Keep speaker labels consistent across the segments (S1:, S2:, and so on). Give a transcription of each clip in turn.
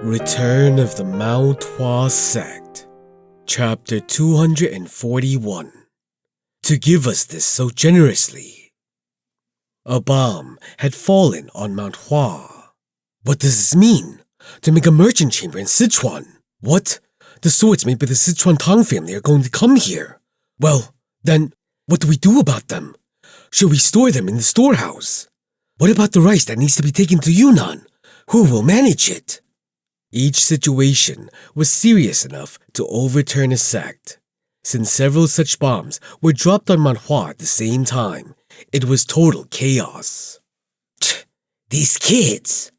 S1: Return of the Mount Hua Sect, Chapter 241. To give us this so generously. A bomb had fallen on Mount Hua. What does this mean? To make a merchant chamber in Sichuan? What? The swords made by the Sichuan Tang family are going to come here. Well, then, what do we do about them? Should we store them in the storehouse? What about the rice that needs to be taken to Yunnan? Who will manage it? Each situation was serious enough to overturn a sect. Since several such bombs were dropped on Mount Hua at the same time, it was total chaos. These kids!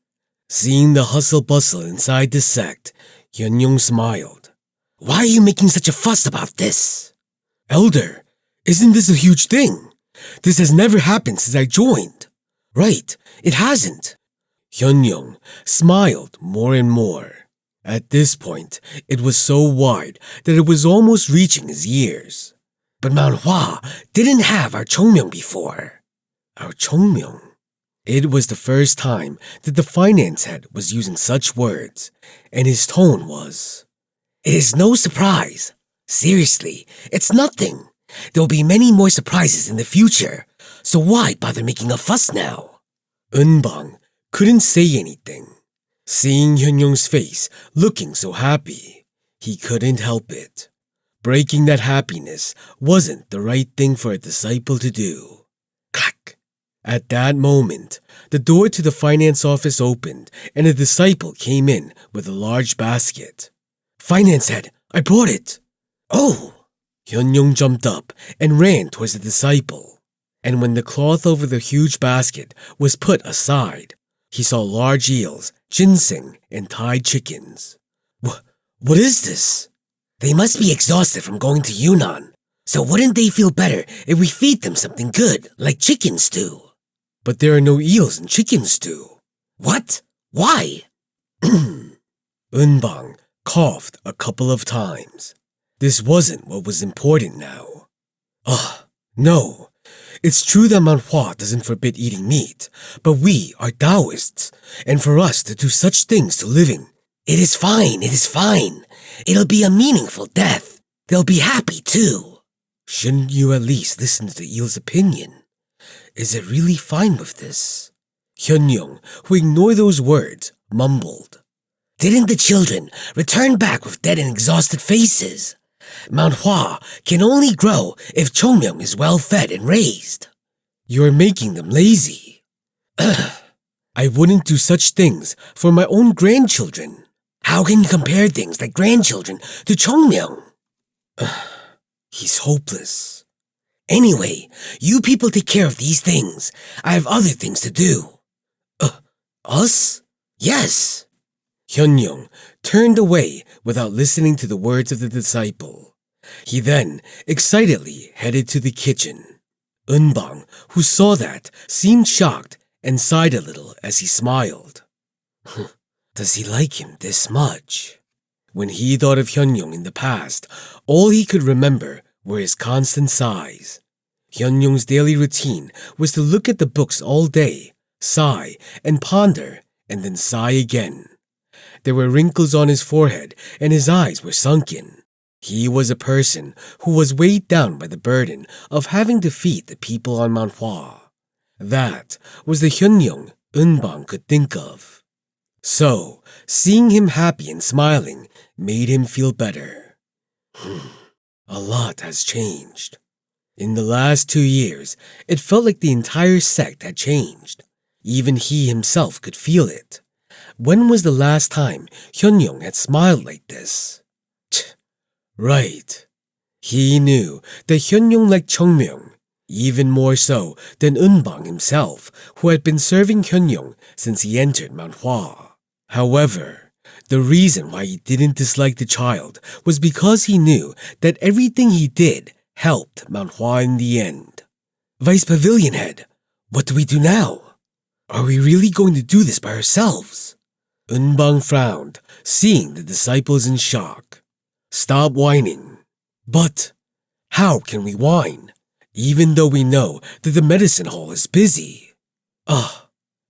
S1: Seeing the hustle-bustle inside the sect, Chung smiled. Why are you making such a fuss about this? Elder, isn't this a huge thing? This has never happened since I joined. Right, it hasn't. Chung smiled more and more. At this point, it was so wide that it was almost reaching his ears. But Mount Hua didn't have our Chung Myung before. Our Chung Myung? It was the first time that the finance head was using such words, and his tone was, It is no surprise. Seriously, it's nothing. There will be many more surprises in the future, so why bother making a fuss now? Eunbang couldn't say anything. Seeing Hyunyoung's face looking so happy, he couldn't help it. Breaking that happiness wasn't the right thing for a disciple to do. Crack! At that moment, the door to the finance office opened and a disciple came in with a large basket. Finance head, I brought it. Oh! Hyunyoung jumped up and ran towards the disciple. And when the cloth over the huge basket was put aside, he saw large eels, ginseng, and Thai chickens. What is this? They must be exhausted from going to Yunnan, so wouldn't they feel better if we feed them something good, like chicken stew? But there are no eels in chicken stew. What? Why? Eunbang coughed a couple of times. This wasn't what was important now. No. It's true that Mount Hua doesn't forbid eating meat, but we are Taoists, and for us to do such things to living, it is fine. It'll be a meaningful death. They'll be happy too. Shouldn't you at least listen to the eel's opinion? Is it really fine with this? Hyunyoung, who ignored those words, mumbled. Didn't the children return back with dead and exhausted faces? Mount Hua can only grow if Chung Myung is well fed and raised. You're making them lazy. I wouldn't do such things for my own grandchildren. How can you compare things like grandchildren to Chung Myung? He's hopeless. Anyway, you people take care of these things. I have other things to do. Us? Yes. Hyunyoung turned away without listening to the words of the disciple. He then excitedly headed to the kitchen. Eunbang, who saw that, seemed shocked and sighed a little as he smiled. Does he like him this much? When he thought of Hyunyoung in the past, all he could remember were his constant sighs. Hyunyoung's daily routine was to look at the books all day, sigh, and ponder, and then sigh again. There were wrinkles on his forehead and his eyes were sunken. He was a person who was weighed down by the burden of having to feed the people on Mount Hua. That was the Hyunyoung Eunbang could think of. So, seeing him happy and smiling made him feel better. A lot has changed. In the last 2 years, it felt like the entire sect had changed. Even he himself could feel it. When was the last time Hyunyoung had smiled like this? Right. He knew that Hyunyoung liked Chung Myung, even more so than Eunbang himself, who had been serving Hyunyoung since he entered Mount Hua. However, the reason why he didn't dislike the child was because he knew that everything he did helped Mount Hua in the end. Vice Pavilion Head, what do we do now? Are we really going to do this by ourselves? Eunbang frowned, seeing the disciples in shock. Stop whining. But how can we whine, even though we know that the medicine hall is busy?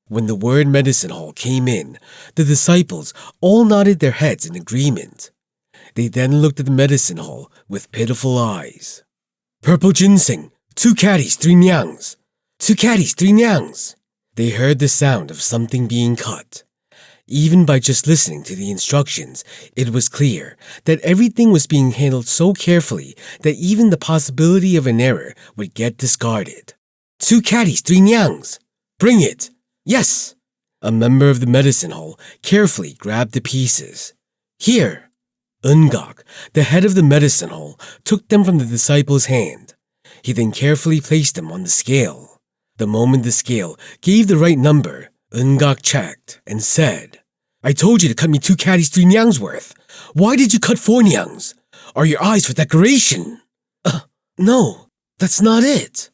S1: When the word medicine hall came in, the disciples all nodded their heads in agreement. They then looked at the medicine hall with pitiful eyes. Purple ginseng, 2 caddies, 3 nyangs. 2 caddies, 3 nyangs. They heard the sound of something being cut. Even by just listening to the instructions, it was clear that everything was being handled so carefully that even the possibility of an error would get discarded. 2 caddies, 3 nyangs. Bring it. Yes. A member of the medicine hall carefully grabbed the pieces. Here. Eungak, the head of the medicine hall, took them from the disciple's hand. He then carefully placed them on the scale. The moment the scale gave the right number, Eungak checked and said, I told you to cut me 2 caddies 3 nyangs worth. Why did you cut 4 nyangs? Are your eyes for decoration? No, that's not it.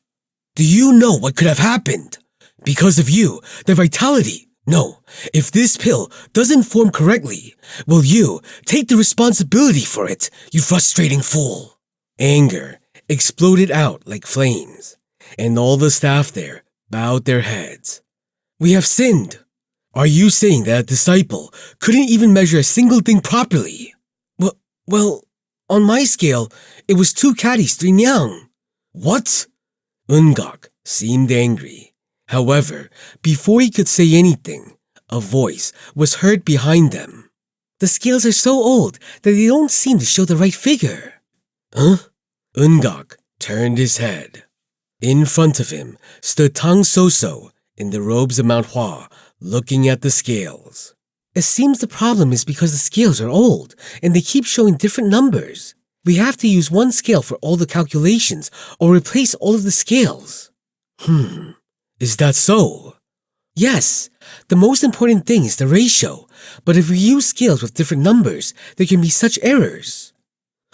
S1: Do you know what could have happened? Because of you, the vitality. No, if this pill doesn't form correctly, will you take the responsibility for it, you frustrating fool? Anger exploded out like flames, and all the staff there bowed their heads. We have sinned. Are you saying that a disciple couldn't even measure a single thing properly? Well, on my scale, it was 2 caddies 3 nyang. What? Eungak seemed angry. However, before he could say anything, a voice was heard behind them. The scales are so old that they don't seem to show the right figure. Huh? Eungak turned his head. In front of him stood Tang Soso in the robes of Mount Hua, looking at the scales. It seems the problem is because the scales are old and they keep showing different numbers. We have to use one scale for all the calculations or replace all of the scales. Is that so? Yes, the most important thing is the ratio, but if we use scales with different numbers, there can be such errors.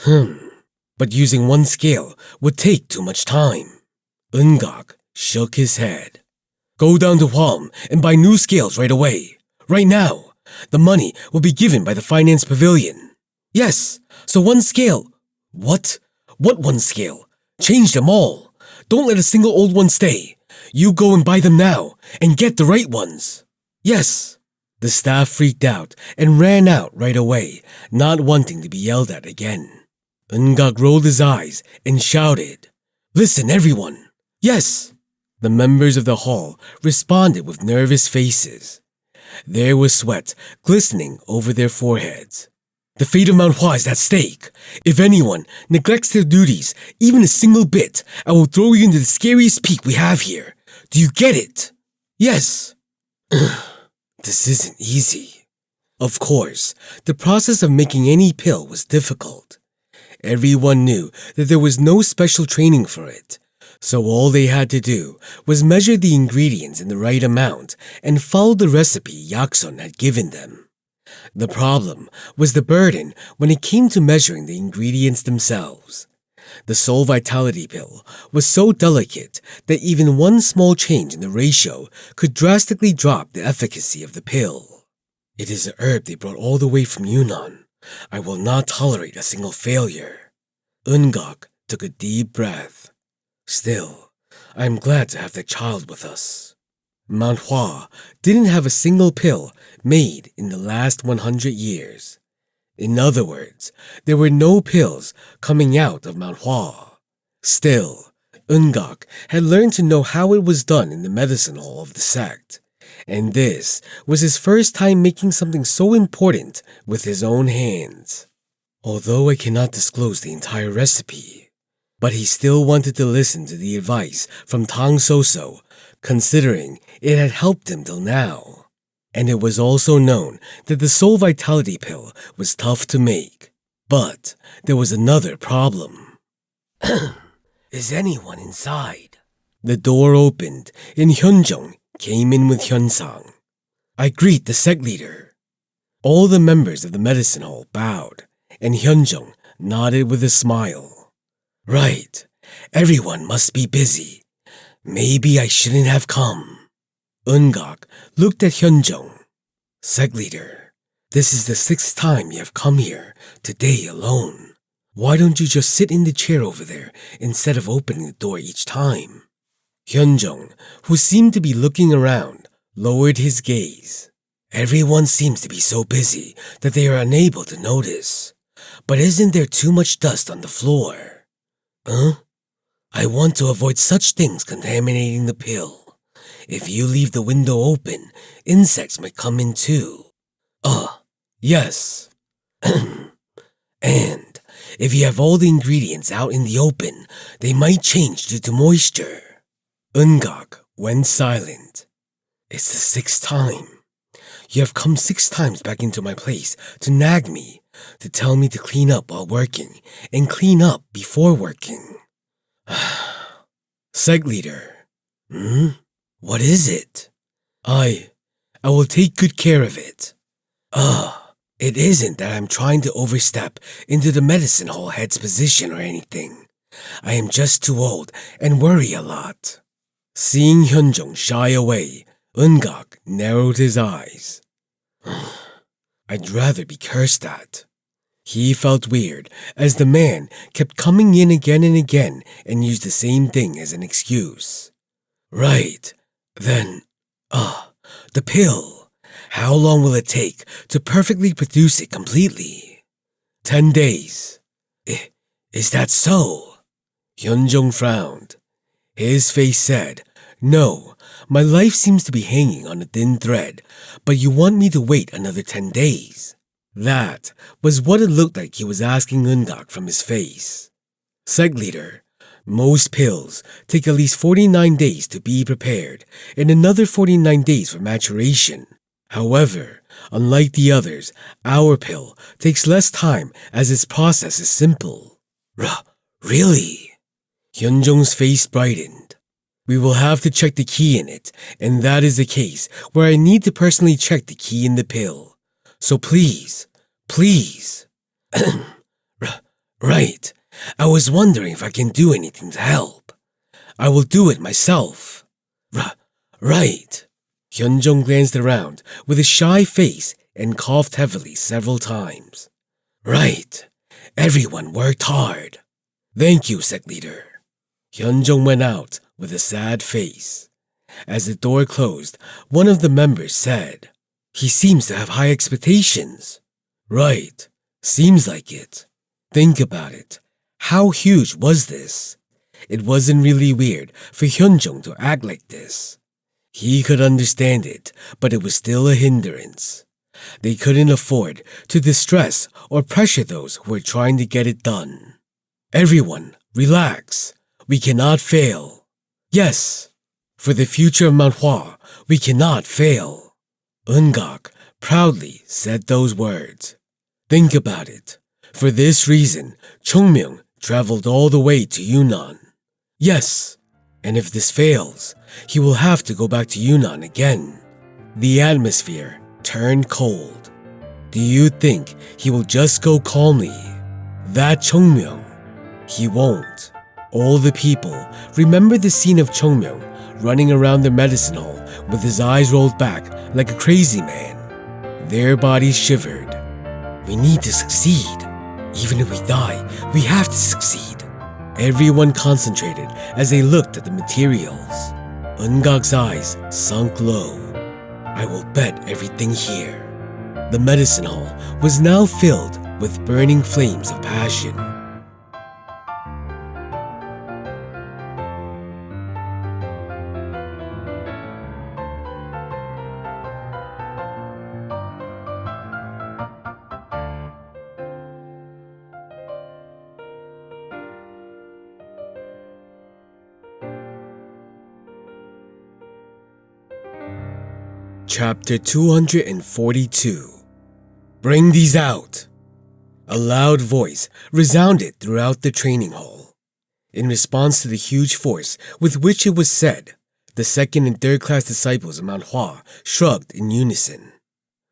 S1: But using one scale would take too much time. Eungak shook his head. Go down to Huam and buy new scales right away. Right now, the money will be given by the finance pavilion. Yes, so one scale. What? What one scale? Change them all. Don't let a single old one stay. You go and buy them now, and get the right ones. Yes. The staff freaked out and ran out right away, not wanting to be yelled at again. Eungak rolled his eyes and shouted, Listen, everyone. Yes. The members of the hall responded with nervous faces. There was sweat glistening over their foreheads. The fate of Mount Hua is at stake. If anyone neglects their duties, even a single bit, I will throw you into the scariest peak we have here. Do you get it? Yes. This isn't easy. Of course, the process of making any pill was difficult. Everyone knew that there was no special training for it, so all they had to do was measure the ingredients in the right amount and follow the recipe Yaksun had given them. The problem was the burden when it came to measuring the ingredients themselves. The soul vitality pill was so delicate that even one small change in the ratio could drastically drop the efficacy of the pill. It is a herb they brought all the way from Yunnan. I will not tolerate a single failure. Eungak took a deep breath. Still, I am glad to have the child with us. Mount Hua didn't have a single pill made in the last 100 years. In other words, there were no pills coming out of Mount Hua. Still, Eungak had learned to know how it was done in the medicine hall of the sect, and this was his first time making something so important with his own hands. Although I cannot disclose the entire recipe, but he still wanted to listen to the advice from Tang Soso, considering it had helped him till now. And it was also known that the soul vitality pill was tough to make. But there was another problem. Is anyone inside? The door opened and Hyunjung came in with Hyunsang. I greet the sect leader. All the members of the medicine hall bowed, and Hyunjung nodded with a smile. Right, everyone must be busy. Maybe I shouldn't have come. Eungak looked at Hyunjung. Sect leader, this is the 6th time you have come here, today alone. Why don't you just sit in the chair over there instead of opening the door each time? Hyunjung, who seemed to be looking around, lowered his gaze. Everyone seems to be so busy that they are unable to notice. But isn't there too much dust on the floor? I want to avoid such things contaminating the pill. If you leave the window open, insects might come in too. Yes. And if you have all the ingredients out in the open, they might change due to moisture. Eungak went silent. It's the 6th time. You have come 6 times back into my place to nag me, to tell me to clean up while working, and clean up before working. Sect leader. What is it? I will take good care of it. It isn't that I'm trying to overstep into the medicine hall head's position or anything. I am just too old and worry a lot. Seeing Hyunjong shy away, Eungak narrowed his eyes. I'd rather be cursed at. He felt weird as the man kept coming in again and again and used the same thing as an excuse. Right, then, the pill. How long will it take to perfectly produce it completely? 10 days. Is that so? Hyunjong frowned. His face said, No, my life seems to be hanging on a thin thread, but you want me to wait another 10 days. That was what it looked like he was asking Eungak from his face. Sect leader, most pills take at least 49 days to be prepared and another 49 days for maturation. However, unlike the others, our pill takes less time as its process is simple. Really? Hyunjong's face brightened. We will have to check the key in it, and that is the case where I need to personally check the key in the pill. So please. Right. I was wondering if I can do anything to help. I will do it myself. Right. Hyunjong glanced around with a shy face and coughed heavily several times. Right. Everyone worked hard. Thank you, sect leader. Hyunjong went out with a sad face. As the door closed, one of the members said, He seems to have high expectations. Right. Seems like it. Think about it. How huge was this? It wasn't really weird for Hyunjong to act like this. He could understand it, but it was still a hindrance. They couldn't afford to distress or pressure those who were trying to get it done. Everyone, relax. We cannot fail. Yes, for the future of Mount Hua, we cannot fail. Eungak proudly said those words. Think about it. For this reason, Chung Myung traveled all the way to Yunnan. Yes, and if this fails, he will have to go back to Yunnan again. The atmosphere turned cold. Do you think he will just go calmly? That Chung Myung? He won't. All the people remember the scene of Chung Myung running around the medicine hall with his eyes rolled back like a crazy man. Their bodies shivered. We need to succeed. Even if we die, we have to succeed. Everyone concentrated as they looked at the materials. Eungak's eyes sunk low. I will bet everything here. The medicine hall was now filled with burning flames of passion. Chapter 242. Bring these out! A loud voice resounded throughout the training hall. In response to the huge force with which it was said, the second and third class disciples of Mount Hua shrugged in unison.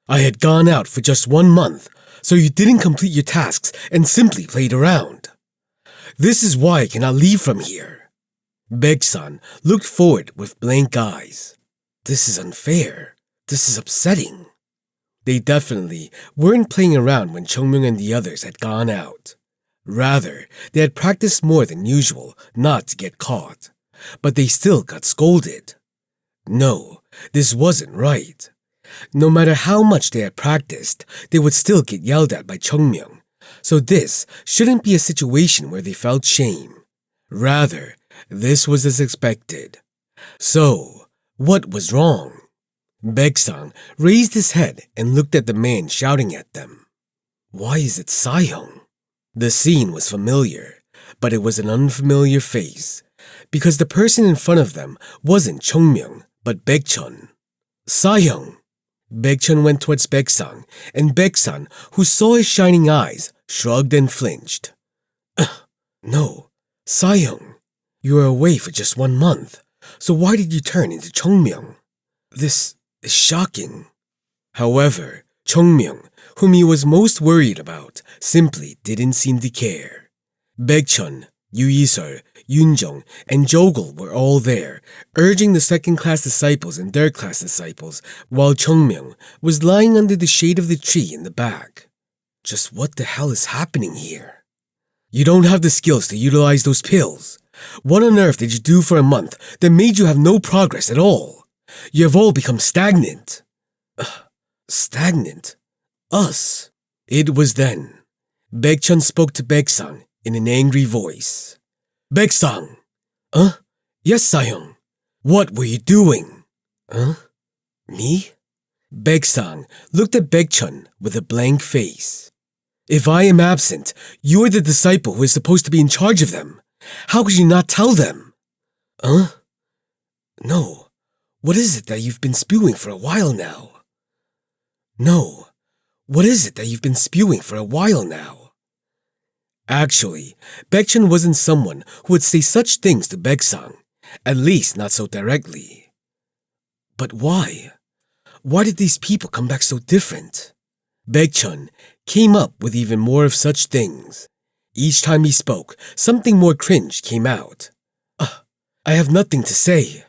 S1: I had gone out for just 1 month, so you didn't complete your tasks and simply played around. This is why I cannot leave from here. Baek-san looked forward with blank eyes. This is unfair. This is upsetting. They definitely weren't playing around when Chung Myung and the others had gone out. Rather, they had practiced more than usual not to get caught. But they still got scolded. No, This wasn't right. No matter how much they had practiced, they would still get yelled at by Chung Myung. So this shouldn't be a situation where they felt shame. Rather, this was as expected. So, what was wrong? Baeksang raised his head and looked at the man shouting at them. Why is it Sahyung? The scene was familiar, but it was an unfamiliar face, because the person in front of them wasn't Chung Myung, but Baekchun. Sahyung! Baekchun went towards Baeksang, and Baeksang, who saw his shining eyes, shrugged and flinched. No, Sahyung, you were away for just 1 month, so why did you turn into Chung Myung? This is shocking. However, Chung Myung, whom he was most worried about, simply didn't seem to care. Baekchun, Yoo Yi-seol, Yoon-jung, and Jogul were all there, urging the second-class disciples and third-class disciples, while Chung Myung was lying under the shade of the tree in the back. Just what the hell is happening here? You don't have the skills to utilize those pills. What on earth did you do for a month that made you have no progress at all? You have all become stagnant. Stagnant? Us? It was then. Baekchun spoke to Baeksang in an angry voice. Baeksang! Yes, Sahyung. What were you doing? Me? Baeksang looked at Baekchun with a blank face. If I am absent, you are the disciple who is supposed to be in charge of them. How could you not tell them? No. What is it that you've been spewing for a while now? No. What is it that you've been spewing for a while now? Actually, Baekchun wasn't someone who would say such things to Baeksang, at least not so directly. But why? Why did these people come back so different? Baekchun came up with even more of such things. Each time he spoke, something more cringe came out. I have nothing to say.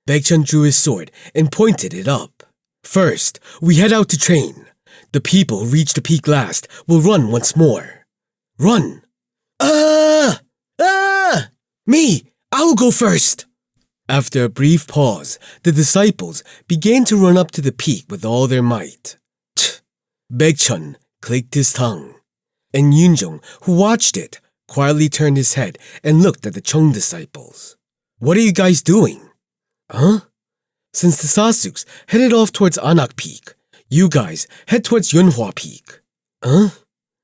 S1: Baekchun drew his sword and pointed it up. First, we head out to train. The people who reach the peak last will run once more. Run! Me! I'll go first! After a brief pause, the disciples began to run up to the peak with all their might. Baekchun clicked his tongue, and Yoon-jung, who watched it, quietly turned his head and looked at the Chung disciples. What are you guys doing? Since the Sasuks headed off towards Anak Peak, you guys head towards Yunhua Peak.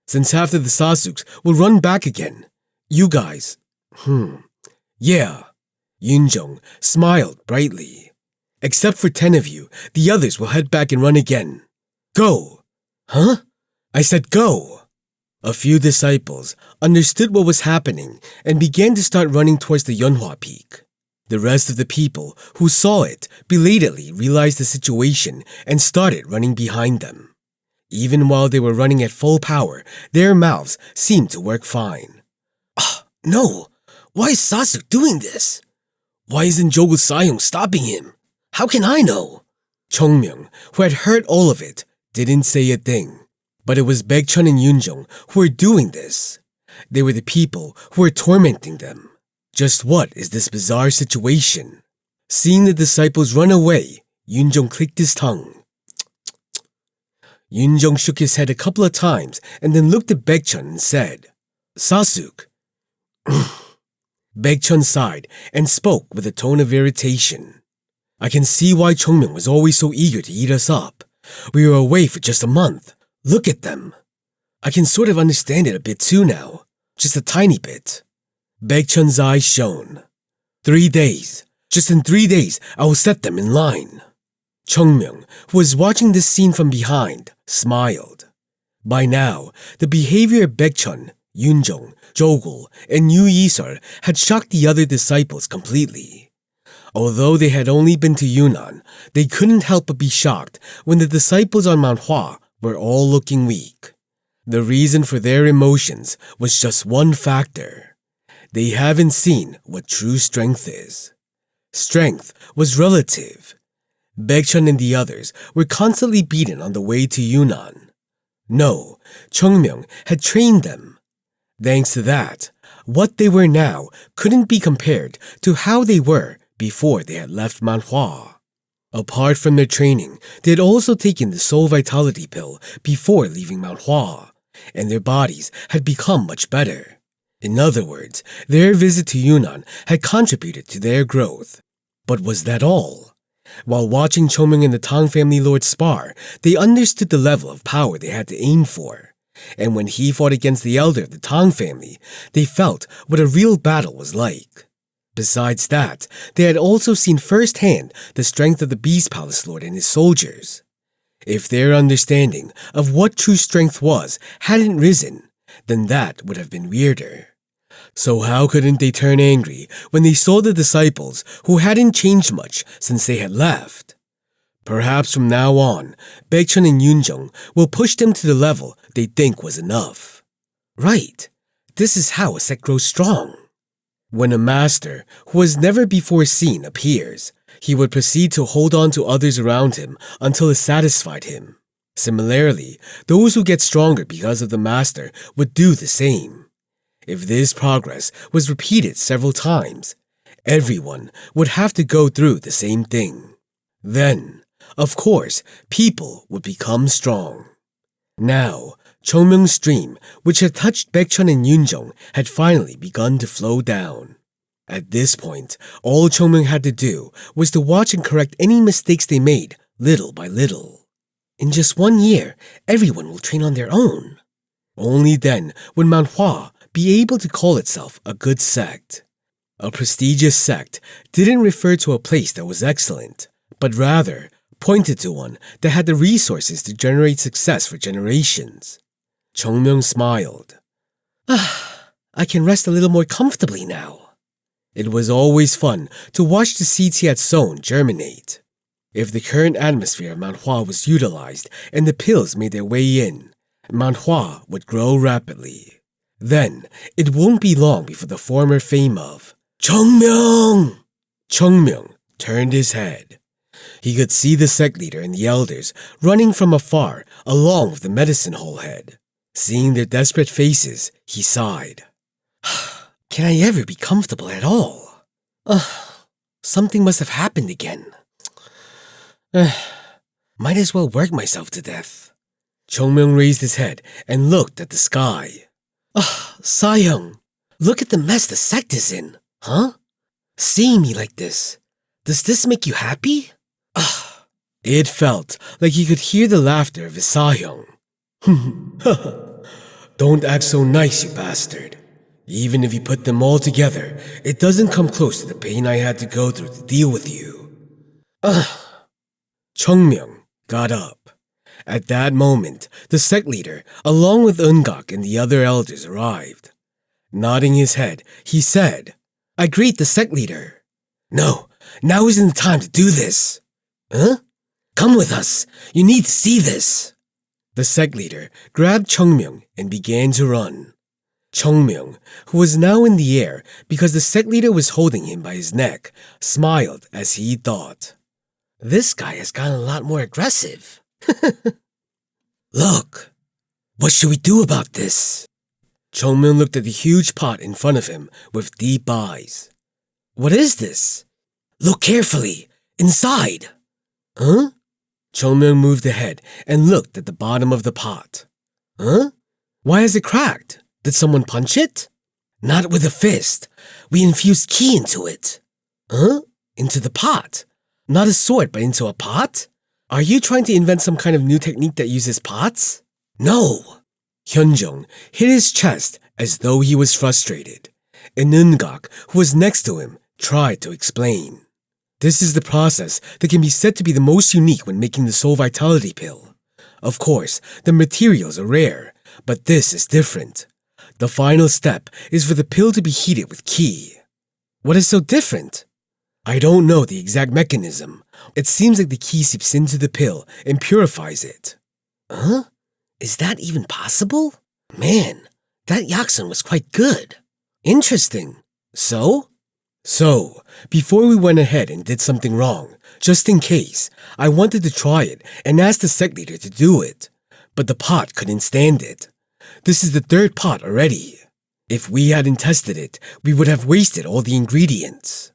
S1: Since half of the Sasuks will run back again, you guys... Yeah. Yoon-jung smiled brightly. Except for 10 of you, the others will head back and run again. Go! I said go! A few disciples understood what was happening and began to start running towards the Yunhua Peak. The rest of the people who saw it belatedly realized the situation and started running behind them. Even while they were running at full power, their mouths seemed to work fine. No! Why is Sasuke doing this? Why isn't Jogul Sahyung stopping him? How can I know? Chung Myung, who had heard all of it, didn't say a thing. But it was Baekchun and Yoon-jung who were doing this. They were the people who were tormenting them. Just what is this bizarre situation? Seeing the disciples run away, Yoon-jung clicked his tongue. Yoon-jung shook his head a couple of times and then looked at Baekchun and said, Sasuke. Baekchun sighed and spoke with a tone of irritation. I can see why Chung Myung was always so eager to eat us up. We were away for just a month. Look at them. I can sort of understand it a bit too now. Just a tiny bit. Baekchun's eyes shone. 3 days. Just in 3 days, I will set them in line. Chung Myung, who was watching this scene from behind, smiled. By now, the behavior of Baekchun, Yoon-jung, Jogul, and Yoo Yi-seol had shocked the other disciples completely. Although they had only been to Yunnan, they couldn't help but be shocked when the disciples on Mount Hua were all looking weak. The reason for their emotions was just one factor. They haven't seen what true strength is. Strength was relative. Baekchun and the others were constantly beaten on the way to Yunnan. No, Chung Myung had trained them. Thanks to that, what they were now couldn't be compared to how they were before they had left Mount Hua. Apart from their training, they had also taken the Soul Vitality Pill before leaving Mount Hua, and their bodies had become much better. In other words, their visit to Yunnan had contributed to their growth. But was that all? While watching Chung Myung and the Tang family lord spar, they understood the level of power they had to aim for. And when he fought against the elder of the Tang family, they felt what a real battle was like. Besides that, they had also seen firsthand the strength of the Beast Palace Lord and his soldiers. If their understanding of what true strength was hadn't risen, then that would have been weirder. So how couldn't they turn angry when they saw the disciples who hadn't changed much since they had left? Perhaps from now on, Baekchun and Yoonjung will push them to the level they think was enough. Right, this is how a sect grows strong. When a master who was never before seen appears, he would proceed to hold on to others around him until it satisfied him. Similarly, those who get stronger because of the master would do the same. If this progress was repeated several times, everyone would have to go through the same thing. Then, of course, people would become strong. Now, Chung Myung's stream, which had touched Baekchun and Yoonjung, had finally begun to flow down. At this point, all Chung Myung had to do was to watch and correct any mistakes they made, little by little. In just 1 year, everyone will train on their own. Only then would Mount Hua be able to call itself a good sect. A prestigious sect didn't refer to a place that was excellent, but rather pointed to one that had the resources to generate success for generations. Chung Myung smiled. I can rest a little more comfortably now. It was always fun to watch the seeds he had sown germinate. If the current atmosphere of Mount Hua was utilized and the pills made their way in, Mount Hua would grow rapidly. Then, it won't be long before the former fame of Chung Myung! Chung Myung turned his head. He could see the sect leader and the elders running from afar along with the medicine hole head. Seeing their desperate faces, he sighed. Can I ever be comfortable at all? Something must have happened again. Might as well work myself to death. Chung Myung raised his head and looked at the sky. Sa-young, look at the mess the sect is in, huh? Seeing me like this, does this make you happy? It felt like he could hear the laughter of his Sa-young. Don't act so nice, you bastard. Even if you put them all together, it doesn't come close to the pain I had to go through to deal with you. Chung Myung got up. At that moment, the sect leader, along with Eungak and the other elders, arrived. Nodding his head, he said, I greet the sect leader. No, now isn't the time to do this. Huh? Come with us. You need to see this. The sect leader grabbed Chung Myung and began to run. Chung Myung, who was now in the air because the sect leader was holding him by his neck, smiled as he thought. This guy has gotten a lot more aggressive. Look, what should we do about this? Chung Myung looked at the huge pot in front of him with deep eyes. What is this? Look carefully. Inside. Huh? Chung Myung moved ahead and looked at the bottom of the pot. Huh? Why is it cracked? Did someone punch it? Not with a fist. We infused ki into it. Huh? Into the pot. Not a sword, but into a pot? Are you trying to invent some kind of new technique that uses pots? No. Hyunjung hit his chest as though he was frustrated, and Eungak, who was next to him, tried to explain. This is the process that can be said to be the most unique when making the Soul Vitality Pill. Of course, the materials are rare, but this is different. The final step is for the pill to be heated with ki. What is so different? I don't know the exact mechanism. It seems like the ki seeps into the pill and purifies it. Huh? Is that even possible? Man, that yaksun was quite good. Interesting. So, before we went ahead and did something wrong, just in case, I wanted to try it and asked the sect leader to do it. But the pot couldn't stand it. This is the third pot already. If we hadn't tested it, we would have wasted all the ingredients.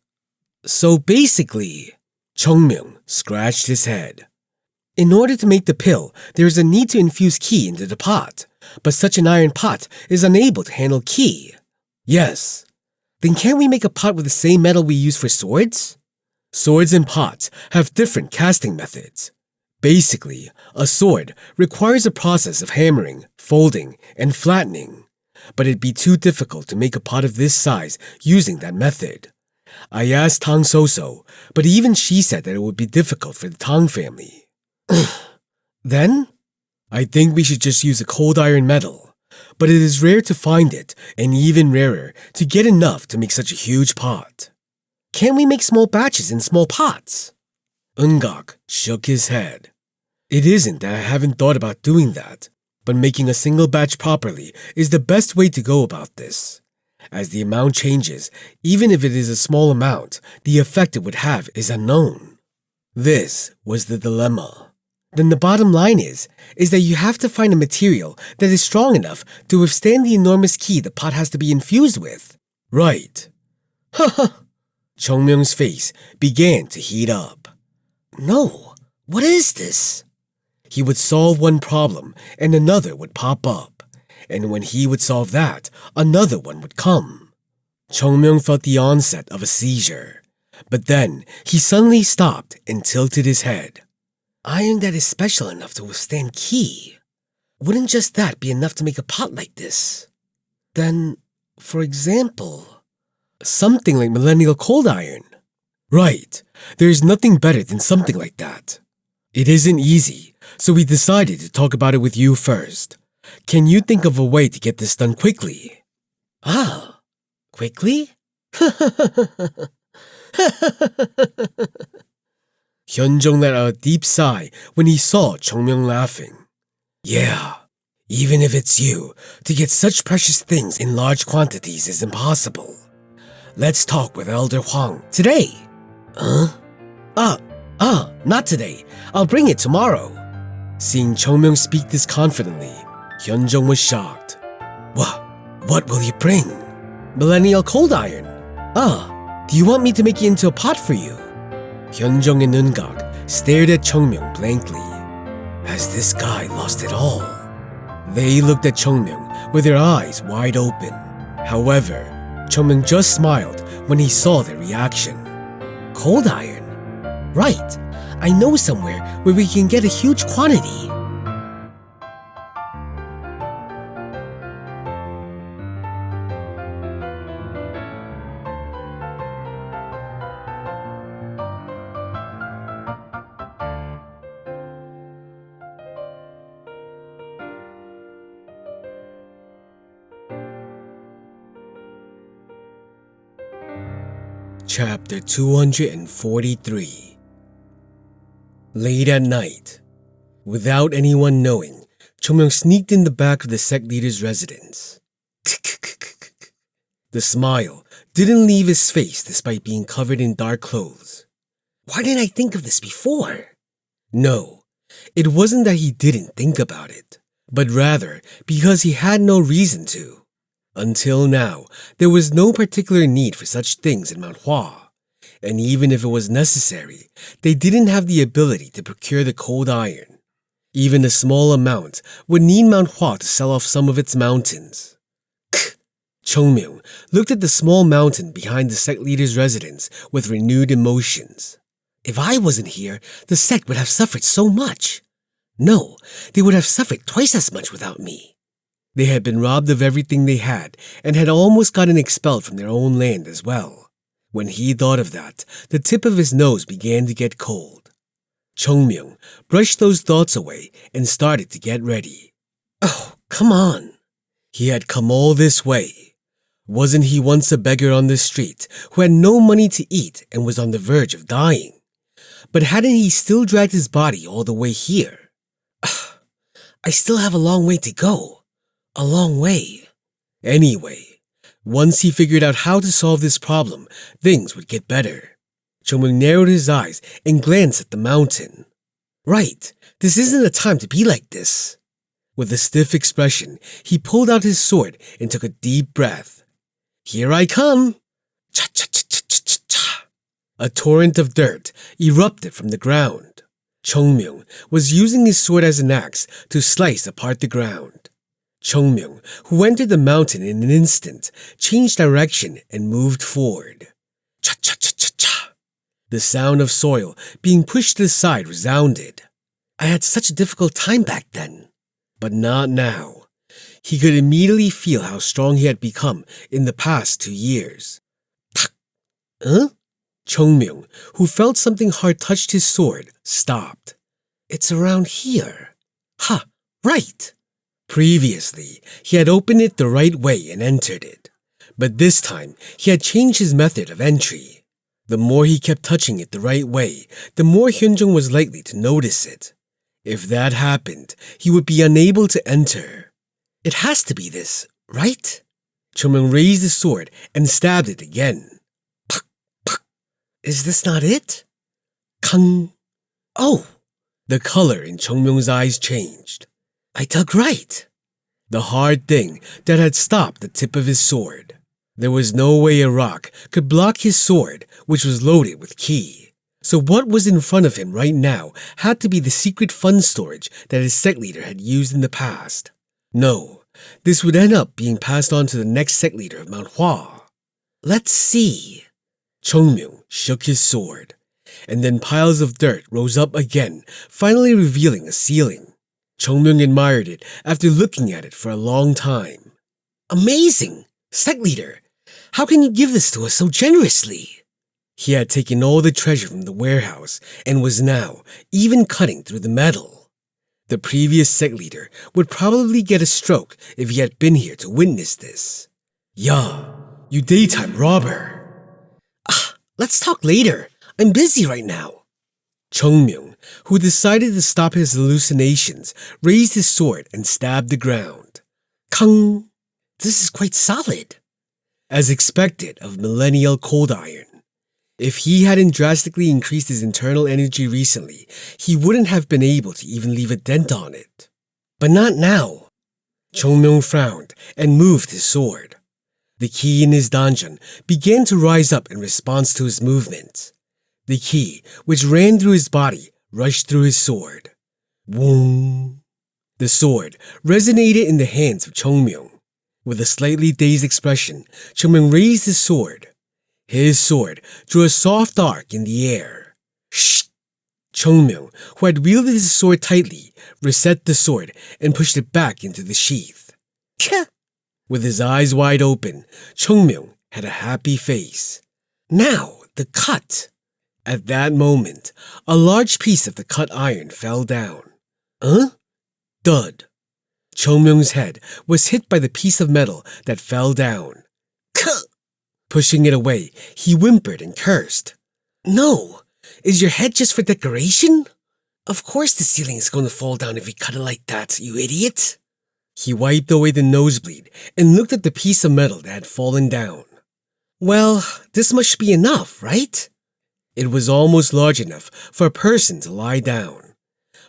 S1: So basically, Chung Myung scratched his head. In order to make the pill, there is a need to infuse qi into the pot, but such an iron pot is unable to handle qi. Yes. Then can't we make a pot with the same metal we use for swords? Swords and pots have different casting methods. Basically, a sword requires a process of hammering, folding, and flattening. But it'd be too difficult to make a pot of this size using that method. I asked Tang Soso, but even she said that it would be difficult for the Tang family. Then? I think we should just use a cold iron metal, but it is rare to find it and even rarer to get enough to make such a huge pot. Can't we make small batches in small pots? Eungak shook his head. It isn't that I haven't thought about doing that, but making a single batch properly is the best way to go about this. As the amount changes, even if it is a small amount, the effect it would have is unknown. This was the dilemma. Then the bottom line is that you have to find a material that is strong enough to withstand the enormous qi the pot has to be infused with. Right. Haha. Chung Myung's face began to heat up. No, what is this? He would solve one problem and another would pop up. And when he would solve that, another one would come. Chung Myung felt the onset of a seizure. But then he suddenly stopped and tilted his head. Iron that is special enough to withstand qi. Wouldn't just that be enough to make a pot like this? Then, for example, something like millennial cold iron. Right, there is nothing better than something like that. It isn't easy, so we decided to talk about it with you first. Can you think of a way to get this done quickly? Ah, quickly? Hyunjong let out a deep sigh when he saw Chung Myung laughing. Yeah, even if it's you, to get such precious things in large quantities is impossible. Let's talk with Elder Huang today. Huh? Not today. I'll bring it tomorrow. Seeing Chung Myung speak this confidently, Hyunjong was shocked. What will you bring? Millennial cold iron. Do you want me to make it into a pot for you? Hyunjong and Eungak stared at Chung Myung blankly. Has this guy lost it all? They looked at Chung Myung with their eyes wide open. However, Chung Myung just smiled when he saw their reaction. Cold iron? Right, I know somewhere where we can get a huge quantity. Chapter 243. Late at night, without anyone knowing, Chung Myung sneaked in the back of the sect leader's residence. The smile didn't leave his face despite being covered in dark clothes. Why didn't I think of this before? No, it wasn't that he didn't think about it, but rather because he had no reason to. Until now, there was no particular need for such things in Mount Hua, and even if it was necessary, they didn't have the ability to procure the cold iron. Even a small amount would need Mount Hua to sell off some of its mountains. Chung Myung looked at the small mountain behind the sect leader's residence with renewed emotions. If I wasn't here, the sect would have suffered so much. No, they would have suffered twice as much without me. They had been robbed of everything they had and had almost gotten expelled from their own land as well. When he thought of that, the tip of his nose began to get cold. Chung Myung brushed those thoughts away and started to get ready. Oh, come on. He had come all this way. Wasn't he once a beggar on the street who had no money to eat and was on the verge of dying? But hadn't he still dragged his body all the way here? I still have a long way to go. A long way. Anyway, once he figured out how to solve this problem, things would get better. Chung Myung narrowed his eyes and glanced at the mountain. Right, this isn't a time to be like this. With a stiff expression, he pulled out his sword and took a deep breath. Here I come! Cha-cha-cha-cha-cha-cha! A torrent of dirt erupted from the ground. Chung Myung was using his sword as an axe to slice apart the ground. Chung Myung, who entered the mountain in an instant, changed direction and moved forward. Cha-cha-cha-cha-cha. The sound of soil being pushed to the side resounded. I had such a difficult time back then, but not now. He could immediately feel how strong he had become in the past 2 years. Huh? Chung Myung, who felt something hard touched his sword, stopped. It's around here. Ha, right. Previously, he had opened it the right way and entered it, but this time he had changed his method of entry. The more he kept touching it the right way, the more Hyunjung was likely to notice it. If that happened, he would be unable to enter. It has to be this, right? Chung Myung raised his sword and stabbed it again. Puck, puck. Is this not it? Kang. Oh! The color in Chung Myung's eyes changed. I dug right. The hard thing that had stopped the tip of his sword. There was no way a rock could block his sword, which was loaded with ki. So what was in front of him right now had to be the secret fund storage that his sect leader had used in the past. No, this would end up being passed on to the next sect leader of Mount Hua. Let's see. Chung Myung shook his sword, and then piles of dirt rose up again, finally revealing a ceiling. Chung Myung admired it after looking at it for a long time. Amazing! Sect leader, how can you give this to us so generously? He had taken all the treasure from the warehouse and was now even cutting through the metal. The previous sect leader would probably get a stroke if he had been here to witness this. Yeah, you daytime robber. Let's talk later. I'm busy right now. Chung Myung, who decided to stop his hallucinations, raised his sword and stabbed the ground. Kang! This is quite solid. As expected of millennial cold iron. If he hadn't drastically increased his internal energy recently, he wouldn't have been able to even leave a dent on it. But not now. Chung Myung frowned and moved his sword. The ki in his danjan began to rise up in response to his movement. The ki, which ran through his body, rushed through his sword. Woong! The sword resonated in the hands of Chung Myung. With a slightly dazed expression, Chung Myung raised his sword. His sword drew a soft arc in the air. Shh! Chung Myung, who had wielded his sword tightly, reset the sword and pushed it back into the sheath. Kah! With his eyes wide open, Chung Myung had a happy face. Now, the cut! At that moment, a large piece of the cut iron fell down. Huh? Thud. Chung Myung's head was hit by the piece of metal that fell down. Kuh! Pushing it away, he whimpered and cursed. No! Is your head just for decoration? Of course the ceiling is going to fall down if you cut it like that, you idiot! He wiped away the nosebleed and looked at the piece of metal that had fallen down. Well, this must be enough, right? It was almost large enough for a person to lie down.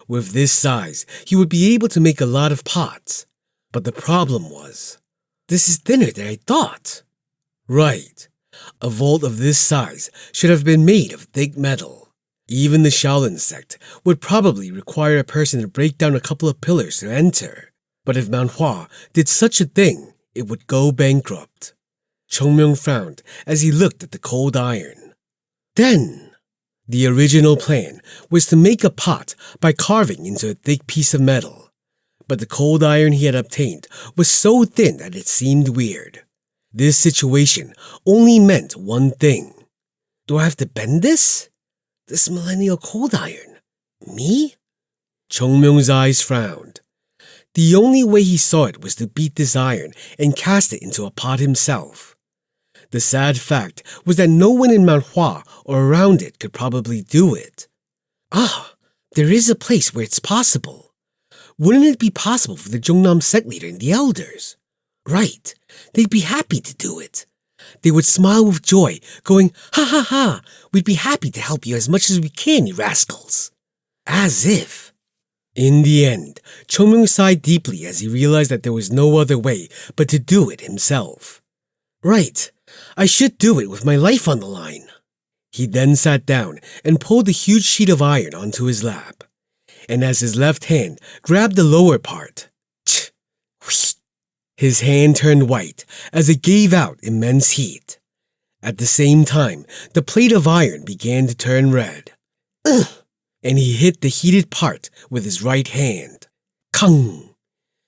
S1: With this size, he would be able to make a lot of pots. But the problem was, this is thinner than I thought. Right. A vault of this size should have been made of thick metal. Even the Shaolin sect would probably require a person to break down a couple of pillars to enter. But if Mount Hua did such a thing, it would go bankrupt. Chung Myung frowned as he looked at the cold iron. Then, the original plan was to make a pot by carving into a thick piece of metal. But the cold iron he had obtained was so thin that it seemed weird. This situation only meant one thing. Do I have to bend this? This millennial cold iron? Me? Chung Myung's eyes frowned. The only way he saw it was to beat this iron and cast it into a pot himself. The sad fact was that no one in Mount Hua or around it could probably do it. There is a place where it's possible. Wouldn't it be possible for the Jungnam sect leader and the elders? Right, they'd be happy to do it. They would smile with joy, going, ha ha ha, we'd be happy to help you as much as we can, you rascals. As if. In the end, Chung Myung sighed deeply as he realized that there was no other way but to do it himself. Right, I should do it with my life on the line. He then sat down and pulled a huge sheet of iron onto his lap. And as his left hand grabbed the lower part, his hand turned white as it gave out immense heat. At the same time, the plate of iron began to turn red. And he hit the heated part with his right hand. Kung!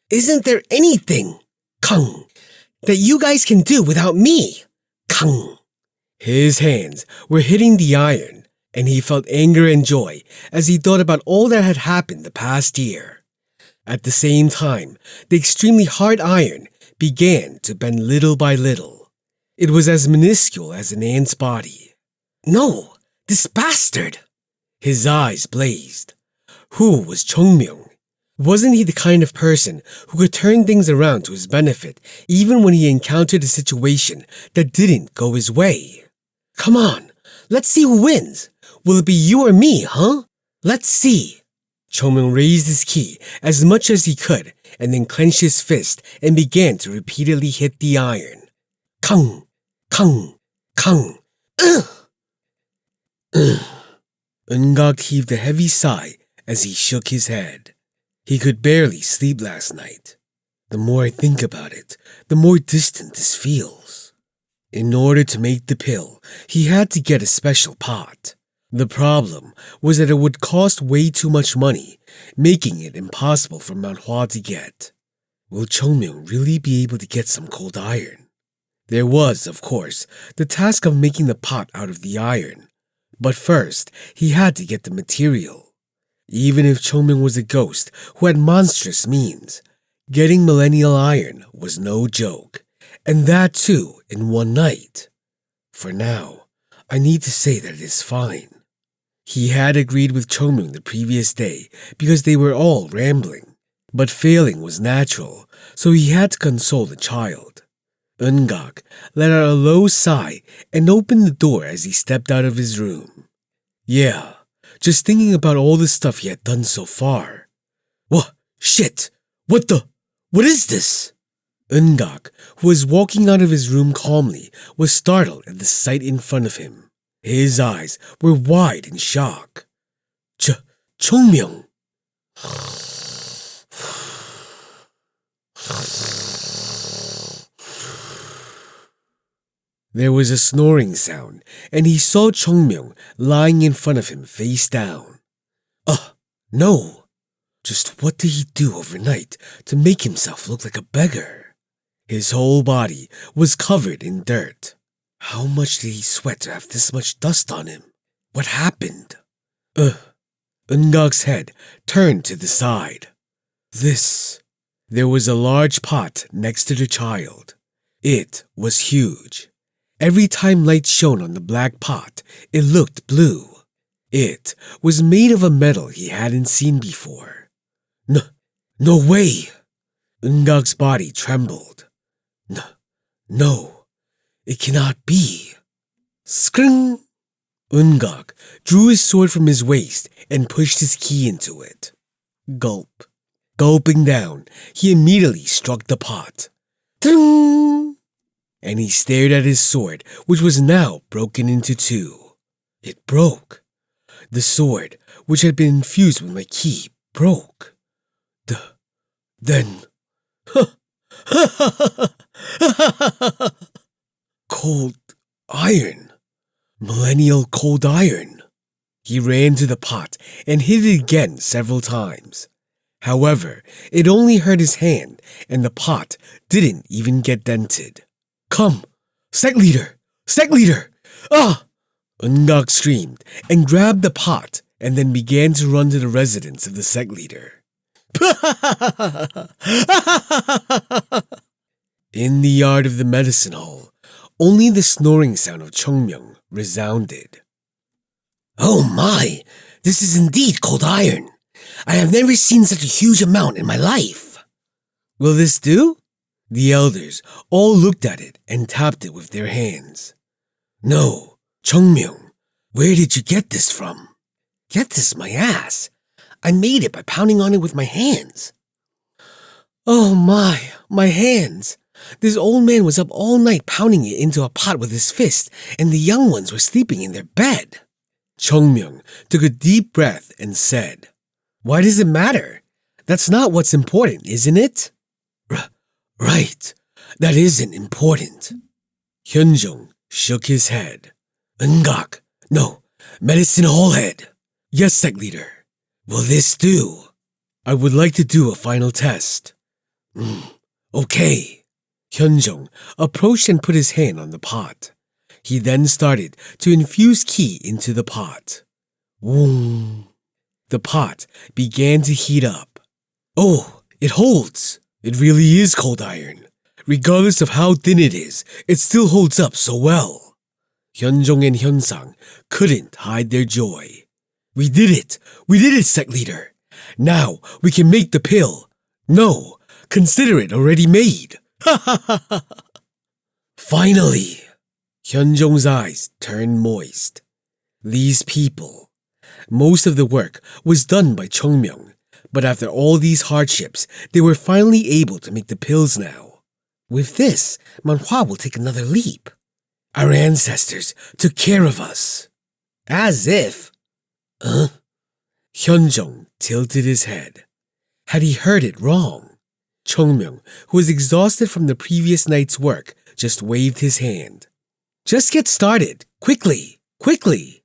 S1: Isn't there anything, Kung, that you guys can do without me? Kung! His hands were hitting the iron, and he felt anger and joy as he thought about all that had happened the past year. At the same time, the extremely hard iron began to bend little by little. It was as minuscule as an ant's body. No, this bastard! His eyes blazed. Who was Chung Myung? Wasn't he the kind of person who could turn things around to his benefit even when he encountered a situation that didn't go his way? Come on, let's see who wins. Will it be you or me, huh? Let's see. Chung Myung raised his ki as much as he could and then clenched his fist and began to repeatedly hit the iron. Kung! Kung! Kung! Ugh! Ugh! Eun-gak heaved a heavy sigh as he shook his head. He could barely sleep last night. The more I think about it, the more distant this feels. In order to make the pill, he had to get a special pot. The problem was that it would cost way too much money, making it impossible for Mount Hua to get. Will Chung Myung really be able to get some cold iron? There was, of course, the task of making the pot out of the iron. But first, he had to get the material. Even if Chung Myung was a ghost who had monstrous means, getting millennial iron was no joke, and that too in one night. For now, I need to say that it is fine. He had agreed with Chung Myung the previous day because they were all rambling, but failing was natural, so he had to console the child. Eun-gak let out a low sigh and opened the door as he stepped out of his room. Yeah, just thinking about all the stuff he had done so far. What? Shit! What is this? Eun-gak, who was walking out of his room calmly, was startled at the sight in front of him. His eyes were wide in shock. Chung Myung! There was a snoring sound, and he saw Chung Myung lying in front of him face down. No! Just what did he do overnight to make himself look like a beggar? His whole body was covered in dirt. How much did he sweat to have this much dust on him? What happened? Eun-gak's head turned to the side. There was a large pot next to the child. It was huge. Every time light shone on the black pot, it looked blue. It was made of a metal he hadn't seen before. No way! Eun-gak's body trembled. No, it cannot be. Skring! Eun-gak drew his sword from his waist and pushed his ki into it. Gulp. Gulping down, he immediately struck the pot. Ding! And he stared at his sword, which was now broken into two. It broke. The sword, which had been infused with my ki, broke. Then... Cold iron. Millennial cold iron. He ran to the pot and hit it again several times. However, it only hurt his hand, and the pot didn't even get dented. Come! Sect leader! Sect leader! Ah! Eun-gak screamed and grabbed the pot and then began to run to the residence of the sect leader. In the yard of the medicine hall, only the snoring sound of Chung Myung resounded. Oh my! This is indeed cold iron! I have never seen such a huge amount in my life! Will this do? The elders all looked at it and tapped it with their hands. No, Chung Myung, where did you get this from? Get this, my ass! I made it by pounding on it with my hands. Oh my hands! This old man was up all night pounding it into a pot with his fist, and the young ones were sleeping in their bed. Chung Myung took a deep breath and said, "Why does it matter? That's not what's important, isn't it?" Right, that isn't important." Hyunjung shook his head. "Ngak, no, medicine hall head." "Yes, sect leader." "Will this do?" "I would like to do a final test." Okay." Hyunjung approached and put his hand on the pot. He then started to infuse ki into the pot. Woom. The pot began to heat up. "Oh, it holds. It really is cold iron. Regardless of how thin it is, it still holds up so well." Hyunjung and Hyunsang couldn't hide their joy. We did it! We did it, sect leader! Now we can make the pill. No, consider it already made. Ha ha ha ha! Finally! Hyunjung's eyes turned moist. These people. Most of the work was done by Chung Myung, but after all these hardships, they were finally able to make the pills now. With this, Mount Hua will take another leap. Our ancestors took care of us. As if. Hyunjung tilted his head. Had he heard it wrong? Chung Myung, who was exhausted from the previous night's work, just waved his hand. Just get started. Quickly. Quickly.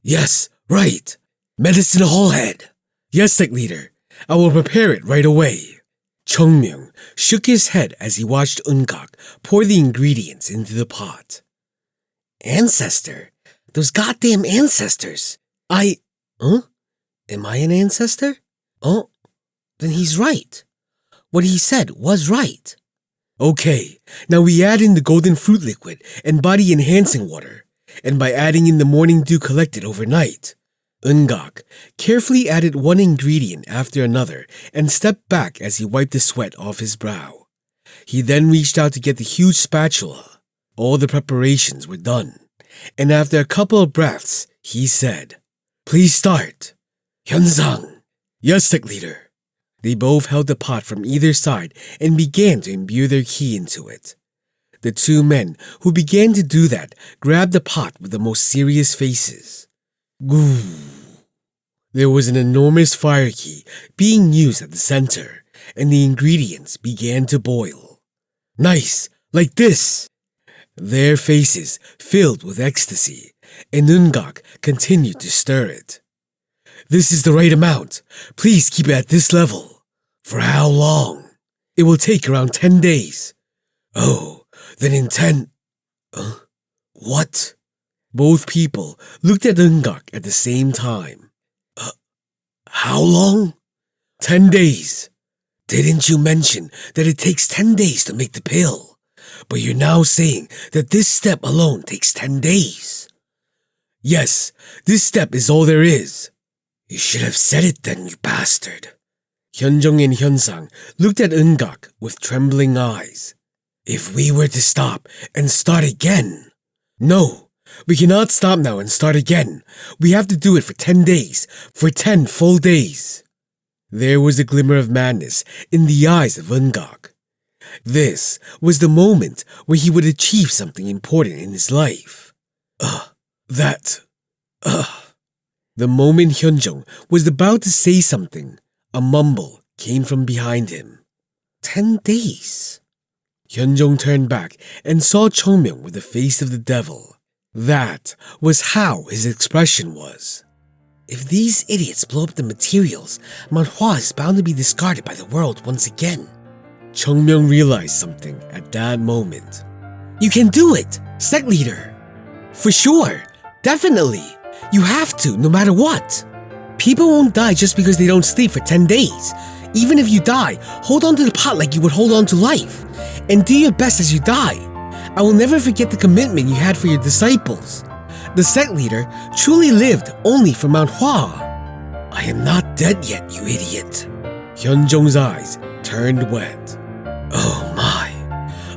S1: Yes, right. Medicine hall head. Yes, sect leader. I will prepare it right away. Chung Myung shook his head as he watched Eun-gak pour the ingredients into the pot. Ancestor? Those goddamn ancestors. Am I an ancestor? Oh, then he's right. What he said was right. Okay, now we add in the golden fruit liquid and body enhancing water, and by adding in the morning dew collected overnight. Eun-gak carefully added one ingredient after another and stepped back as he wiped the sweat off his brow. He then reached out to get the huge spatula. All the preparations were done, and after a couple of breaths, he said, "Please start." Hyunsang. Yes, sect leader. They both held the pot from either side and began to imbue their ki into it. The two men who began to do that grabbed the pot with the most serious faces. Goo. There was an enormous fire ki being used at the center, and the ingredients began to boil. Nice, like this. Their faces filled with ecstasy, and Eun-gak continued to stir it. This is the right amount. Please keep it at this level. For how long? It will take around 10 days. Oh, then in 10... What? Both people looked at Eun-gak at the same time. How long? 10 days. Didn't you mention that it takes 10 days to make the pill? But you're now saying that this step alone takes 10 days. Yes, this step is all there is. You should have said it then, you bastard. Hyunjung and Hyunsang looked at Eun-gak with trembling eyes. If we were to stop and start again... No, we cannot stop now and start again. We have to do it for 10 days, for 10 full days. There was a glimmer of madness in the eyes of Eun-gak. This was the moment where he would achieve something important in his life. The moment Hyunjung was about to say something, a mumble came from behind him. 10 days. Hyunjung turned back and saw Chung Myung with the face of the devil. That was how his expression was. If these idiots blow up the materials, Mount Hua is bound to be discarded by the world once again. Chung Myung realized something at that moment. You can do it, sect leader. For sure, definitely. You have to, no matter what. People won't die just because they don't sleep for 10 days. Even if you die, hold on to the pot like you would hold on to life. And do your best as you die. I will never forget the commitment you had for your disciples. The sect leader truly lived only for Mount Hua. I am not dead yet, you idiot. Hyunjung's eyes turned wet. Oh my,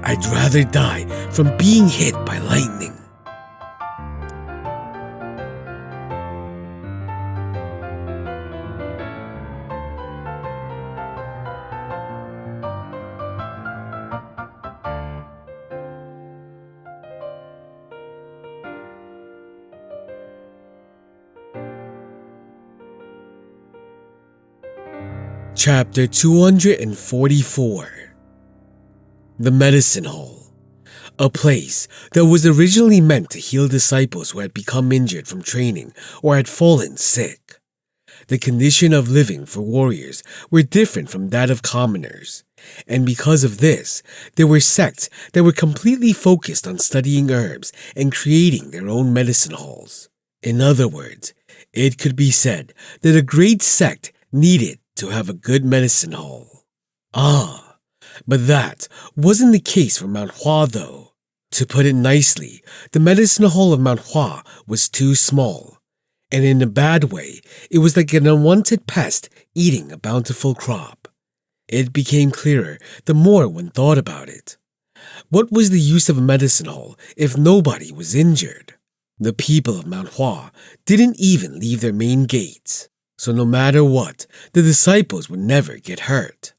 S1: I'd rather die from being hit by lightning. Chapter 244. The Medicine Hall, a place that was originally meant to heal disciples who had become injured from training or had fallen sick. The condition of living for warriors were different from that of commoners, and because of this, there were sects that were completely focused on studying herbs and creating their own medicine halls. In other words, it could be said that a great sect needed to have a good medicine hall. But that wasn't the case for Mount Hua though. To put it nicely, the medicine hall of Mount Hua was too small, and in a bad way, it was like an unwanted pest eating a bountiful crop. It became clearer the more one thought about it. What was the use of a medicine hall if nobody was injured? The people of Mount Hua didn't even leave their main gates, so no matter what, the disciples would never get hurt.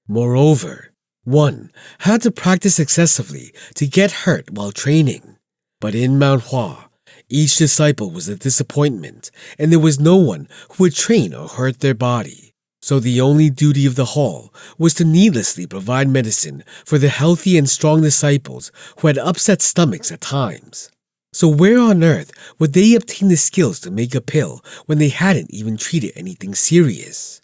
S1: Moreover, one had to practice excessively to get hurt while training. But in Mount Hua, each disciple was a disappointment, and there was no one who would train or hurt their body. So the only duty of the hall was to needlessly provide medicine for the healthy and strong disciples who had upset stomachs at times. So where on earth would they obtain the skills to make a pill when they hadn't even treated anything serious?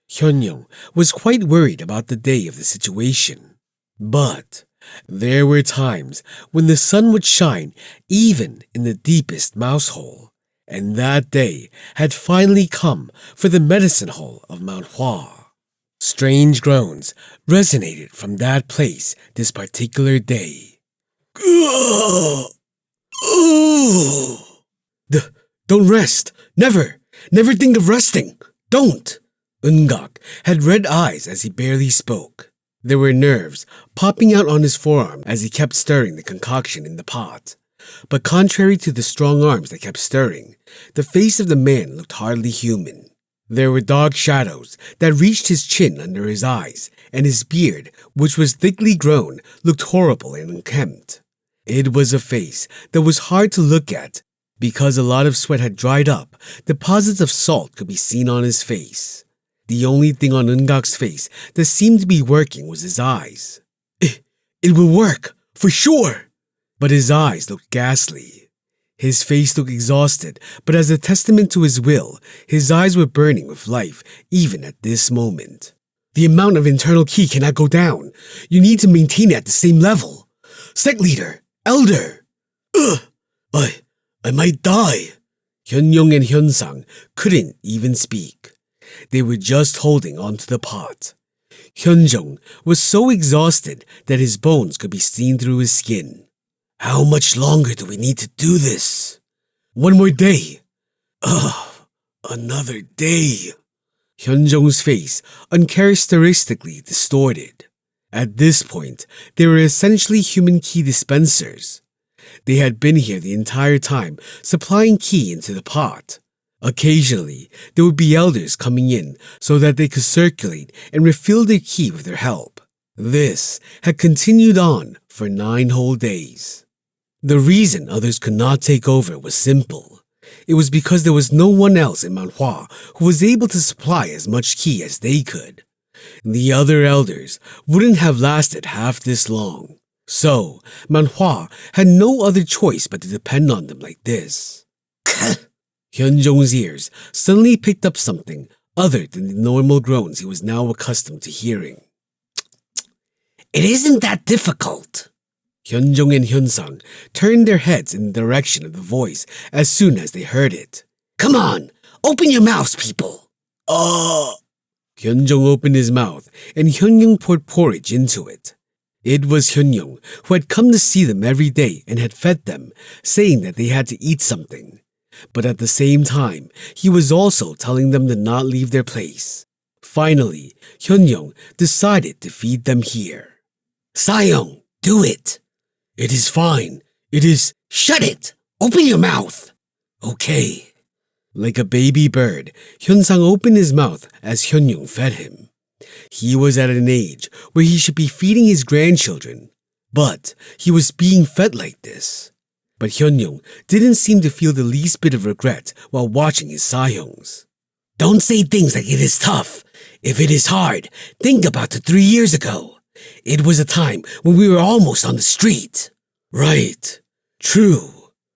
S1: Myung was quite worried about the day of the situation. But there were times when the sun would shine even in the deepest mouse hole, and that day had finally come for the medicine hall of Mount Hua. Strange groans resonated from that place this particular day. Don't rest. Never think of resting. Don't. Ungak had red eyes as he barely spoke. There were nerves popping out on his forearm as he kept stirring the concoction in the pot. But contrary to the strong arms that kept stirring, the face of the man looked hardly human. There were dark shadows that reached his chin under his eyes, and his beard, which was thickly grown, looked horrible and unkempt. It was a face that was hard to look at. Because a lot of sweat had dried up, deposits of salt could be seen on his face. The only thing on Ungak's face that seemed to be working was his eyes. It will work, for sure! But his eyes looked ghastly. His face looked exhausted, but as a testament to his will, his eyes were burning with life even at this moment. The amount of internal ki cannot go down. You need to maintain it at the same level. Sect leader, elder! I might die. Hyun-young and Hyun-sang couldn't even speak. They were just holding onto the pot. Hyun-jung was so exhausted that his bones could be seen through his skin. How much longer do we need to do this? One more day. Another day. Hyun-jung's face uncharacteristically distorted. At this point, they were essentially human ki dispensers. They had been here the entire time, supplying ki into the pot. Occasionally, there would be elders coming in so that they could circulate and refill their ki with their help. This had continued on for 9 whole days. The reason others could not take over was simple. It was because there was no one else in Mount Hua who was able to supply as much ki as they could. The other elders wouldn't have lasted half this long. So, Mount Hua had no other choice but to depend on them like this. Hyun-jung's ears suddenly picked up something other than the normal groans he was now accustomed to hearing. It isn't that difficult. Hyun-jung and Hyun-sang turned their heads in the direction of the voice as soon as they heard it. Come on, open your mouths, people. Hyun-jung opened his mouth and Hyun-young poured porridge into it. It was Hyun-young who had come to see them every day and had fed them, saying that they had to eat something. But at the same time, he was also telling them to not leave their place. Finally, Hyun-young decided to feed them here. Sayoung, do it. It is fine. It is... Shut it! Open your mouth! Okay. Like a baby bird, Hyun-sang opened his mouth as Hyun-young fed him. He was at an age where he should be feeding his grandchildren, but he was being fed like this. But Hyun-young didn't seem to feel the least bit of regret while watching his Sayoungs. Don't say things like it is tough. If it is hard, think about the 3 years ago. It was a time when we were almost on the street. Right. True.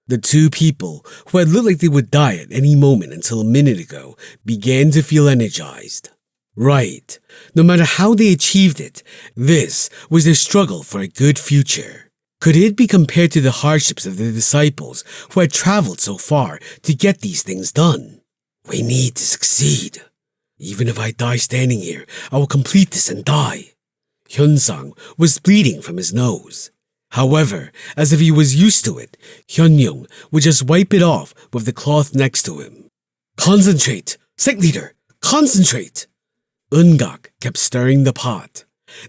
S1: The two people, who had looked like they would die at any moment until a minute ago, began to feel energized. Right. No matter how they achieved it, this was their struggle for a good future. Could it be compared to the hardships of their disciples who had traveled so far to get these things done? We need to succeed. Even if I die standing here, I will complete this and die. Hyun-sang was bleeding from his nose. However, as if he was used to it, Hyun-myung would just wipe it off with the cloth next to him. Concentrate! Sect leader, concentrate! Eun-gak kept stirring the pot.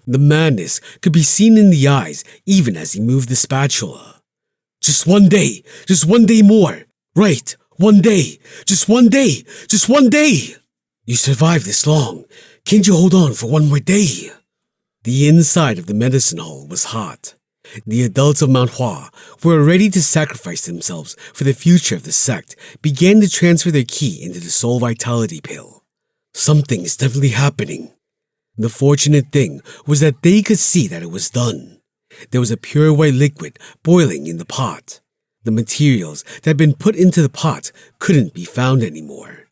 S1: The madness could be seen in the eyes even as he moved the spatula. Just one day more. Right, 1 day, just 1 day, just 1 day. You survived this long. Can't you hold on for 1 more day? The inside of the medicine hall was hot. The adults of Mount Hua, who were ready to sacrifice themselves for the future of the sect, began to transfer their ki into the soul vitality pill. Something is definitely happening. The fortunate thing was that they could see that it was done. There was a pure white liquid boiling in the pot. The materials that had been put into the pot couldn't be found anymore.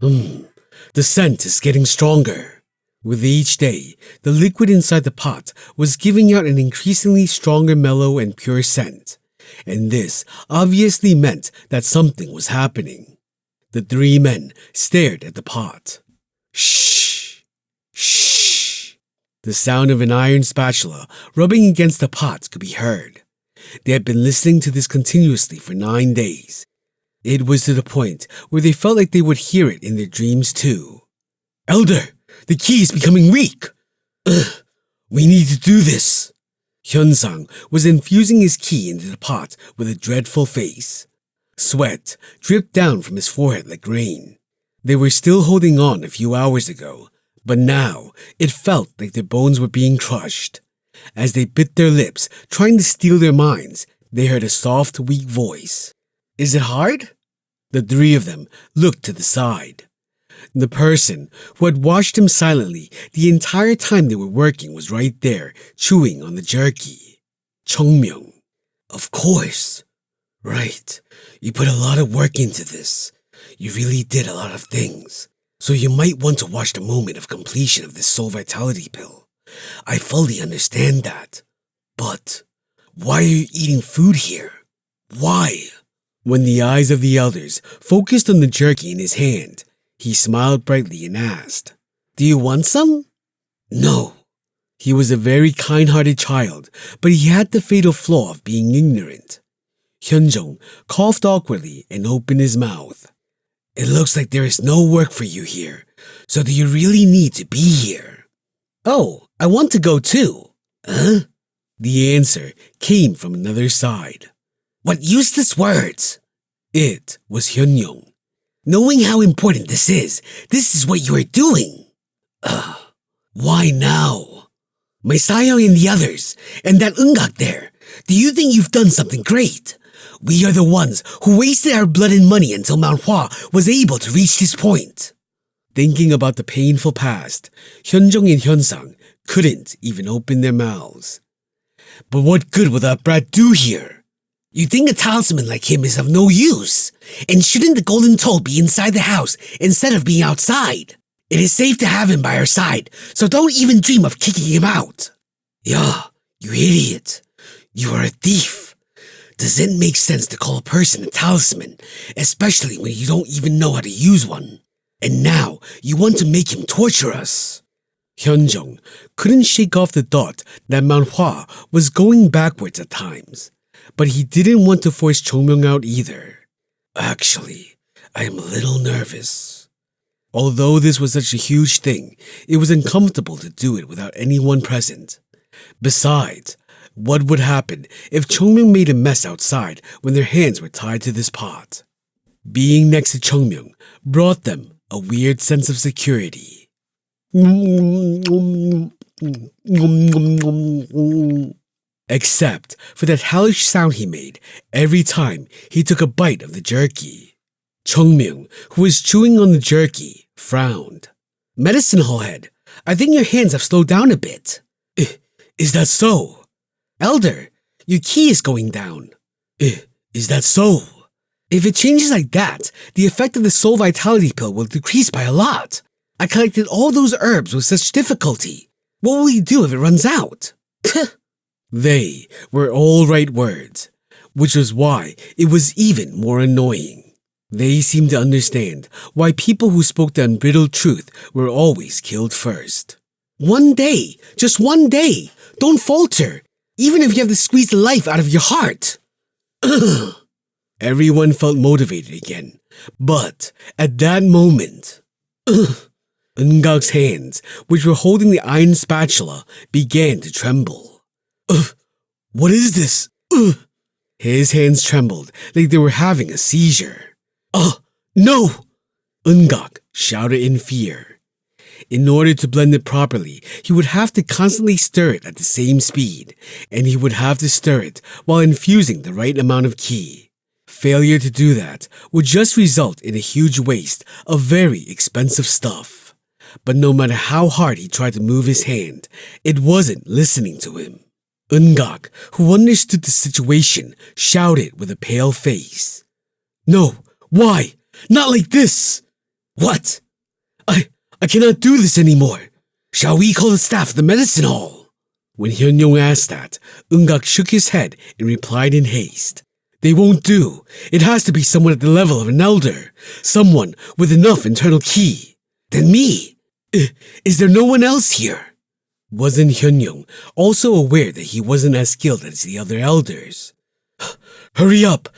S1: The scent is getting stronger. With each day, the liquid inside the pot was giving out an increasingly stronger, mellow, and pure scent, and this obviously meant that something was happening. The 3 men stared at the pot. Shh! Shh! The sound of an iron spatula rubbing against the pot could be heard. They had been listening to this continuously for 9 days. It was to the point where they felt like they would hear it in their dreams too. Elder! The ki is becoming weak. We need to do this. Hyun-sang was infusing his ki into the pot with a dreadful face. Sweat dripped down from his forehead like rain. They were still holding on a few hours ago, but now it felt like their bones were being crushed. As they bit their lips, trying to steel their minds, they heard a soft, weak voice. Is it hard? The 3 of them looked to the side. The person who had watched him silently the entire time they were working was right there, chewing on the jerky. Chung Myung. Of course. Right. You put a lot of work into this. You really did a lot of things. So you might want to watch the moment of completion of this soul vitality pill. I fully understand that. But why are you eating food here? Why? When the eyes of the elders focused on the jerky in his hand, he smiled brightly and asked, Do you want some? No. He was a very kind-hearted child, but he had the fatal flaw of being ignorant. Hyun-jung coughed awkwardly and opened his mouth. It looks like there is no work for you here, so do you really need to be here? Oh, I want to go too. Huh? The answer came from another side. What useless words! It was Hyun-young. Knowing how important this is what you are doing. Why now? My Sayong and the others, and that Eun-gak there, do you think you've done something great? We are the ones who wasted our blood and money until Mount Hua was able to reach this point. Thinking about the painful past, Hyun-jung and Hyun-sang couldn't even open their mouths. But what good will that brat do here? You think a talisman like him is of no use? And shouldn't the golden toll be inside the house instead of being outside? It is safe to have him by our side, so don't even dream of kicking him out. Yeah, you idiot. You are a thief. Does it make sense to call a person a talisman, especially when you don't even know how to use one? And now you want to make him torture us. Hyun-jung couldn't shake off the thought that Mount Hua was going backwards at times. But he didn't want to force Chung Myung out either. Actually, I am a little nervous. Although this was such a huge thing, it was uncomfortable to do it without anyone present. Besides, what would happen if Chung Myung made a mess outside when their hands were tied to this pot? Being next to Chung Myung brought them a weird sense of security. Except for that hellish sound he made every time he took a bite of the jerky. Chung Myung, who was chewing on the jerky, frowned. Medicine Hall Head, I think your hands have slowed down a bit. Is that so? Elder, your ki is going down. Is that so? If it changes like that, the effect of the soul vitality pill will decrease by a lot. I collected all those herbs with such difficulty. What will you do if it runs out? They were all right words, which was why it was even more annoying. They seemed to understand why people who spoke the unbridled truth were always killed first. One day, just one day, don't falter, even if you have to squeeze the life out of your heart. Everyone felt motivated again, but at that moment, Eungak's hands, which were holding the iron spatula, began to tremble. What is this? His hands trembled like they were having a seizure. No! Eungak shouted in fear. In order to blend it properly, he would have to constantly stir it at the same speed, and he would have to stir it while infusing the right amount of ki. Failure to do that would just result in a huge waste of very expensive stuff. But no matter how hard he tried to move his hand, it wasn't listening to him. Eungak, who understood the situation, shouted with a pale face. No, why? Not like this! What? I cannot do this anymore. Shall we call the staff of the medicine hall? When Hyun-Yong asked that, Eungak shook his head and replied in haste. They won't do. It has to be someone at the level of an elder. Someone with enough internal ki. Then me. Is there no one else here? Wasn't Hyun-Yong also aware that he wasn't as skilled as the other elders? Hurry up!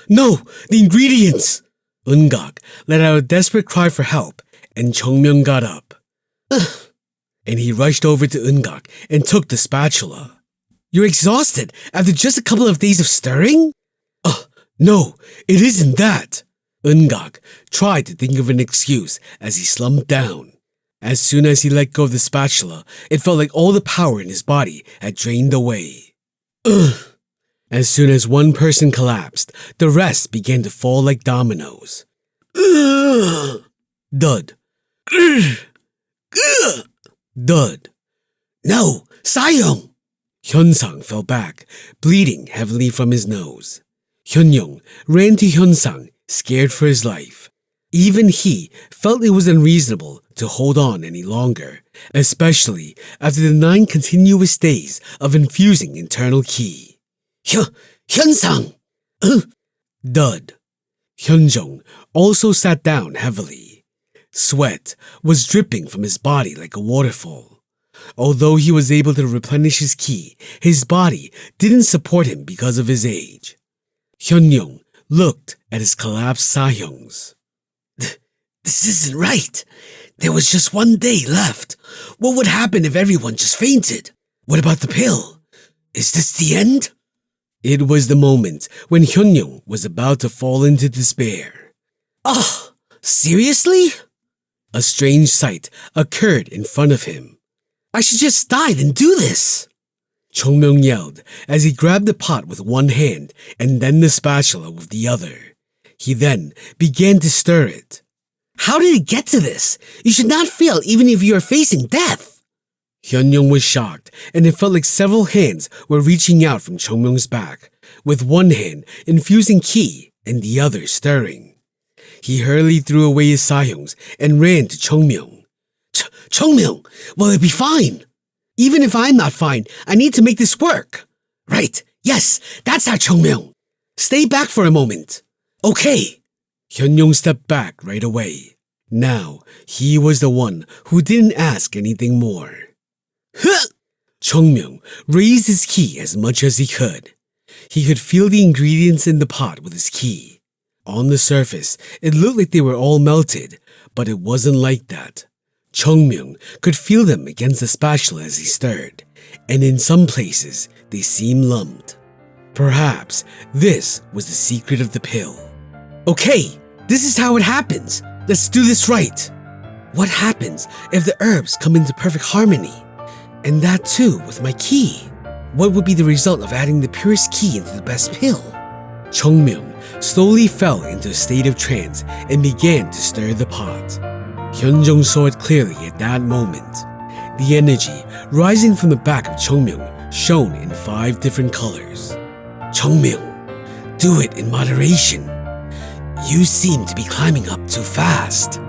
S1: No! The ingredients! Eungak let out a desperate cry for help, and Chung Myung got up. And he rushed over to Eungak and took the spatula. You're exhausted after just a couple of days of stirring? No, it isn't that. Eungak tried to think of an excuse as he slumped down. As soon as he let go of the spatula, it felt like all the power in his body had drained away. As soon as one person collapsed, the rest began to fall like dominoes. Dud. Dud. No, Sayong! Hyun-sang fell back, bleeding heavily from his nose. Hyun-Yong ran to Hyun-sang, scared for his life. Even he felt it was unreasonable to hold on any longer, especially after the 9 continuous days of infusing internal ki. Hyun-sang! Dud. Hyun-jong also sat down heavily. Sweat was dripping from his body like a waterfall. Although he was able to replenish his ki, his body didn't support him because of his age. Hyun-Yong looked at his collapsed Sahyongs. This isn't right. There was just one day left. What would happen if everyone just fainted? What about the pill? Is this the end? It was the moment when Hyun-Yong was about to fall into despair. Seriously? A strange sight occurred in front of him. I should just die than do this. Chung Myung yelled as he grabbed the pot with one hand and then the spatula with the other. He then began to stir it. How did it get to this? You should not fail even if you are facing death. Hyun-Yong was shocked, and it felt like several hands were reaching out from Chung Myung's back, with one hand infusing ki and the other stirring. He hurriedly threw away his Sahyongs and ran to Chung Myung. Chung Myung, will it be fine? Even if I'm not fine, I need to make this work. Right, yes, that's how Chung Myung. Stay back for a moment. Okay. Hyun-Yong stepped back right away. Now, he was the one who didn't ask anything more. Chung Myung raised his ki as much as he could. He could feel the ingredients in the pot with his ki. On the surface, it looked like they were all melted, but it wasn't like that. Chung Myung could feel them against the spatula as he stirred, and in some places, they seemed lumped. Perhaps this was the secret of the pill. Okay, this is how it happens. Let's do this right. What happens if the herbs come into perfect harmony? And that too with my ki. What would be the result of adding the purest ki into the best pill? Chung Myung slowly fell into a state of trance and began to stir the pot. Hyunjong saw it clearly at that moment. The energy rising from the back of Chung Myung shone in 5 different colors. Chung Myung, do it in moderation. You seem to be climbing up too fast.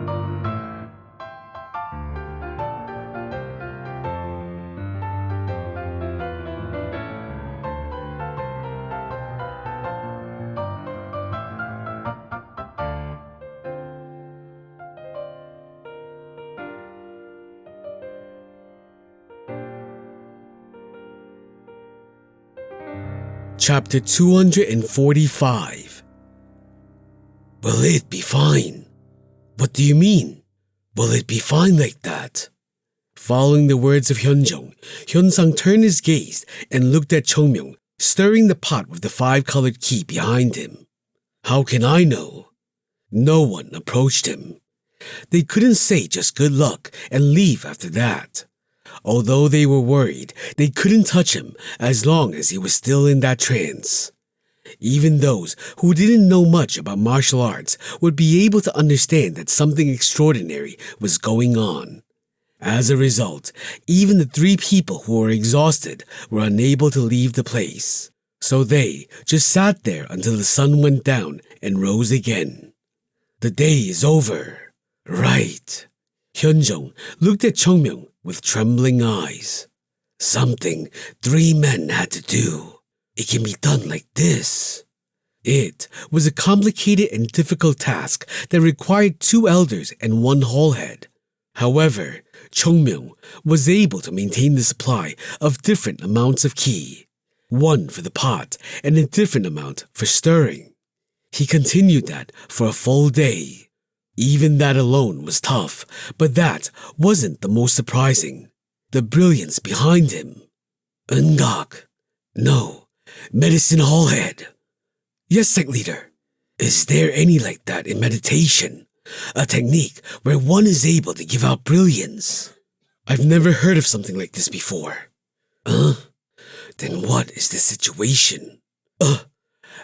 S1: Chapter 245. Will it be fine? What do you mean? Will it be fine like that? Following the words of Hyunjong, Hyunsang turned his gaze and looked at Chung Myung, stirring the pot with the 5-colored key behind him. How can I know? No one approached him. They couldn't say just good luck and leave after that. Although they were worried, they couldn't touch him as long as he was still in that trance. Even those who didn't know much about martial arts would be able to understand that something extraordinary was going on. As a result, even the 3 people who were exhausted were unable to leave the place. So they just sat there until the sun went down and rose again. The day is over. Right. Hyunjong looked at Chung Myung with trembling eyes. Something 3 men had to do. It can be done like this. It was a complicated and difficult task that required 2 elders and 1 hallhead. However, Chung Myung was able to maintain the supply of different amounts of ki, 1 for the pot and a different amount for stirring. He continued that for a full day. Even that alone was tough, but that wasn't the most surprising. The brilliance behind him. Ungak. No. Medicine Hallhead. Yes, sect leader. Is there any like that in meditation? A technique where one is able to give out brilliance? I've never heard of something like this before. Then what is the situation?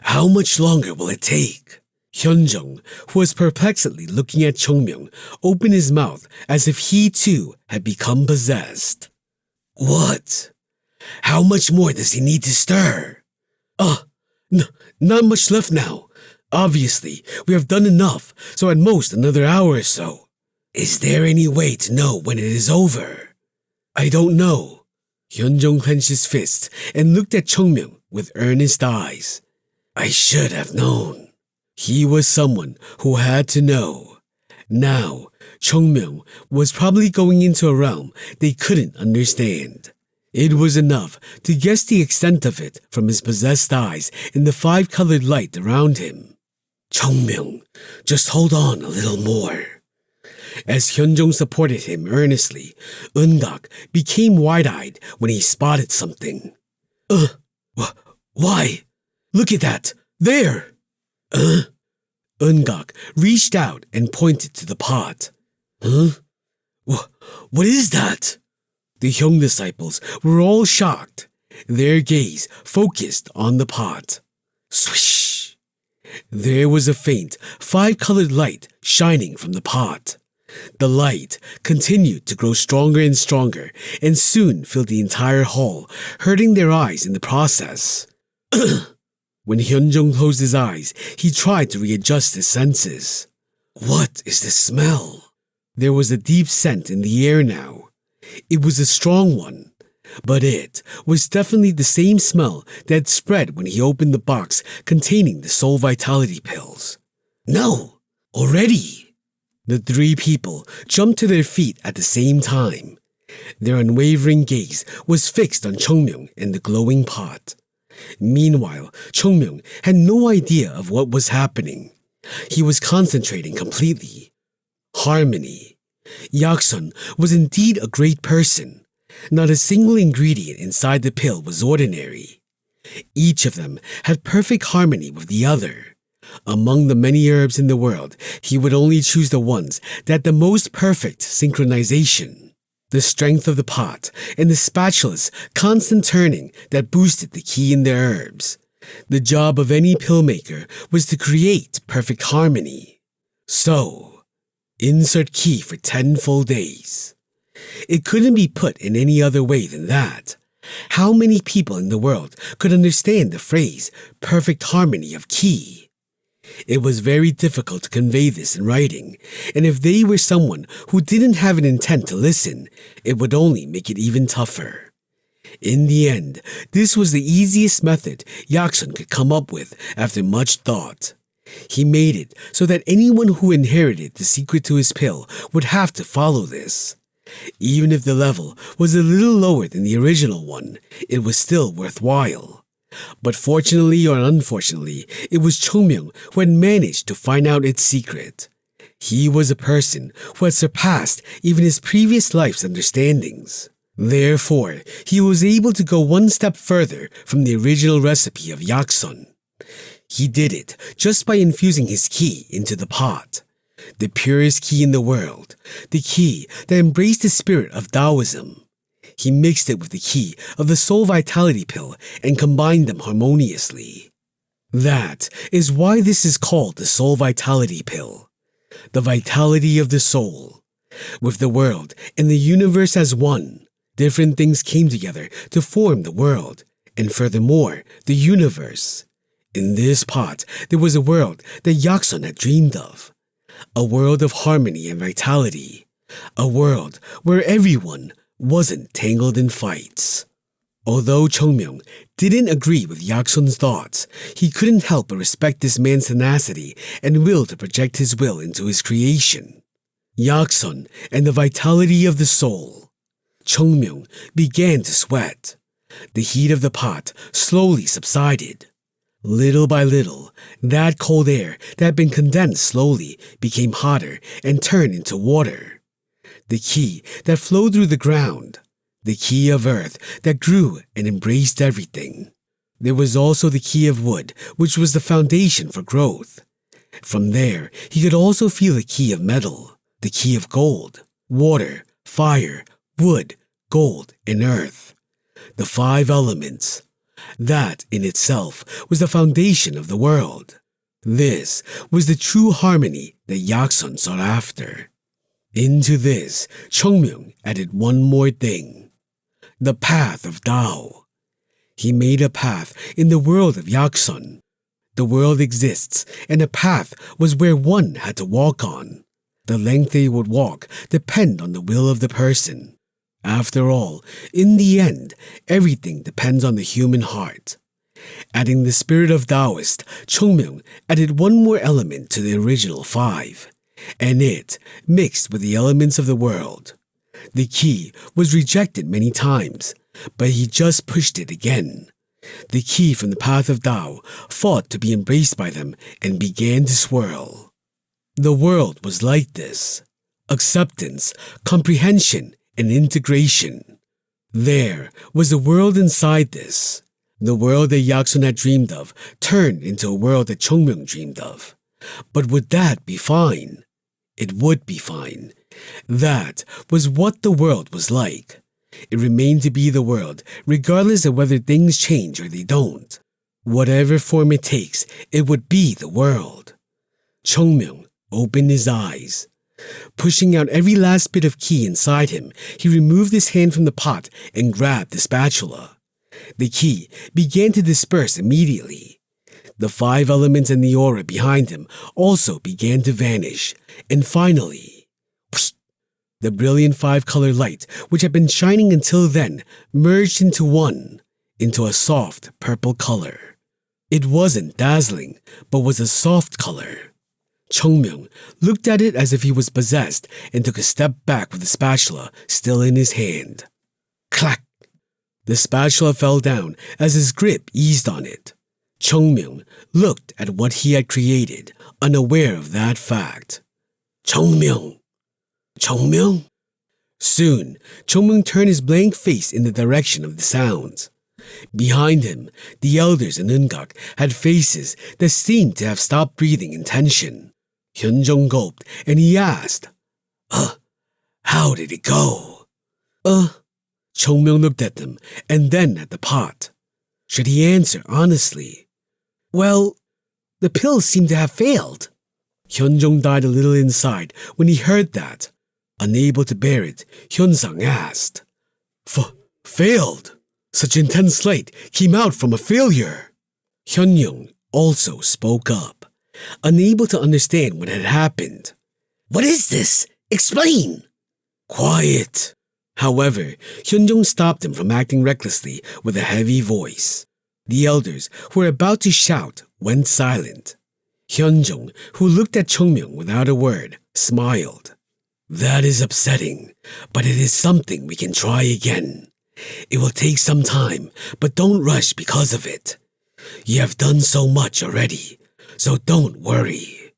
S1: How much longer will it take? Hyunjong, who was perplexedly looking at Chung Myung, opened his mouth as if he too had become possessed. What? How much more does he need to stir? Not much left now. Obviously, we have done enough, so at most another hour or so. Is there any way to know when it is over? I don't know. Hyunjong clenched his fists and looked at Chung Myung with earnest eyes. I should have known. He was someone who had to know. Now, Chung Myung was probably going into a realm they couldn't understand. It was enough to guess the extent of it from his possessed eyes and the 5-colored light around him. Chung Myung, just hold on a little more. As Hyunjong supported him earnestly, Ungak became wide-eyed when he spotted something. Why? Look at that! There! Ungak reached out and pointed to the pot. What is that? The Hyung disciples were all shocked, their gaze focused on the pot. Swish! There was a faint 5-colored light shining from the pot. The light continued to grow stronger and stronger and soon filled the entire hall, hurting their eyes in the process. When Hyunjong closed his eyes, he tried to readjust his senses. What is the smell? There was a deep scent in the air now. It was a strong one, but it was definitely the same smell that had spread when he opened the box containing the soul vitality pills. No, already! The 3 people jumped to their feet at the same time. Their unwavering gaze was fixed on Chung Myung and the glowing pot. Meanwhile, Chung Myung had no idea of what was happening. He was concentrating completely. Harmony. Yaksun was indeed a great person. Not a single ingredient inside the pill was ordinary. Each of them had perfect harmony with the other. Among the many herbs in the world, he would only choose the ones that had the most perfect synchronization. The strength of the pot and the spatula's constant turning that boosted the ki in the herbs. The job of any pill maker was to create perfect harmony. So, Insert key for 10 full days. It couldn't be put in any other way than that. How many people in the world could understand the phrase perfect harmony of key? It was very difficult to convey this in writing, and if they were someone who didn't have an intent to listen, it would only make it even tougher. In the end, this was the easiest method Yaksun could come up with after much thought. He made it so that anyone who inherited the secret to his pill would have to follow this. Even if the level was a little lower than the original one, it was still worthwhile. But fortunately or unfortunately, it was Chung Myung who had managed to find out its secret. He was a person who had surpassed even his previous life's understandings. Therefore, he was able to go one step further from the original recipe of Yaksun. He did it just by infusing his ki into the pot. The purest key in the world, the key that embraced the spirit of Taoism. He mixed it with the key of the soul vitality pill and combined them harmoniously. That is why this is called the soul vitality pill. The vitality of the soul. With the world and the universe as one, different things came together to form the world, and furthermore, the universe. In this pot, there was a world that Yaksun had dreamed of. A world of harmony and vitality. A world where everyone wasn't tangled in fights. Although Chung Myung didn't agree with Yaksun's thoughts, he couldn't help but respect this man's tenacity and will to project his will into his creation. Yaksun and the vitality of the soul. Chung Myung began to sweat. The heat of the pot slowly subsided. Little by little, that cold air that had been condensed slowly became hotter and turned into water. The ki that flowed through the ground. The ki of earth that grew and embraced everything. There was also the ki of wood, which was the foundation for growth. From there, he could also feel the ki of metal, the ki of gold, water, fire, wood, gold, and earth. The 5 elements. That, in itself, was the foundation of the world. This was the true harmony that Yaksun sought after. Into this, Chung Myung added one more thing. The path of Tao. He made a path in the world of Yaksun. The world exists, and a path was where one had to walk on. The length they would walk depend on the will of the person. After all, in the end, everything depends on the human heart. Adding the spirit of Taoist, Chung Myung added one more element to the original 5, and it mixed with the elements of the world. The ki was rejected many times, but he just pushed it again. The ki from the path of Tao fought to be embraced by them and began to swirl. The world was like this: acceptance, comprehension, and integration. There was a world inside this. The world that Yaksun had dreamed of turned into a world that Chung Myung dreamed of. But would that be fine? It would be fine. That was what the world was like. It remained to be the world, regardless of whether things change or they don't. Whatever form it takes, it would be the world. Chung Myung opened his eyes. Pushing out every last bit of ki inside him, he removed his hand from the pot and grabbed the spatula. The ki began to disperse immediately. The 5 elements and the aura behind him also began to vanish, and finally, whoosh, the brilliant 5-color light, which had been shining until then, merged into one, into a soft purple color. It wasn't dazzling, but was a soft color. Chung Myung looked at it as if he was possessed and took a step back with the spatula still in his hand. Clack! The spatula fell down as his grip eased on it. Chung Myung looked at what he had created, unaware of that fact. Chung Myung! Chung Myung! Soon, Chung Myung turned his blank face in the direction of the sounds. Behind him, the elders and Eungak had faces that seemed to have stopped breathing in tension. Hyunjung gulped, and he asked, how did it go? Chung Myung looked at them, and then at the pot. Should he answer honestly? Well, the pills seem to have failed. Hyunjong died a little inside when he heard that. Unable to bear it, Hyunsang asked, Failed? Such intense light came out from a failure. Hyunyoung also spoke up, unable to understand what had happened. What is this? Explain! Quiet. However, Hyunjong stopped him from acting recklessly with a heavy voice. The elders, who were about to shout, went silent. Hyunjong, who looked at Chung Myung without a word, smiled. That is upsetting, but it is something we can try again. It will take some time, but don't rush because of it. You have done so much already, so don't worry.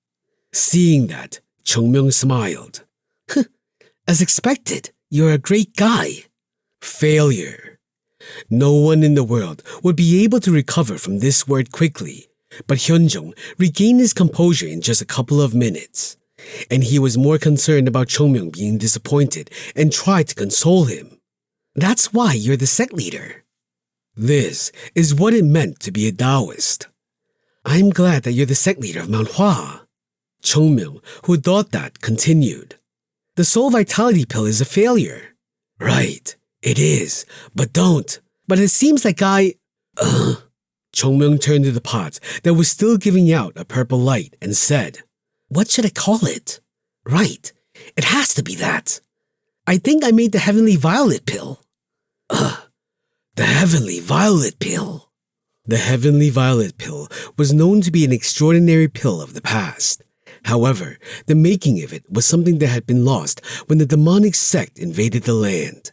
S1: Seeing that, Chung Myung smiled. As expected, you're a great guy. Failure. No one in the world would be able to recover from this word quickly, but Hyunjong regained his composure in just a couple of minutes, and he was more concerned about Chung Myung being disappointed and tried to console him. That's why you're the sect leader. This is what it meant to be a Taoist. I'm glad that you're the sect leader of Mount Hua. Chung Myung, who thought that, continued. The soul vitality pill is a failure. Right, it is, but it seems like Chung Myung turned to the pot that was still giving out a purple light and said, What should I call it? Right, it has to be that. I think I made the Heavenly Violet pill. The Heavenly Violet pill. The Heavenly Violet pill was known to be an extraordinary pill of the past. However, the making of it was something that had been lost when the demonic sect invaded the land.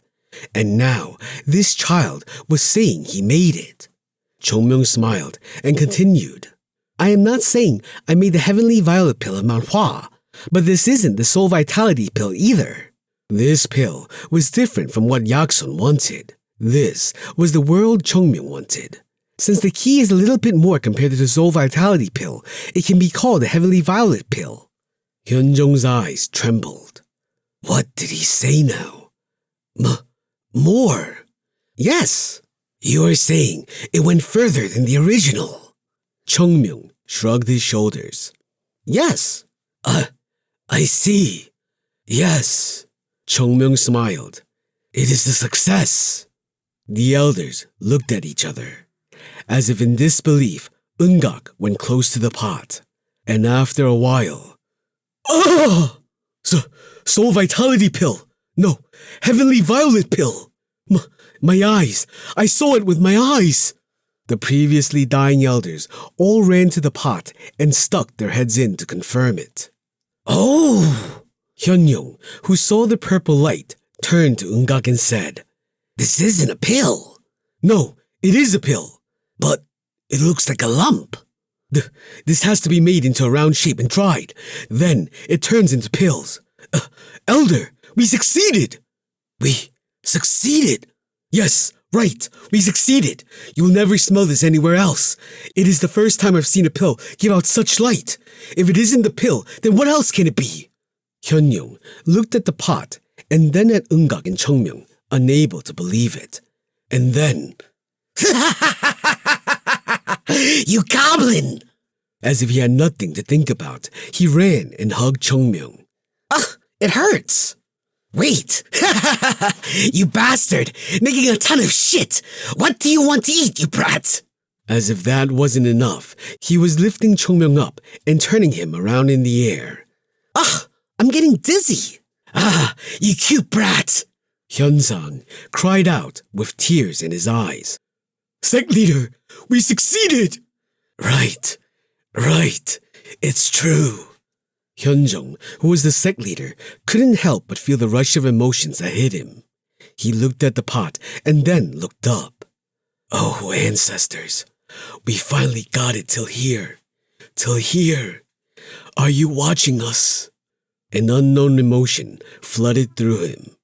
S1: And now, this child was saying he made it. Chung Myung smiled and continued. I am not saying I made the Heavenly Violet pill of Mount Hua, but this isn't the Soul Vitality pill either. This pill was different from what Yaksun wanted. This was the world Chung Myung wanted. Since the key is a little bit more compared to the Soul Vitality pill, it can be called the Heavenly Violet pill. Hyunjong's eyes trembled. What did he say now? More? Yes. You are saying it went further than the original. Chung Myung shrugged his shoulders. Yes. I see. Yes. Chung Myung smiled. It is a success. The elders looked at each other. As if in disbelief, Eungak went close to the pot. And after a while, Soul Vitality pill! No, Heavenly Violet pill! My eyes! I saw it with my eyes! The previously dying elders all ran to the pot and stuck their heads in to confirm it. Oh! Hyunyoung, who saw the purple light, turned to Eungak and said, This isn't a pill. No, it is a pill, but it looks like a lump. This has to be made into a round shape and dried. Then it turns into pills. Elder, we succeeded! We succeeded? Yes, right, we succeeded. You will never smell this anywhere else. It is the first time I've seen a pill give out such light. If it isn't the pill, then what else can it be? Hyunyoung looked at the pot and then at Eungak and Chung Myung, unable to believe it. And then, You goblin! As if he had nothing to think about, he ran and hugged Chung Myung. It hurts! Wait! You bastard! Making a ton of shit! What do you want to eat, you brat? As if that wasn't enough, he was lifting Chung Myung up and turning him around in the air. I'm getting dizzy! You cute brat! Hyunsang cried out with tears in his eyes. Sect leader, we succeeded! Right, it's true. Hyunjong, who was the sect leader, couldn't help but feel the rush of emotions that hit him. He looked at the pot and then looked up. Oh, ancestors, we finally got it till here. Are you watching us? An unknown emotion flooded through him.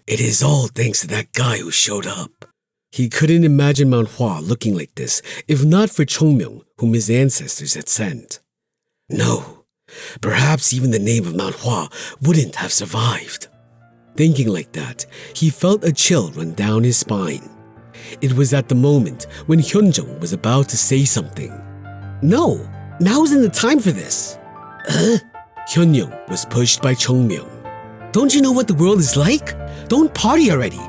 S1: It is all thanks to that guy who showed up. He couldn't imagine Mount Hua looking like this if not for Chung Myung, whom his ancestors had sent. No, perhaps even the name of Mount Hua wouldn't have survived. Thinking like that, he felt a chill run down his spine. It was at the moment when Hyunjong was about to say something. No, now isn't the time for this. Hyun-young was pushed by Chung Myung.
S2: Don't you know what the world is like? Don't party already.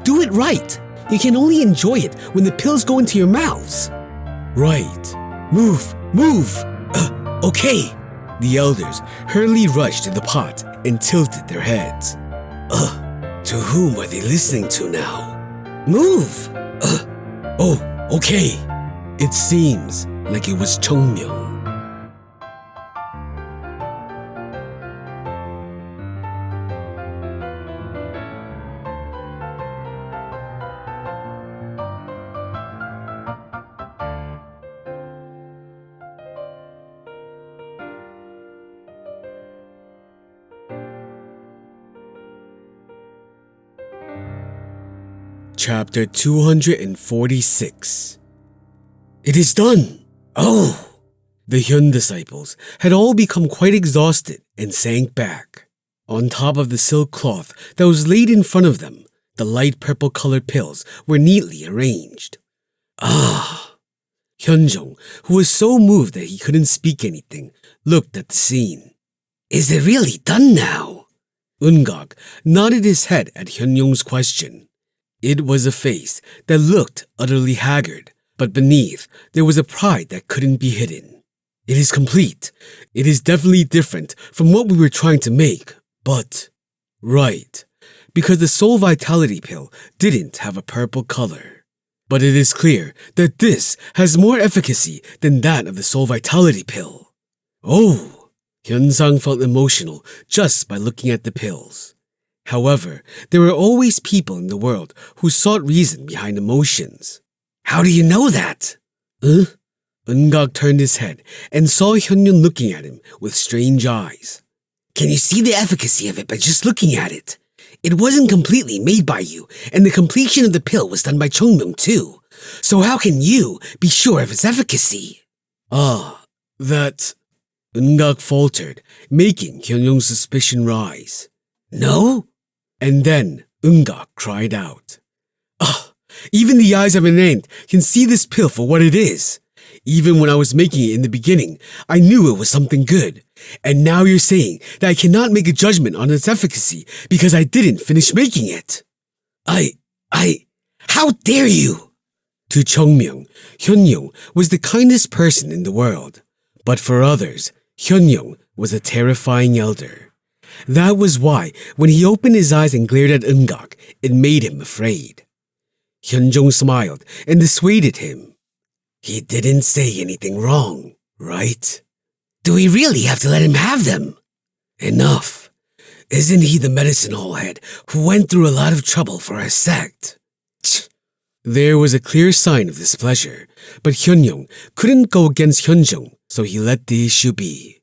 S2: Do it right. You can only enjoy it when the pills go into your mouths.
S1: Right. Move, move.
S2: Okay.
S1: The elders hurriedly rushed to the pot and tilted their heads.
S2: To whom are they listening to now? Move.
S1: Oh, okay. It seems like it was Chung Myung. Chapter 246.
S2: It is done. Oh!
S1: The Hyun disciples had all become quite exhausted and sank back. On top of the silk cloth that was laid in front of them, the light purple-colored pills were neatly arranged.
S2: Ah!
S1: Hyun-jung, who was so moved that he couldn't speak anything, looked at the scene.
S2: Is it really done now?
S1: Eun-gak nodded his head at Hyun-young's question. It was a face that looked utterly haggard, but beneath there was a pride that couldn't be hidden. It is complete. It is definitely different from what we were trying to make, but... Right, because the soul vitality pill didn't have a purple color. But it is clear that this has more efficacy than that of the soul vitality pill. Oh! Hyun-sang felt emotional just by looking at the pills. However, there were always people in the world who sought reason behind emotions.
S2: How do you know that?
S1: Eun-gak turned his head and saw Hyun-young looking at him with strange eyes.
S2: Can you see the efficacy of it by just looking at it? It wasn't completely made by you, and the completion of the pill was done by Chung Myung too. So how can you be sure of its efficacy?
S1: That... Eun-gak faltered, making Hyun-young's suspicion rise.
S2: No?
S1: And then Eun-gak cried out. Even the eyes of an ant can see this pill for what it is. Even when I was making it in the beginning, I knew it was something good. And now you're saying that I cannot make a judgment on its efficacy because I didn't finish making it.
S2: How dare you?
S1: To Chung Myung, Hyun-young was the kindest person in the world. But for others, Hyun-young was a terrifying elder. That was why, when he opened his eyes and glared at Eun-gak, it made him afraid. Hyun-jung smiled and dissuaded him.
S2: He didn't say anything wrong, right? Do we really have to let him have them? Enough. Isn't he the medicine hall head who went through a lot of trouble for our sect?
S1: There was a clear sign of displeasure, but Hyun-young couldn't go against Hyun-jung, so he let the issue be.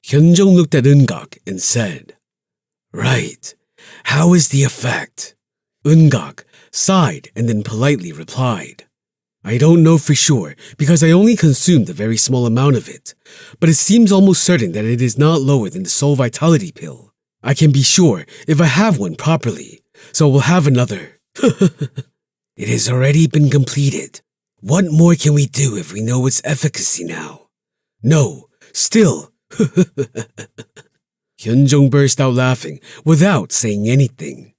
S1: Hyun-jung looked at Eun-gak and said,
S2: Right. How is the effect?
S1: Eun-gak sighed and then politely replied, I don't know for sure because I only consumed a very small amount of it, but it seems almost certain that it is not lower than the soul vitality pill. I can be sure if I have one properly, so we'll have another.
S2: It has already been completed. What more can we do if we know its efficacy now?
S1: No, still. Hyun-jung burst out laughing without saying anything.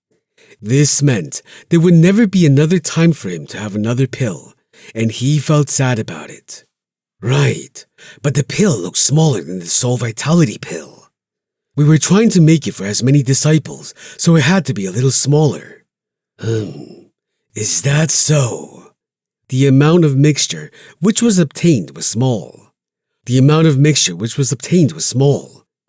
S1: This meant there would never be another time for him to have another pill, and he felt sad about it.
S2: Right, but the pill looks smaller than the soul vitality pill.
S1: We were trying to make it for as many disciples, so it had to be a little smaller.
S2: Is that so?
S1: The amount of mixture which was obtained was small.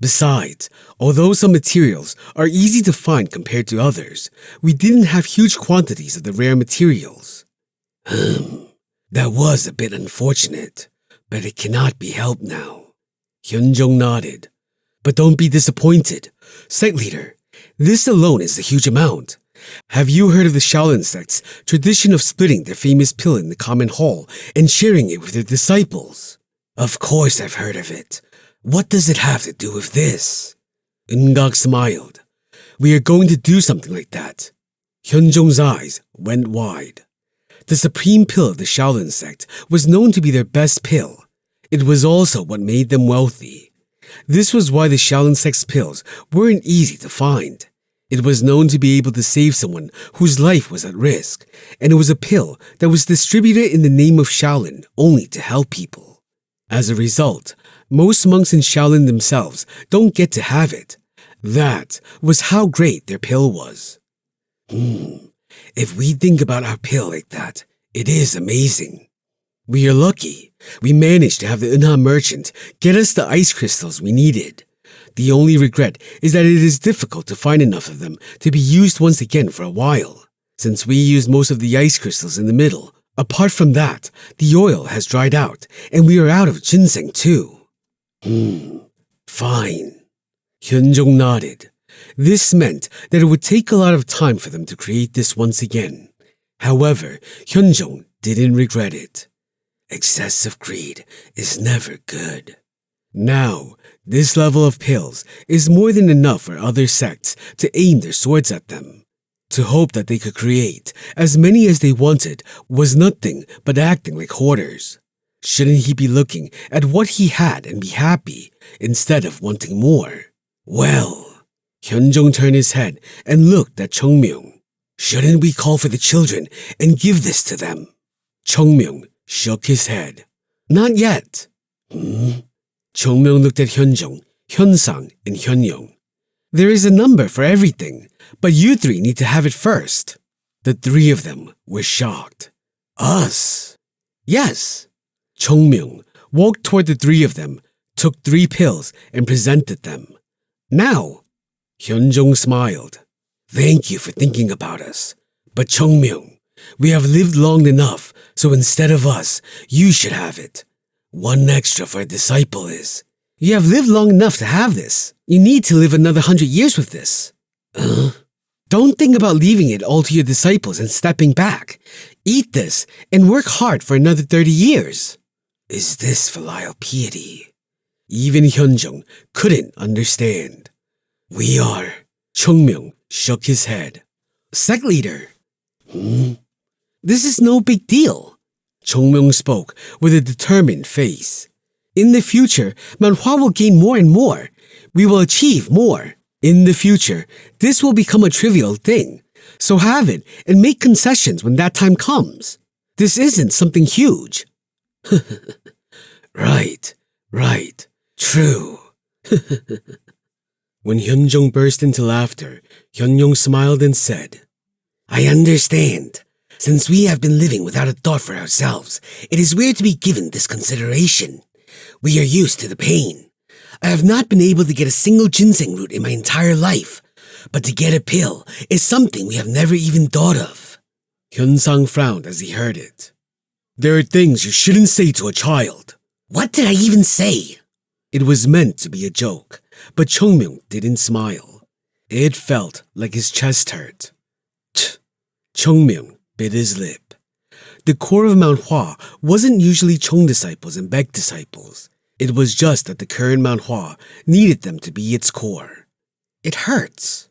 S1: Besides, although some materials are easy to find compared to others, we didn't have huge quantities of the rare materials.
S2: That was a bit unfortunate, but it cannot be helped now.
S1: Hyun-jung nodded. But don't be disappointed. Sect leader, this alone is a huge amount. Have you heard of the Shaolin sect's tradition of splitting their famous pill in the common hall and sharing it with their disciples?
S2: Of course I've heard of it. What does it have to do with this?
S1: Eun-gak smiled. We are going to do something like that. Hyun-jung's eyes went wide. The supreme pill of the Shaolin sect was known to be their best pill. It was also what made them wealthy.
S2: This was why the Shaolin Sect's pills weren't easy to find. It was known to be able to save someone whose life was at risk, and it was a pill that was distributed in the name of Shaolin only to help people. As a result, most monks in Shaolin themselves don't get to have it. That was how great their pill was. If we think about our pill like that, it is amazing. We are lucky. We managed to have the Unha merchant get us the ice crystals we needed. The only regret is that it is difficult to find enough of them to be used once again for a while. Since we used most of the ice crystals in the middle, apart from that, the oil has dried out and we are out of ginseng too. Fine. Hyunjong nodded. This meant that it would take a lot of time for them to create this once again. However, Hyunjong didn't regret it. Excessive greed is never good. Now, this level of pills is more than enough for other sects to aim their swords at them. To hope that they could create as many as they wanted was nothing but acting like hoarders. Shouldn't he be looking at what he had and be happy instead of wanting more? Well, Hyunjong turned his head and looked at Chung Myung. Shouldn't we call for the children and give this to them? Chung Myung shook his head. Not yet. Chung Myung looked at Hyunjong, Hyunsang, and Hyunyoung. There is a number for everything, but you three need to have it first. The three of them were shocked. Us? Yes. Chung Myung walked toward the three of them, took 3 pills, and presented them. Now, Hyunjong smiled. Thank you for thinking about us. But Chung Myung, we have lived long enough, so instead of us, you should have it. 1 extra for a disciple is. You have lived long enough to have this. You need to live another 100 years with this. Don't think about leaving it all to your disciples and stepping back. Eat this and work hard for another 30 years. Is this filial piety? Even Hyunjong couldn't understand. We are. Chung Myung shook his head. Sect leader. This is no big deal. Chung Myung spoke with a determined face. In the future, Mount Hua will gain more and more. We will achieve more. In the future, this will become a trivial thing. So have it and make concessions when that time comes. This isn't something huge. Right. True. When Hyunjong burst into laughter, Hyunyoung smiled and said, I understand. Since we have been living without a thought for ourselves, it is weird to be given this consideration. We are used to the pain. I have not been able to get a single ginseng root in my entire life, but to get a pill is something we have never even thought of. Hyunsang frowned as he heard it. There are things you shouldn't say to a child. What did I even say? It was meant to be a joke, but Chung Myung didn't smile. It felt like his chest hurt. Chung Myung bit his lip. The core of Mount Hua wasn't usually Chung disciples and Baek disciples. It was just that the current Mount Hua needed them to be its core. It hurts.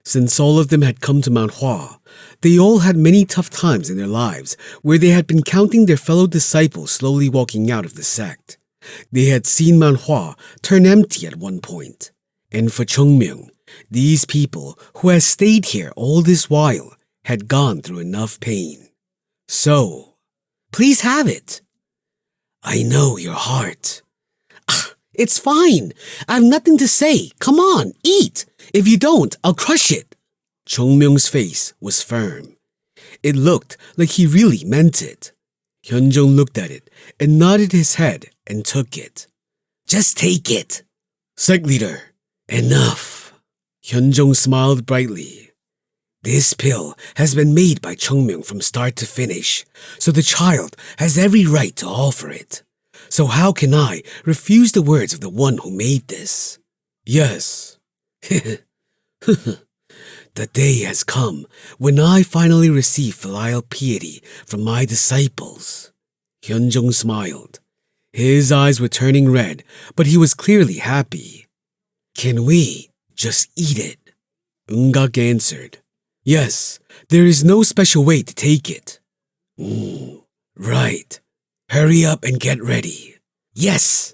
S2: Since all of them had come to Mount Hua, they all had many tough times in their lives where they had been counting their fellow disciples slowly walking out of the sect. They had seen Mount Hua turn empty at one point. And for Chung Myung, these people who had stayed here all this while had gone through enough pain. So, please have it. I know your heart. It's fine. I have nothing to say. Come on, eat. If you don't, I'll crush it. Chung Myung's face was firm. It looked like he really meant it. Hyunjong looked at it and nodded his head and took it. Just take it. Sect leader. Enough. Hyunjong smiled brightly. This pill has been made by Chung Myung from start to finish, so the child has every right to offer it. So how can I refuse the words of the one who made this? Yes. The day has come when I finally receive filial piety from my disciples. Hyunjong smiled. His eyes were turning red, but he was clearly happy. Can we just eat it? Ungak answered. Yes, there is no special way to take it. Right. Hurry up and get ready. Yes.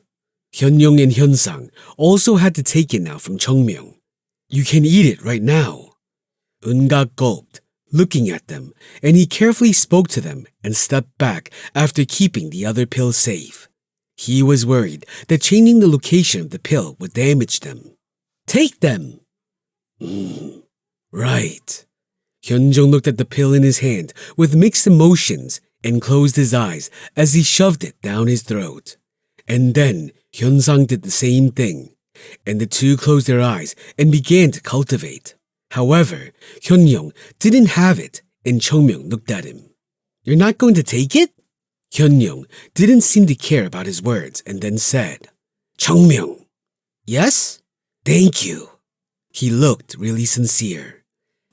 S2: Hyunyoung and Hyunsang also had to take it now from Chung Myung. You can eat it right now. Eun-gak gulped, looking at them, and he carefully spoke to them and stepped back after keeping the other pill safe. He was worried that changing the location of the pill would damage them. Take them! Right. Hyunjung looked at the pill in his hand with mixed emotions and closed his eyes as he shoved it down his throat. And then Hyunsang did the same thing, and the two closed their eyes and began to cultivate. However, Hyunyoung didn't have it, and Chung Myung looked at him. You're not going to take it? Hyunyoung didn't seem to care about his words and then said, Chung Myung. Yes? Thank you. He looked really sincere.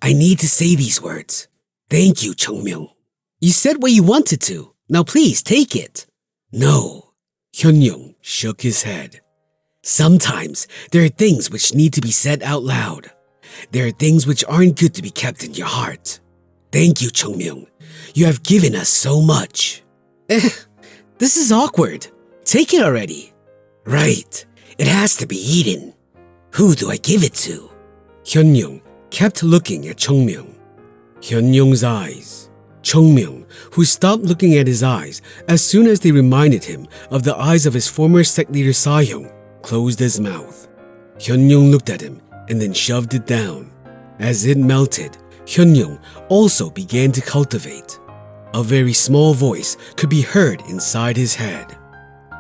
S2: I need to say these words. Thank you, Chung Myung. You said what you wanted to. Now please take it. No. Hyunyoung shook his head. Sometimes there are things which need to be said out loud. There are things which aren't good to be kept in your heart. Thank you, Chung Myung. You have given us so much. This is awkward. Take it already. Right. It has to be eaten. Who do I give it to? Hyunyoung kept looking at Chung Myung. Hyunyoung's eyes. Chung Myung, who stopped looking at his eyes as soon as they reminded him of the eyes of his former sect leader Sahyung, closed his mouth. Hyunyoung looked at him and then shoved it down. As it melted, Hyunyoung also began to cultivate. A very small voice could be heard inside his head.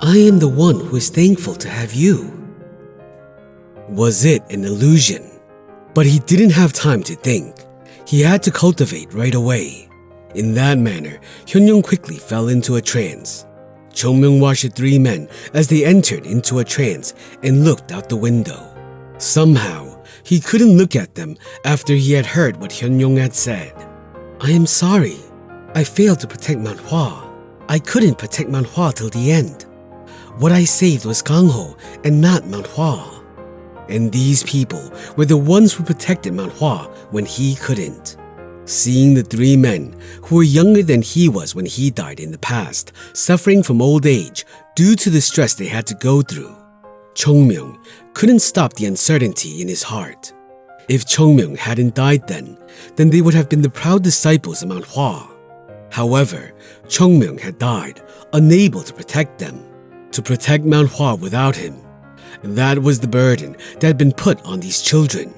S2: I am the one who is thankful to have you. Was it an illusion? But he didn't have time to think. He had to cultivate right away. In that manner, Hyunyoung quickly fell into a trance. Chung Myung watched the three men as they entered into a trance and looked out the window. Somehow, he couldn't look at them after he had heard what Hyunyoung had said. I am sorry. I failed to protect Mount Hua. I couldn't protect Mount Hua till the end. What I saved was Gangho and not Mount Hua. And these people were the ones who protected Mount Hua when he couldn't. Seeing the three men, who were younger than he was when he died in the past, suffering from old age due to the stress they had to go through, Chung Myung couldn't stop the uncertainty in his heart. If Chung Myung hadn't died then they would have been the proud disciples of Mount Hua. However, Chung Myung had died, unable to protect them. To protect Mount Hua without him, that was the burden that had been put on these children.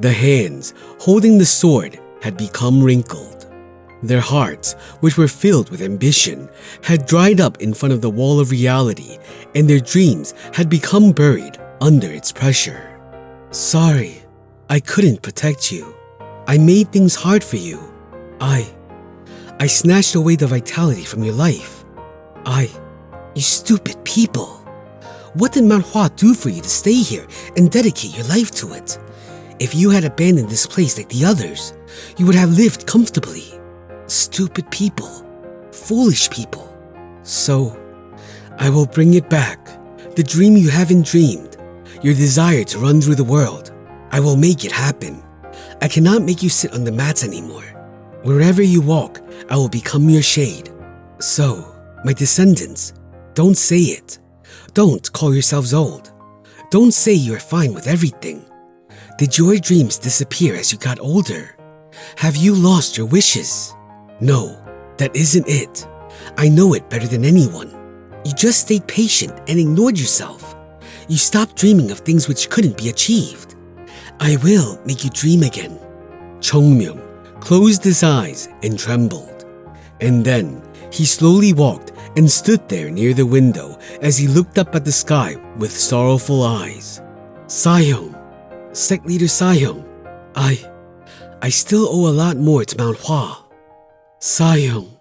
S2: The hands holding the sword had become wrinkled. Their hearts, which were filled with ambition, had dried up in front of the wall of reality, and their dreams had become buried under its pressure. Sorry, I couldn't protect you. I made things hard for you. I snatched away the vitality from your life. You stupid people. What did Mount Hua do for you to stay here and dedicate your life to it? If you had abandoned this place like the others, you would have lived comfortably. Stupid people. Foolish people. So, I will bring it back. The dream you haven't dreamed. Your desire to run through the world. I will make it happen. I cannot make you sit on the mats anymore. Wherever you walk, I will become your shade. So, my descendants, don't say it. Don't call yourselves old. Don't say you are fine with everything. Did your dreams disappear as you got older? Have you lost your wishes? No, that isn't it. I know it better than anyone. You just stayed patient and ignored yourself. You stopped dreaming of things which couldn't be achieved. I will make you dream again. Chung Myung closed his eyes and trembled. And then he slowly walked and stood there near the window as he looked up at the sky with sorrowful eyes. Sahyung, Sect Leader Sahyung, I still owe a lot more to Mount Hua. Sahyung.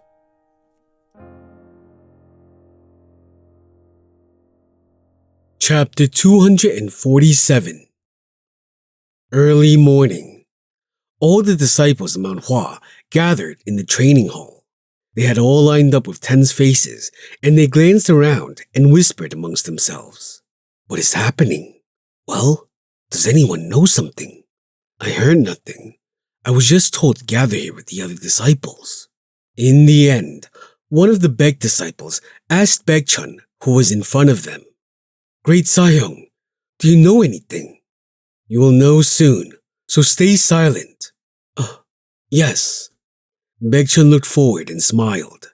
S2: Chapter 247. Early morning. All the disciples of Mount Hua gathered in the training hall. They had all lined up with tense faces, and they glanced around and whispered amongst themselves. What is happening? Well, does anyone know something? I heard nothing. I was just told to gather here with the other disciples. In the end, one of the Baek disciples asked Baekchun, who was in front of them, Great Sahyung, do you know anything? You will know soon, so stay silent. Yes. Baekchun looked forward and smiled.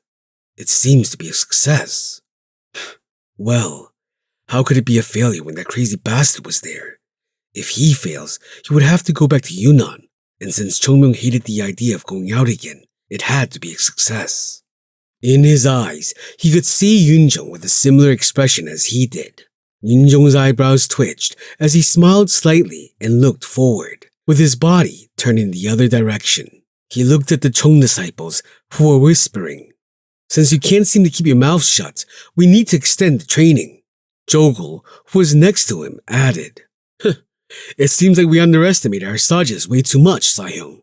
S2: It seems to be a success. Well, how could it be a failure when that crazy bastard was there? If he fails, he would have to go back to Yunnan, and since Chung Myung hated the idea of going out again, it had to be a success. In his eyes, he could see Yoonjung with a similar expression as he did. Yoonjung's eyebrows twitched as he smiled slightly and looked forward, with his body turned in the other direction. He looked at the Chung disciples, who were whispering. Since you can't seem to keep your mouth shut, we need to extend the training. Jogul, who was next to him, added. It seems like we underestimate our sages way too much, Sahyung.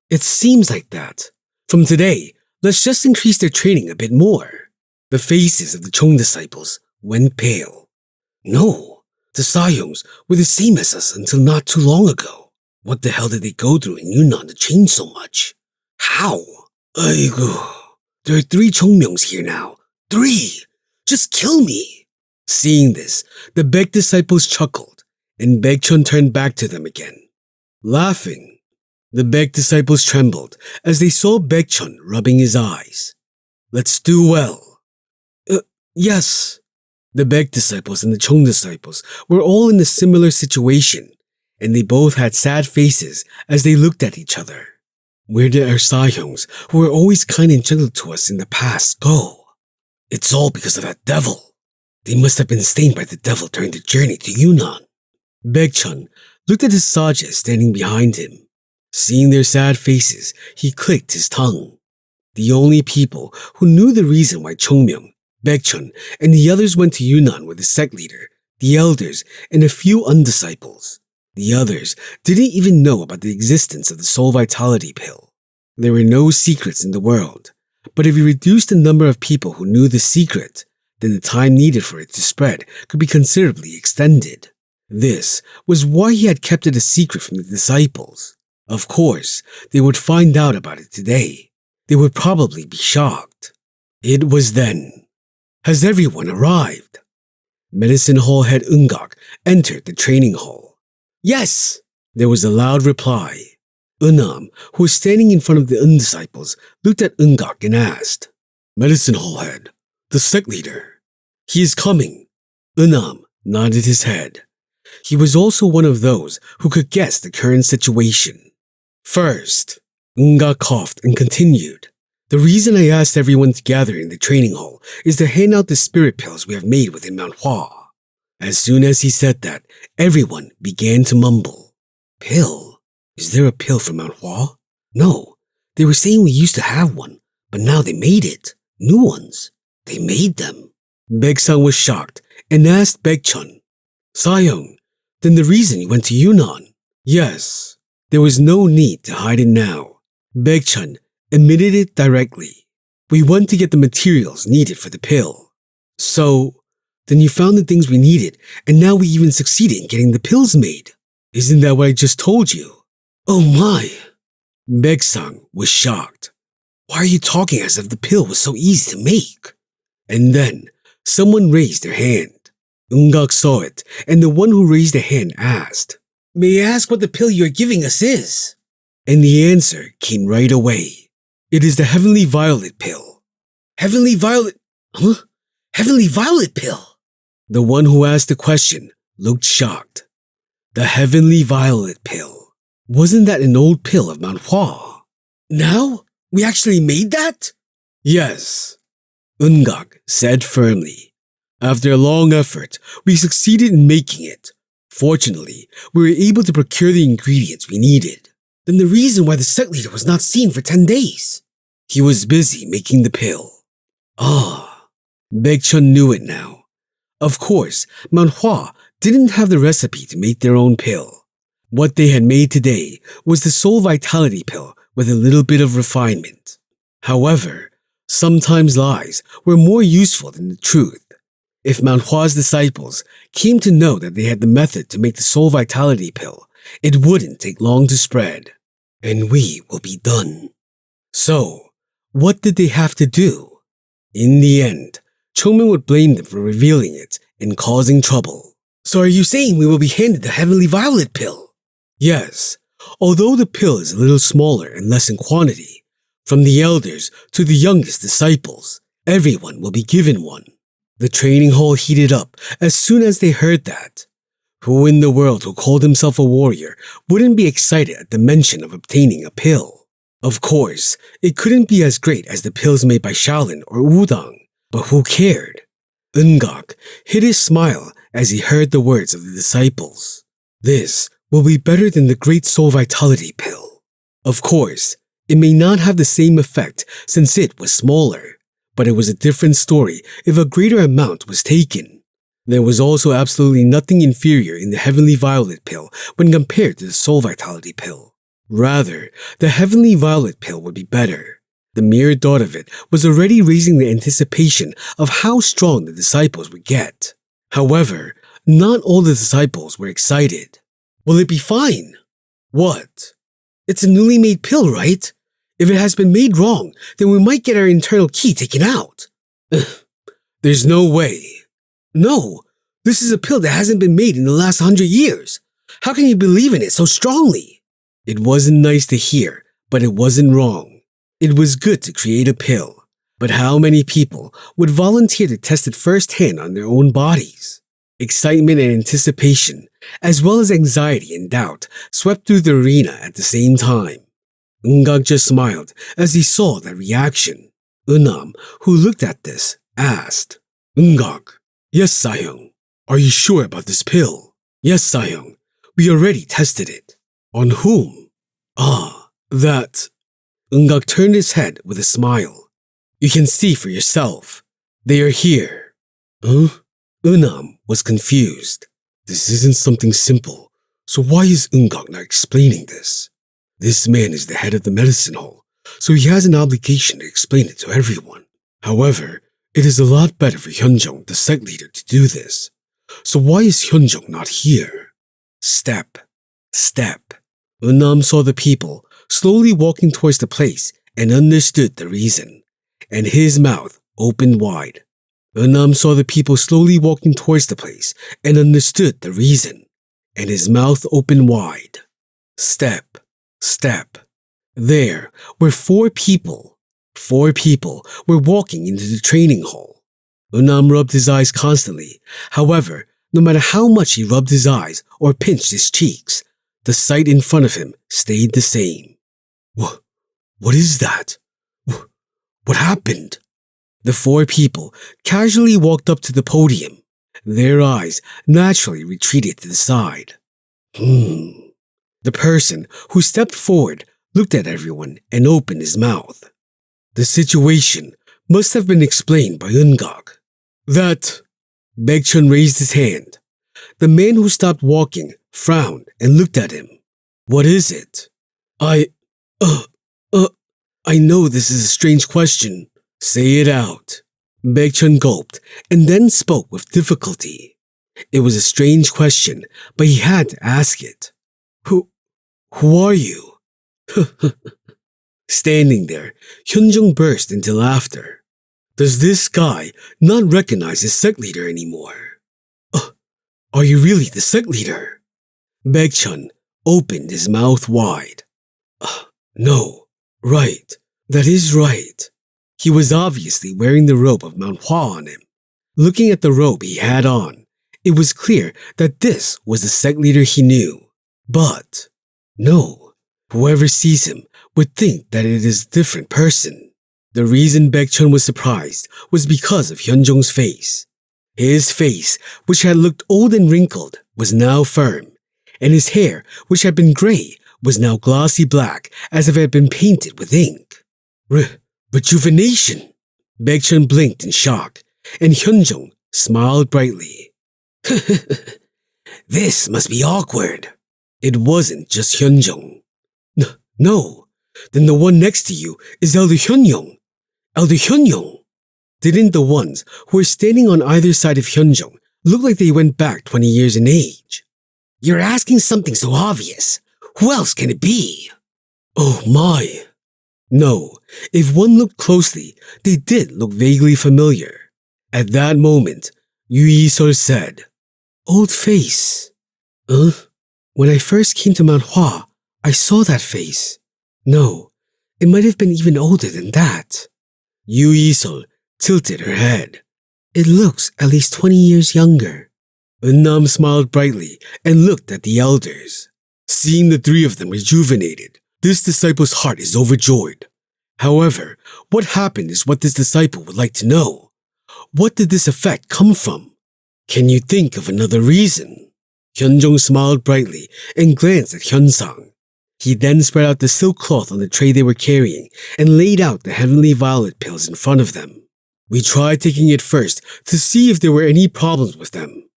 S2: It seems like that. From today, let's just increase their training a bit more. The faces of the Chung disciples went pale. No, the Sahyungs were the same as us until not too long ago. What the hell did they go through in Yunnan to change so much? How? Aigu, there are 3 Chung Myungs here now. 3! Just kill me! Seeing this, the Baek disciples chuckled, and Baekchun turned back to them again. Laughing, the Baek disciples trembled as they saw Baekchun rubbing his eyes. Let's do well. Yes. The Baek disciples and the Chung disciples were all in a similar situation, and they both had sad faces as they looked at each other. Where did our Sahyungs, who were always kind and gentle to us in the past, go? It's all because of that devil. They must have been stained by the devil during the journey to Yunnan. Baekchun looked at his sages standing behind him. Seeing their sad faces, he clicked his tongue. The only people who knew the reason why Chung Myung, Baekchun, and the others went to Yunnan were the sect leader, the elders, and a few undisciples. The others didn't even know about the existence of the soul vitality pill. There were no secrets in the world, but if you reduced the number of people who knew the secret, then the time needed for it to spread could be considerably extended. This was why he had kept it a secret from the disciples. Of course, they would find out about it today. They would probably be shocked. It was then. Has everyone arrived? Medicine Hall head Eungak entered the training hall. Yes! There was a loud reply. Eunam, who was standing in front of the undisciples, looked at Eungak and asked, Medicine Hall head, the sect leader. He is coming. Eunam nodded his head. He was also one of those who could guess the current situation. First, Eungak coughed and continued. The reason I asked everyone to gather in the training hall is to hand out the spirit pills we have made within Mount Hua. As soon as he said that, everyone began to mumble. Pill? Is there a pill for Mount Hua? No, they were saying we used to have one, but now they made it. New ones. They made them. Baek-sang was shocked and asked Baekchun, Sahyung, then the reason you went to Yunnan? Yes, there was no need to hide it now. Baekchun admitted it directly. We went to get the materials needed for the pill. So, then you found the things we needed, and now we even succeeded in getting the pills made. Isn't that what I just told you? Oh my! Baek-sang was shocked. Why are you talking as if the pill was so easy to make? And then, someone raised their hand. Eungak saw it, and the one who raised a hand asked, May I ask what the pill you're giving us is? And the answer came right away. It is the Heavenly Violet pill. Heavenly Violet? Huh? Heavenly Violet pill? The one who asked the question looked shocked. The Heavenly Violet pill. Wasn't that an old pill of Mount Hua? Now? We actually made that? Yes. Eungak said firmly. After a long effort, we succeeded in making it. Fortunately, we were able to procure the ingredients we needed. Then the reason why the sect leader was not seen for 10 days? He was busy making the pill. Ah, Baekchun knew it now. Of course, Mount Hua didn't have the recipe to make their own pill. What they had made today was the soul vitality pill with a little bit of refinement. However, sometimes lies were more useful than the truth. If Mount Hua's disciples came to know that they had the method to make the soul vitality pill, it wouldn't take long to spread, and we will be done. So, what did they have to do? In the end, Chung Myung would blame them for revealing it and causing trouble. So are you saying we will be handed the Heavenly Violet pill?
S1: Yes, although the pill is a little smaller and less in quantity, from the elders to the youngest disciples, everyone will be given one. The training hall heated up as soon as they heard that. Who in the world who called himself a warrior wouldn't be excited at the mention of obtaining a pill? Of course, it couldn't be as great as the pills made by Shaolin or Wudang, but who cared? Eun-gak hid his smile as he heard the words of the disciples. This will be better than the Great Soul Vitality pill. Of course, it may not have the same effect since it was smaller, but it was a different story if a greater amount was taken. There was also absolutely nothing inferior in the Heavenly Violet pill when compared to the Soul Vitality pill. Rather, the Heavenly Violet pill would be better. The mere thought of it was already raising the anticipation of how strong the disciples would get. However, not all the disciples were excited.
S2: Will it be fine?
S1: What?
S2: It's a newly made pill, right? If it has been made wrong, then we might get our internal key taken out.
S1: There's no way.
S2: No, this is a pill that hasn't been made in the last 100 years. How can you believe in it so strongly?
S1: It wasn't nice to hear, but it wasn't wrong. It was good to create a pill, but how many people would volunteer to test it firsthand on their own bodies? Excitement and anticipation, as well as anxiety and doubt, swept through the arena at the same time. Eun-gak just smiled as he saw that reaction. Eun-nam, who looked at this, asked,
S2: Eun-gak,
S1: "Yes, Sahyung. Are you sure about this pill?"
S2: "Yes, Sahyung. We already tested it."
S1: "On whom?"
S2: That."
S1: Eun-gak turned his head with a smile. "You can see for yourself. They are here."
S2: Huh?
S1: Eun-nam was confused. This isn't something simple, so why is Eun-gak not explaining this? This man is the head of the medicine hall, so he has an obligation to explain it to everyone. However, it is a lot better for Hyunjung, the sect leader, to do this. So why is Hyunjung not here? Step. Step. Eun-nam saw the people slowly walking towards the place and understood the reason, and his mouth opened wide. Eun-nam saw the people slowly walking towards the place and understood the reason, and his mouth opened wide. Step. Step. There were 4 people. 4 people were walking into the training hall. Eun-nam rubbed his eyes constantly. However, no matter how much he rubbed his eyes or pinched his cheeks, the sight in front of him stayed the same. What is that? What happened? The 4 people casually walked up to the podium. Their eyes naturally retreated to the side. The person who stepped forward looked at everyone and opened his mouth. The situation must have been explained by Eun-gak. That... Baekchun raised his hand. The man who stopped walking frowned and looked at him. What is it? I know this is a strange question. Say it out. Baekchun gulped and then spoke with difficulty. It was a strange question, but he had to ask it. Who are you? Standing there, Hyunjung burst into laughter. Does this guy not recognize his sect leader anymore? Are you really the sect leader? Baekchun opened his mouth wide. No, right, that is right. He was obviously wearing the robe of Mount Hua on him. Looking at the robe he had on, it was clear that this was the sect leader he knew. But, no, whoever sees him would think that it is a different person. The reason Baekchun was surprised was because of Hyunjung's face. His face, which had looked old and wrinkled, was now firm, and his hair, which had been gray, was now glossy black as if it had been painted with ink. Rejuvenation! Baekchun blinked in shock, and Hyunjung smiled brightly.
S2: This must be awkward.
S1: It wasn't just Hyunjung. No, then the one next to you is Elder Hyunjung. Elder Hyunjung! Didn't the ones who were standing on either side of Hyunjung look like they went back 20 years in age?
S2: You're asking something so obvious. Who else can it be?
S1: Oh my! No, if one looked closely, they did look vaguely familiar. At that moment,
S2: Yu Yisol said. Old face. When I first came to Mount Hua, I saw that face. No, it might have been even older than that. Yu Yisol tilted her head. It looks at least 20 years younger. Eunam smiled brightly and looked at the elders. Seeing the three of them rejuvenated, this disciple's heart is overjoyed. However, what happened is what this disciple would like to know. What did this effect come from? Can you think of another reason? Hyunjong smiled brightly and glanced at Hyunsang. He then spread out the silk cloth on the tray they were carrying and laid out the heavenly violet pills in front of them. We tried taking it first to see if there were any problems with them.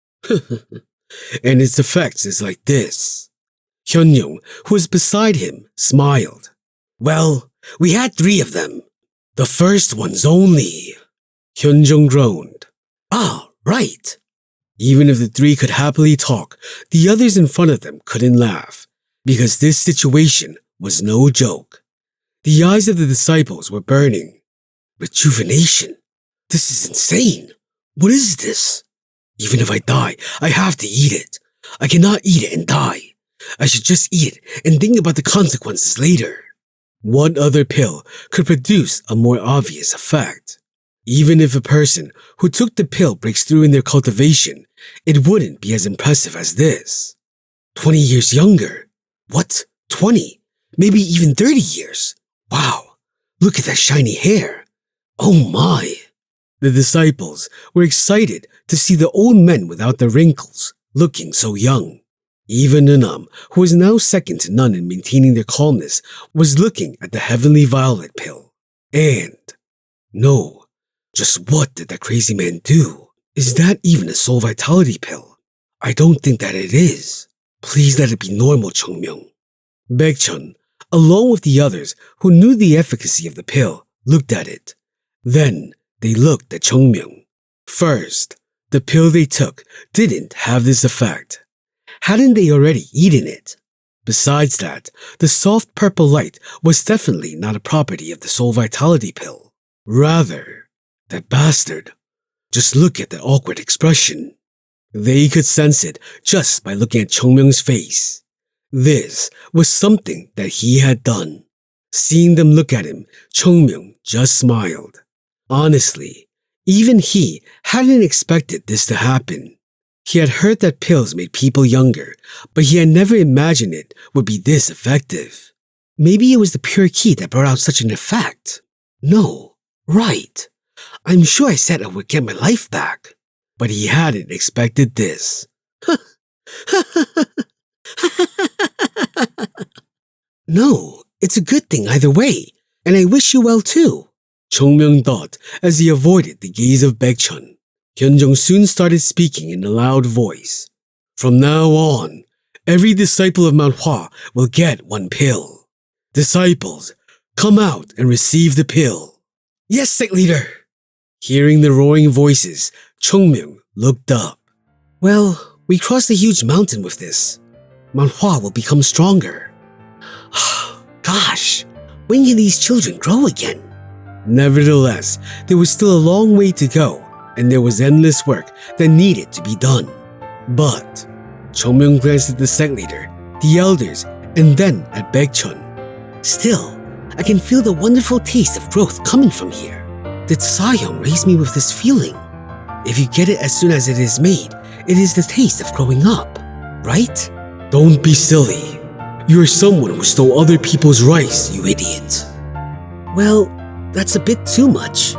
S2: And its effects is like this. Hyunyoung, who was beside him, smiled. Well, we had 3 of them. The first one's only... Hyunjong groaned. Ah, right. Even if the 3 could happily talk, the others in front of them couldn't laugh, because this situation was no joke. The eyes of the disciples were burning. Rejuvenation? This is insane. What is this? Even if I die, I have to eat it. I cannot eat it and die. I should just eat it and think about the consequences later. What other pill could produce a more obvious effect? Even if a person who took the pill breaks through in their cultivation, it wouldn't be as impressive as this. 20 years younger? What? 20? Maybe even 30 years? Wow, look at that shiny hair. Oh my. The disciples were excited to see the old men without the wrinkles, looking so young. Even Eunam, who was now second to none in maintaining their calmness, was looking at the heavenly violet pill. And, no, just what did that crazy man do? Is that even a soul vitality pill? I don't think that it is. Please let it be normal, Chung Myung. Baekchun, along with the others who knew the efficacy of the pill, looked at it. Then they looked at Chung Myung. First, the pill they took didn't have this effect. Hadn't they already eaten it? Besides that, the soft purple light was definitely not a property of the soul vitality pill. Rather, that bastard. Just look at that awkward expression. They could sense it just by looking at Chung Myung's face. This was something that he had done. Seeing them look at him, Chung Myung just smiled. Honestly, even he hadn't expected this to happen. He had heard that pills made people younger, but he had never imagined it would be this effective. Maybe it was the pure key that brought out such an effect. No, right. I'm sure I said I would get my life back. But he hadn't expected this. No, it's a good thing either way, and I wish you well too, Chung Myung thought as he avoided the gaze of Baekchun. Hyunjong soon started speaking in a loud voice. From now on, every disciple of Mount Hua will get 1 pill. Disciples, come out and receive the pill. Yes, sect leader. Hearing the roaring voices, Chung Myung looked up. Well, we crossed a huge mountain with this. Mount Hua will become stronger. Gosh, when can these children grow again? Nevertheless, there was still a long way to go, and there was endless work that needed to be done. But Chung Myung glanced at the sect leader, the elders, and then at Baekchun. Still, I can feel the wonderful taste of growth coming from here. Did Sahyong raise me with this feeling? If you get it as soon as it is made, it is the taste of growing up, right? Don't be silly. You are someone who stole other people's rice, you idiot. Well, that's a bit too much.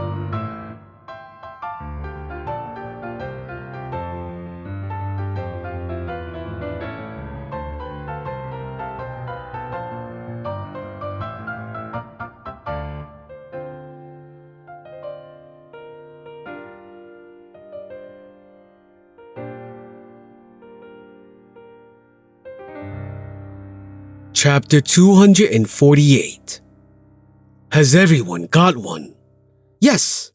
S1: Chapter 248. Has everyone got one? Yes.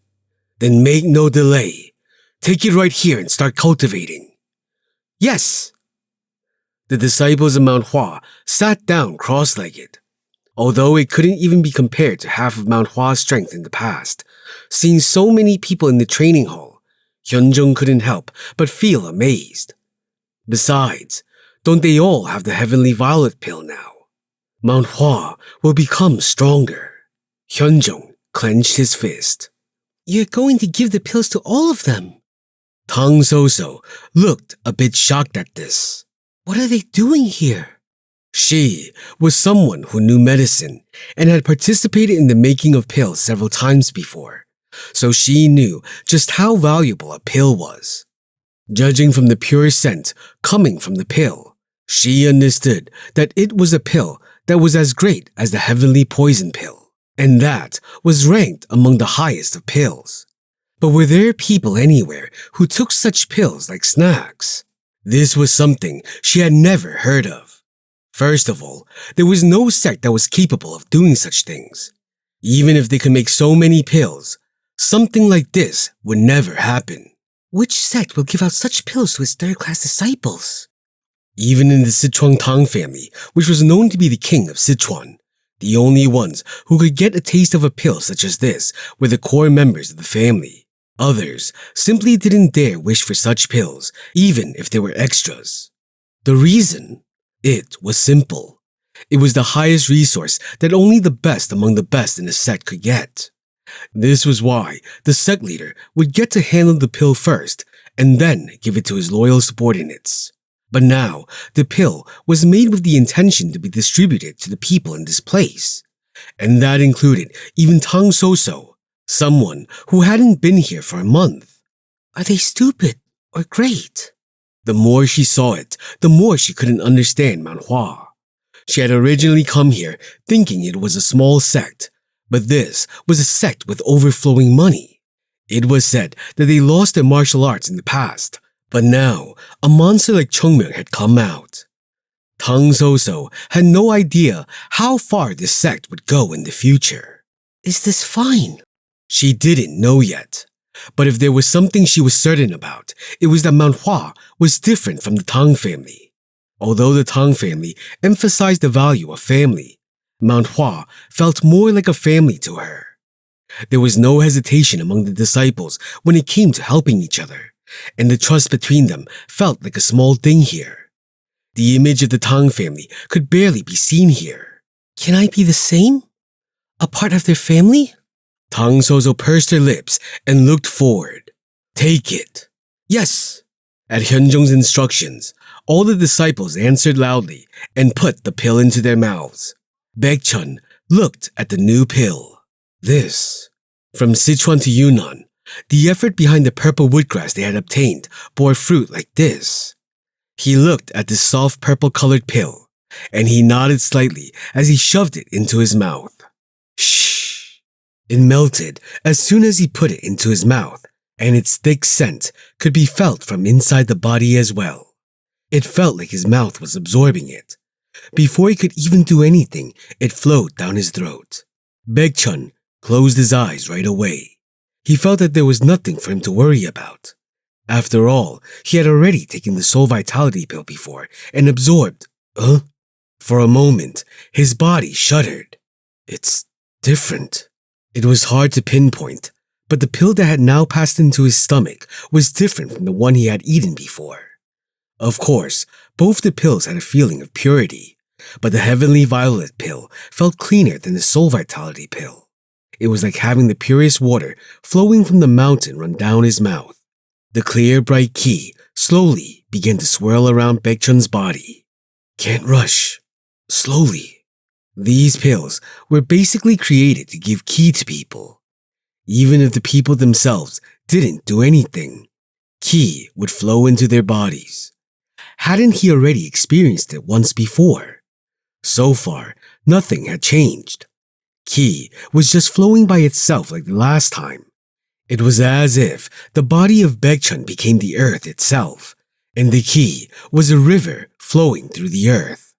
S1: Then make no delay. Take it right here and start cultivating. Yes. The disciples of Mount Hua sat down cross-legged. Although it couldn't even be compared to half of Mount Hua's strength in the past, seeing so many people in the training hall,
S2: Hyunjung couldn't help but feel amazed. Besides, don't they all have the Heavenly Violet pill now? Mount Hua will become stronger. Hyunjung clenched his fist. You're going to give the pills to all of them? Tang Soso looked a bit shocked at this. What are they doing here? She was someone who knew medicine and had participated in the making of pills several times before, so she knew just how valuable a pill was. Judging from the pure scent coming from the pill, she understood that it was a pill that was as great as the heavenly poison pill, and that was ranked among the highest of pills. But were there people anywhere who took such pills like snacks? This was something she had never heard of. First of all, there was no sect that was capable of doing such things. Even if they could make so many pills, something like this would never happen. Which sect will give out such pills to its third-class disciples? Even in the Sichuan Tang family, which was known to be the king of Sichuan, the only ones who could get a taste of a pill such as this were the core members of the family. Others simply didn't dare wish for such pills, even if they were extras. The reason? It was simple. It was the highest resource that only the best among the best in the sect could get. This was why the sect leader would get to handle the pill first and then give it to his loyal subordinates. But now, the pill was made with the intention to be distributed to the people in this place. And that included even Tang Soso, someone who hadn't been here for a month. Are they stupid or great? The more she saw it, the more she couldn't understand Mount Hua. She had originally come here thinking it was a small sect, but this was a sect with overflowing money. It was said that they lost their martial arts in the past, but now a monster like Chung Myung had come out. Tang Soso had no idea how far this sect would go in the future. Is this fine? She didn't know yet. But if there was something she was certain about, it was that Mount Hua was different from the Tang family. Although the Tang family emphasized the value of family, Mount Hua felt more like a family to her. There was no hesitation among the disciples when it came to helping each other, and the trust between them felt like a small thing here. The image of the Tang family could barely be seen here. Can I be the same? A part of their family? Tang Soso pursed her lips and looked forward. Take it. Yes. At Hyunjung's instructions, all the disciples answered loudly and put the pill into their mouths. Baekchun looked at the new pill. This. From Sichuan to Yunnan, the effort behind the purple woodgrass they had obtained bore fruit like this. He looked at the soft purple-colored pill, and he nodded slightly as he shoved it into his mouth. Shh. It melted as soon as he put it into his mouth, and its thick scent could be felt from inside the body as well. It felt like his mouth was absorbing it. Before he could even do anything, it flowed down his throat. Baekchun closed his eyes right away. He felt that there was nothing for him to worry about. After all, he had already taken the soul vitality pill before and absorbed. For a moment, his body shuddered. It's different. It was hard to pinpoint, but the pill that had now passed into his stomach was different from the one he had eaten before. Of course, both the pills had a feeling of purity, but the Heavenly Violet pill felt cleaner than the Soul Vitality pill. It was like having the purest water flowing from the mountain run down his mouth. The clear, bright ki slowly began to swirl around Baekchun's body. Can't rush. Slowly. These pills were basically created to give ki to people. Even if the people themselves didn't do anything, ki would flow into their bodies. Hadn't he already experienced it once before? So far, nothing had changed. Ki was just flowing by itself like the last time. It was as if the body of Baekchun became the earth itself, and the ki was a river flowing through the earth.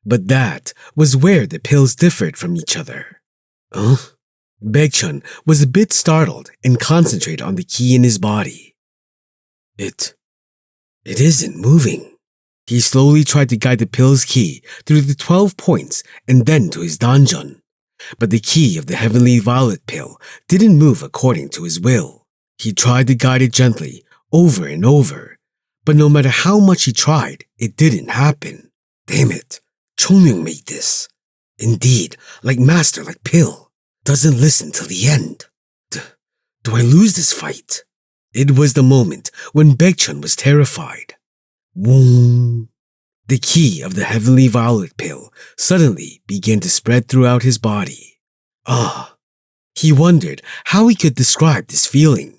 S2: But that was where the pills differed from each other. Baekchun was a bit startled and concentrated on the ki in his body. It isn't moving. He slowly tried to guide the pill's ki through the 12 points and then to his danjon. But the ki of the Heavenly Violet pill didn't move according to his will.
S1: He tried to guide it gently, over and over, but no matter how much he tried, it didn't happen.
S2: Damn it, Chung Myung made this. Indeed, like master, like pill. Doesn't listen till the end. Do I lose this fight?
S1: It was the moment when Baekchun was terrified. Woom! The ki of the Heavenly Violet Pill suddenly began to spread throughout his body. He wondered how he could describe this feeling.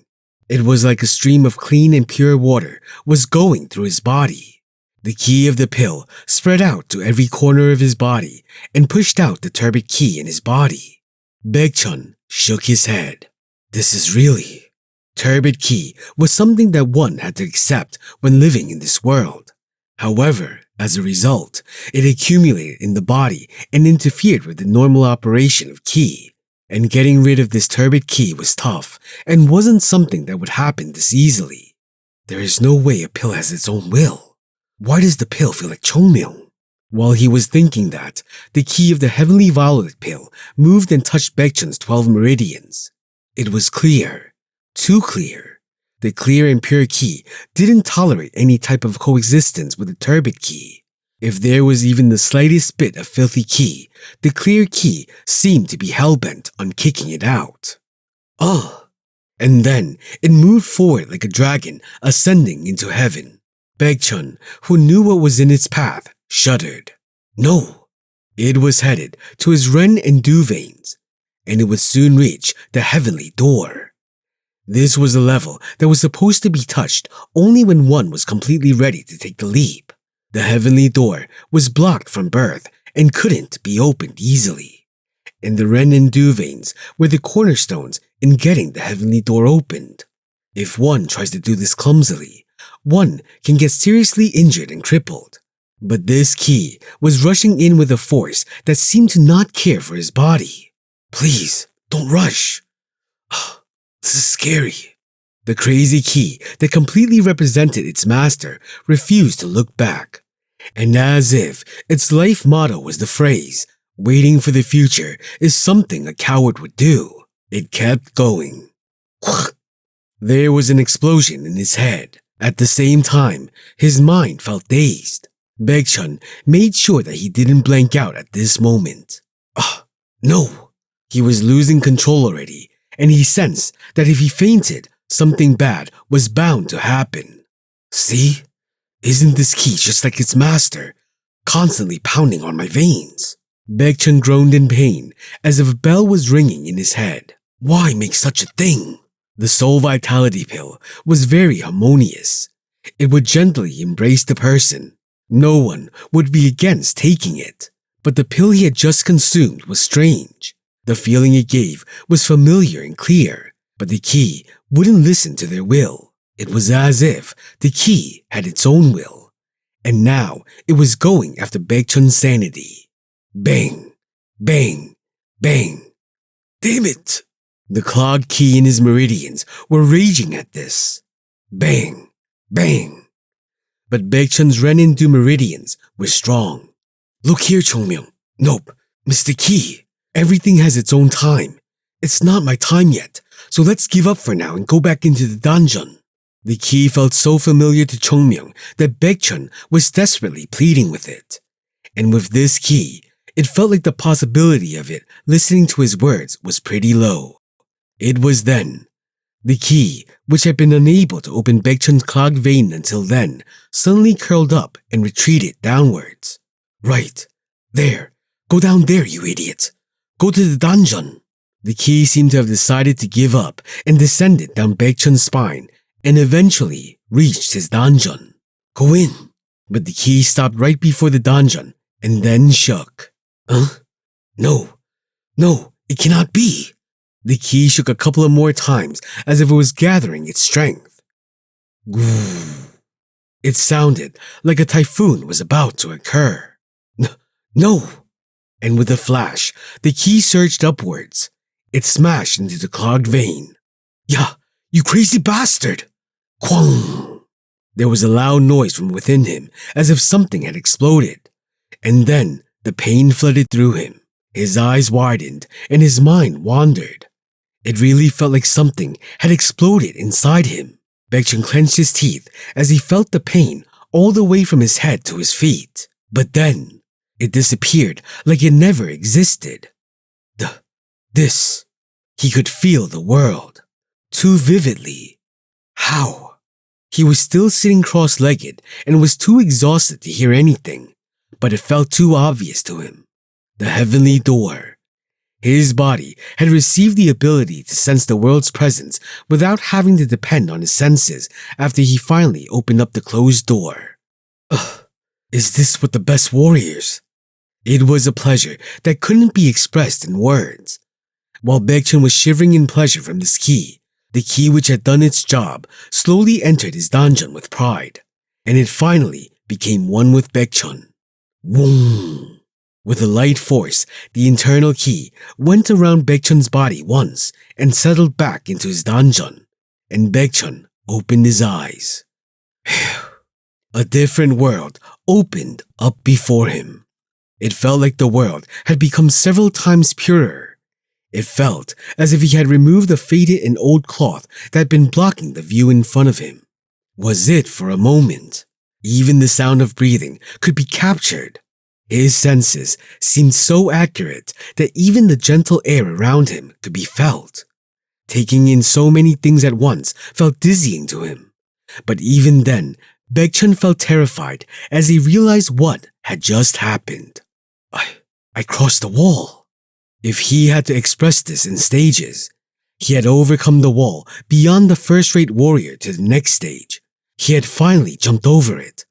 S1: It was like a stream of clean and pure water was going through his body. The ki of the pill spread out to every corner of his body and pushed out the turbid ki in his body. Baekchun shook his head. This is really... Turbid ki was something that one had to accept when living in this world. However, as a result, it accumulated in the body and interfered with the normal operation of ki. And getting rid of this turbid ki was tough and wasn't something that would happen this easily. There is no way a pill has its own will. Why does the pill feel like Chung Myung? While he was thinking that, the ki of the Heavenly Violet Pill moved and touched Baekchun's 12 meridians. It was clear. Too clear. The clear and pure ki didn't tolerate any type of coexistence with the turbid ki. If there was even the slightest bit of filthy ki, the clear ki seemed to be hell-bent on kicking it out. And then it moved forward like a dragon ascending into heaven. Baekchun, who knew what was in its path, shuddered. No, it was headed to his Ren and Du veins, and it would soon reach the heavenly door. This was a level that was supposed to be touched only when one was completely ready to take the leap. The heavenly door was blocked from birth and couldn't be opened easily. And the Ren and Du veins were the cornerstones in getting the heavenly door opened. If one tries to do this clumsily, one can get seriously injured and crippled. But this ki was rushing in with a force that seemed to not care for his body. Please, don't rush. This is scary. The crazy ki that completely represented its master refused to look back. And as if its life motto was the phrase, waiting for the future is something a coward would do, it kept going. There was an explosion in his head. At the same time, his mind felt dazed. Baekchun made sure that he didn't blank out at this moment. No! He was losing control already, and he sensed that if he fainted, something bad was bound to happen. See? Isn't this ki just like its master, constantly pounding on my veins? Baekchun groaned in pain, as if a bell was ringing in his head. Why make such a thing? The Soul Vitality Pill was very harmonious. It would gently embrace the person. No one would be against taking it. But the pill he had just consumed was strange. The feeling it gave was familiar and clear, but the ki wouldn't listen to their will. It was as if the ki had its own will, and now it was going after Baekchun's sanity. Bang! Bang! Bang! Damn it! The clogged ki in his meridians were raging at this. Bang! Bang! But Baekchun's Ren and Du meridians were strong. Look here, Chung Myung. Nope, Mr. Ki. Everything has its own time. It's not my time yet, so let's give up for now and go back into the dungeon. The ki felt so familiar to Chung Myung that Baekchun was desperately pleading with it. And with this ki, it felt like the possibility of it listening to his words was pretty low. It was then. The ki, which had been unable to open Baekchun's clogged vein until then, suddenly curled up and retreated downwards. Right. There. Go down there, you idiot. Go to the dungeon. The ki seemed to have decided to give up and descended down Baekchun's spine and eventually reached his dungeon. Go in. But the ki stopped right before the dungeon and then shook. No, it cannot be. The ki shook a couple of more times as if it was gathering its strength. It sounded like a typhoon was about to occur. No! And with a flash, the ki surged upwards. It smashed into the clogged vein. Yeah, you crazy bastard! Quang! There was a loud noise from within him, as if something had exploded. And then the pain flooded through him. His eyes widened, and his mind wandered. It really felt like something had exploded inside him. Baekchun clenched his teeth as he felt the pain all the way from his head to his feet. But then, it disappeared like it never existed. This. He could feel the world. Too vividly. How? He was still sitting cross-legged and was too exhausted to hear anything, but it felt too obvious to him. The heavenly door. His body had received the ability to sense the world's presence without having to depend on his senses after he finally opened up the closed door. Is this what the best warriors? It was a pleasure that couldn't be expressed in words. While Baekchun was shivering in pleasure from this key, the key which had done its job slowly entered his donjon with pride, and it finally became one with Baekchun. Woom! With a light force, the internal key went around Baekchun's body once and settled back into his donjon, and Baekchun opened his eyes. A different world opened up before him. It felt like the world had become several times purer. It felt as if he had removed the faded and old cloth that had been blocking the view in front of him. Was it for a moment? Even the sound of breathing could be captured. His senses seemed so accurate that even the gentle air around him could be felt. Taking in so many things at once felt dizzying to him. But even then, Baekchun felt terrified as he realized what had just happened. I crossed the wall. If he had to express this in stages, he had overcome the wall beyond the first-rate warrior to the next stage. He had finally jumped over it.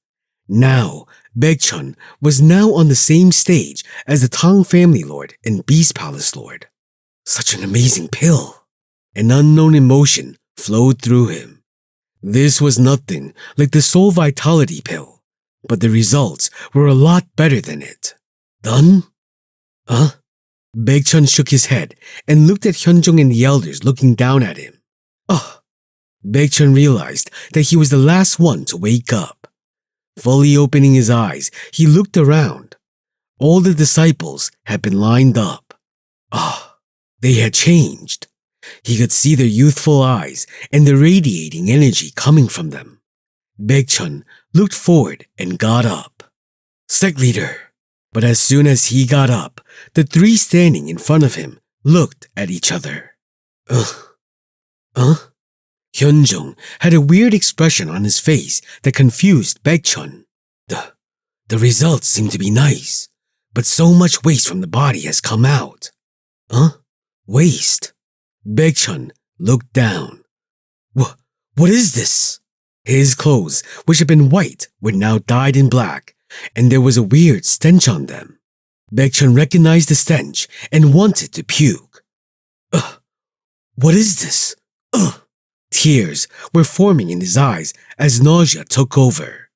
S1: Now, Baekchun was now on the same stage as the Tang family lord and Beast Palace lord. Such an amazing pill. An unknown emotion flowed through him. This was nothing like the soul vitality pill, but the results were a lot better than it. Done? Baekchun shook his head and looked at Hyunjong and the elders looking down at him. Baekchun realized that he was the last one to wake up. Fully opening his eyes, he looked around. All the disciples had been lined up. They had changed. He could see their youthful eyes and the radiating energy coming from them. Baekchun looked forward and got up. Sect leader. But as soon as he got up, the three standing in front of him looked at each other. Hyunjong had a weird expression on his face that confused Baekchun. The results seem to be nice, but so much waste from the body has come out. Waste? Baekchun looked down. What is this? His clothes, which had been white, were now dyed in black, and there was a weird stench on them. Baekchun recognized the stench and wanted to puke. What is this? Tears were forming in his eyes as nausea took over.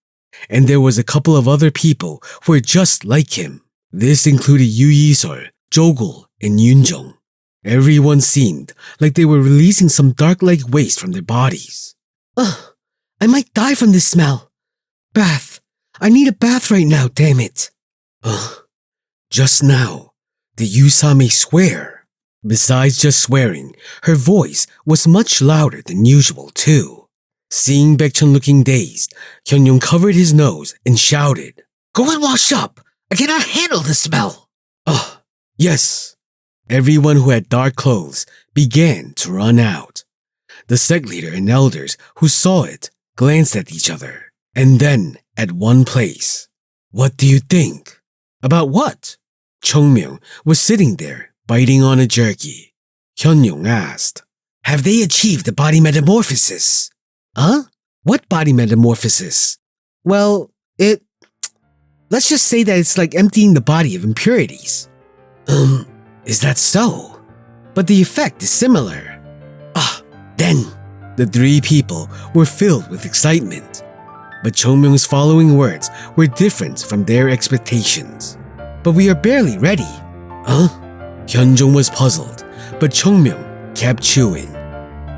S1: And there was a couple of other people who were just like him. This included Yu Yisol, Jogul, and Yunjong. Everyone seemed like they were releasing some dark-like waste from their bodies. I might die from this smell. Bath. I need a bath right now, damn it. Just now, did Yusame swear? Besides just swearing, her voice was much louder than usual too. Seeing Baekchun looking dazed, Hyunjong covered his nose and shouted, Go and wash up! I cannot handle the smell! Yes. Everyone who had dark clothes began to run out. The sect leader and elders who saw it glanced at each other, and then at one place. What do you think? About what? Chung Myung was sitting there, biting on a jerky. Hyunjong asked, Have they achieved the body metamorphosis? What body metamorphosis? Well, let's just say that it's like emptying the body of impurities. Is that so? But the effect is similar. Then. The three people were filled with excitement. But Chung Myung's following words were different from their expectations. But we are barely ready. Hyunjong was puzzled, but Chung Myung kept chewing.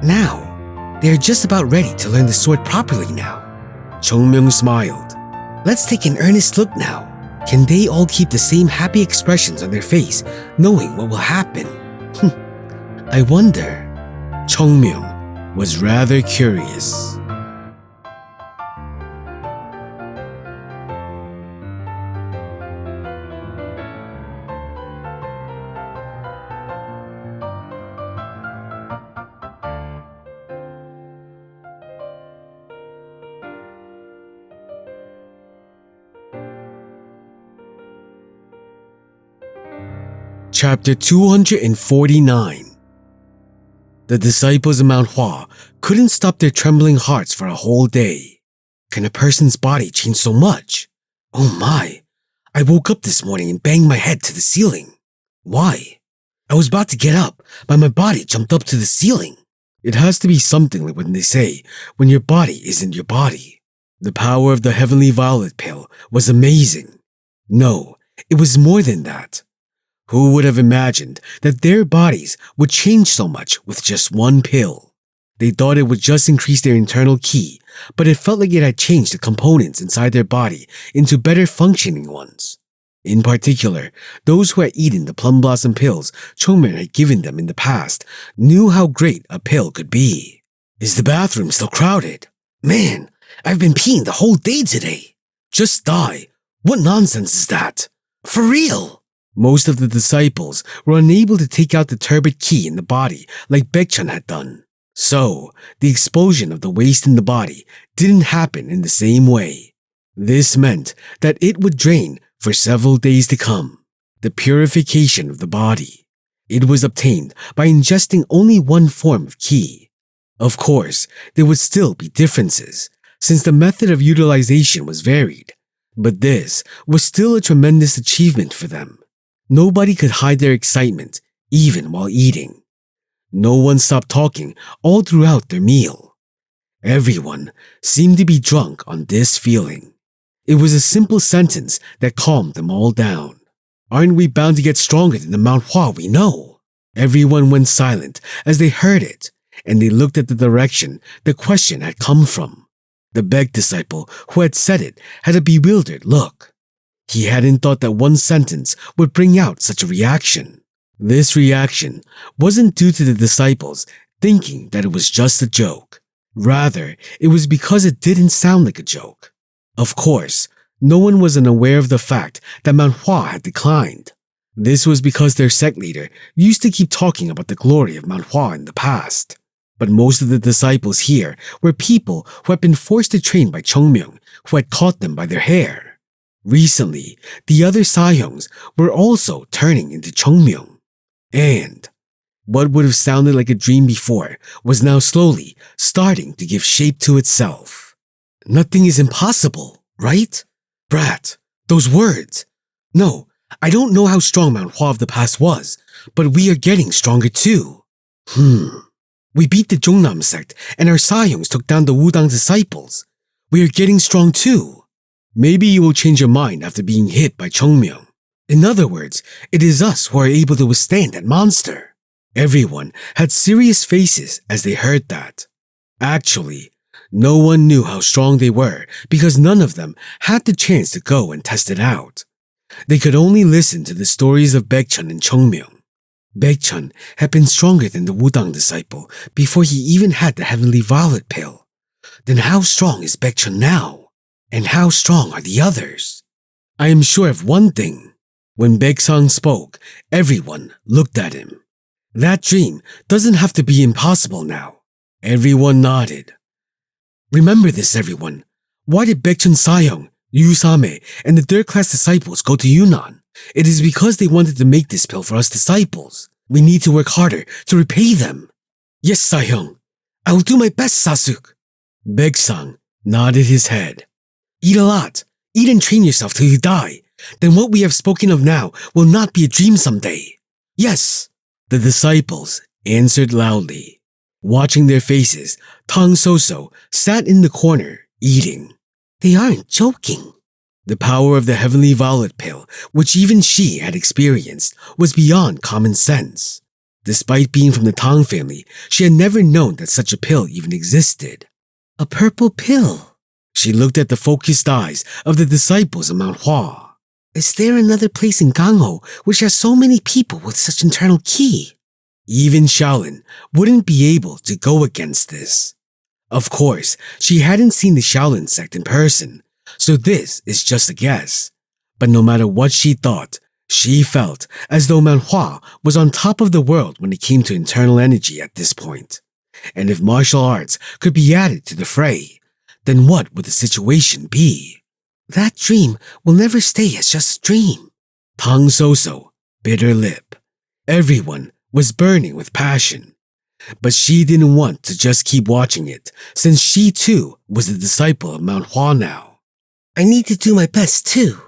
S1: Now, they are just about ready to learn the sword properly now. Chung Myung smiled. Let's take an earnest look now. Can they all keep the same happy expressions on their face, knowing what will happen? I wonder. Chung Myung was rather curious. Chapter 249. The disciples of Mount Hua couldn't stop their trembling hearts for a whole day. Can a person's body change so much? Oh my, I woke up this morning and banged my head to the ceiling. Why? I was about to get up, but my body jumped up to the ceiling. It has to be something like when they say, when your body isn't your body. The power of the Heavenly Violet Pill was amazing. No, it was more than that. Who would have imagined that their bodies would change so much with just one pill? They thought it would just increase their internal ki, but it felt like it had changed the components inside their body into better functioning ones. In particular, those who had eaten the plum blossom pills Chung Myung had given them in the past knew how great a pill could be. Is the bathroom still crowded? Man, I've been peeing the whole day today. Just die. What nonsense is that? For real? Most of the disciples were unable to take out the turbid ki in the body like Baekchun had done. So, the explosion of the waste in the body didn't happen in the same way. This meant that it would drain for several days to come. The purification of the body. It was obtained by ingesting only one form of ki. Of course, there would still be differences, since the method of utilization was varied. But this was still a tremendous achievement for them. Nobody could hide their excitement, even while eating. No one stopped talking all throughout their meal. Everyone seemed to be drunk on this feeling. It was a simple sentence that calmed them all down. Aren't we bound to get stronger than the Mount Hua we know? Everyone went silent as they heard it, and they looked at the direction the question had come from. The Baek disciple who had said it had a bewildered look. He hadn't thought that one sentence would bring out such a reaction. This reaction wasn't due to the disciples thinking that it was just a joke. Rather, it was because it didn't sound like a joke. Of course, no one was unaware of the fact that Mount Hua had declined. This was because their sect leader used to keep talking about the glory of Mount Hua in the past. But most of the disciples here were people who had been forced to train by Chung Myung, who had caught them by their hair. Recently, the other Sahyungs were also turning into Chung Myung. And what would have sounded like a dream before was now slowly starting to give shape to itself. Nothing is impossible, right? Brat, those words. No, I don't know how strong Mount Hua of the past was, but we are getting stronger too. We beat the Jongnam sect and our Sahyungs took down the Wudang disciples. We are getting strong too. Maybe you will change your mind after being hit by Chung Myung. In other words, it is us who are able to withstand that monster. Everyone had serious faces as they heard that. Actually, no one knew how strong they were because none of them had the chance to go and test it out. They could only listen to the stories of Baekchun and Chung Myung. Baekchun had been stronger than the Wudang disciple before he even had the Heavenly Violet Pill. Then how strong is Baekchun now? And how strong are the others? I am sure of one thing. When Baeksang spoke, everyone looked at him. That dream doesn't have to be impossible now. Everyone nodded. Remember this, everyone. Why did Baekchun Sahyung, Yu Same, and the third-class disciples go to Yunnan? It is because they wanted to make this pill for us disciples. We need to work harder to repay them. Yes, Sahyung. I will do my best, Sasuk. Baeksang nodded his head. Eat a lot. Eat and train yourself till you die. Then what we have spoken of now will not be a dream someday. Yes. The disciples answered loudly. Watching their faces, Tang Soso sat in the corner, eating. They aren't joking. The power of the Heavenly Violet Pill, which even she had experienced, was beyond common sense. Despite being from the Tang family, she had never known that such a pill even existed. A purple pill. She looked at the focused eyes of the disciples of Mount Hua. Is there another place in Gangho which has so many people with such internal ki? Even Shaolin wouldn't be able to go against this. Of course, she hadn't seen the Shaolin sect in person, so this is just a guess. But no matter what she thought, she felt as though Mount Hua was on top of the world when it came to internal energy at this point. And if martial arts could be added to the fray, then what would the situation be?
S2: That dream will never stay as just a dream.
S1: Tang Soso bit her lip. Everyone was burning with passion. But she didn't want to just keep watching it, since she too was a disciple of Mount Hua now.
S2: I need to do my best too.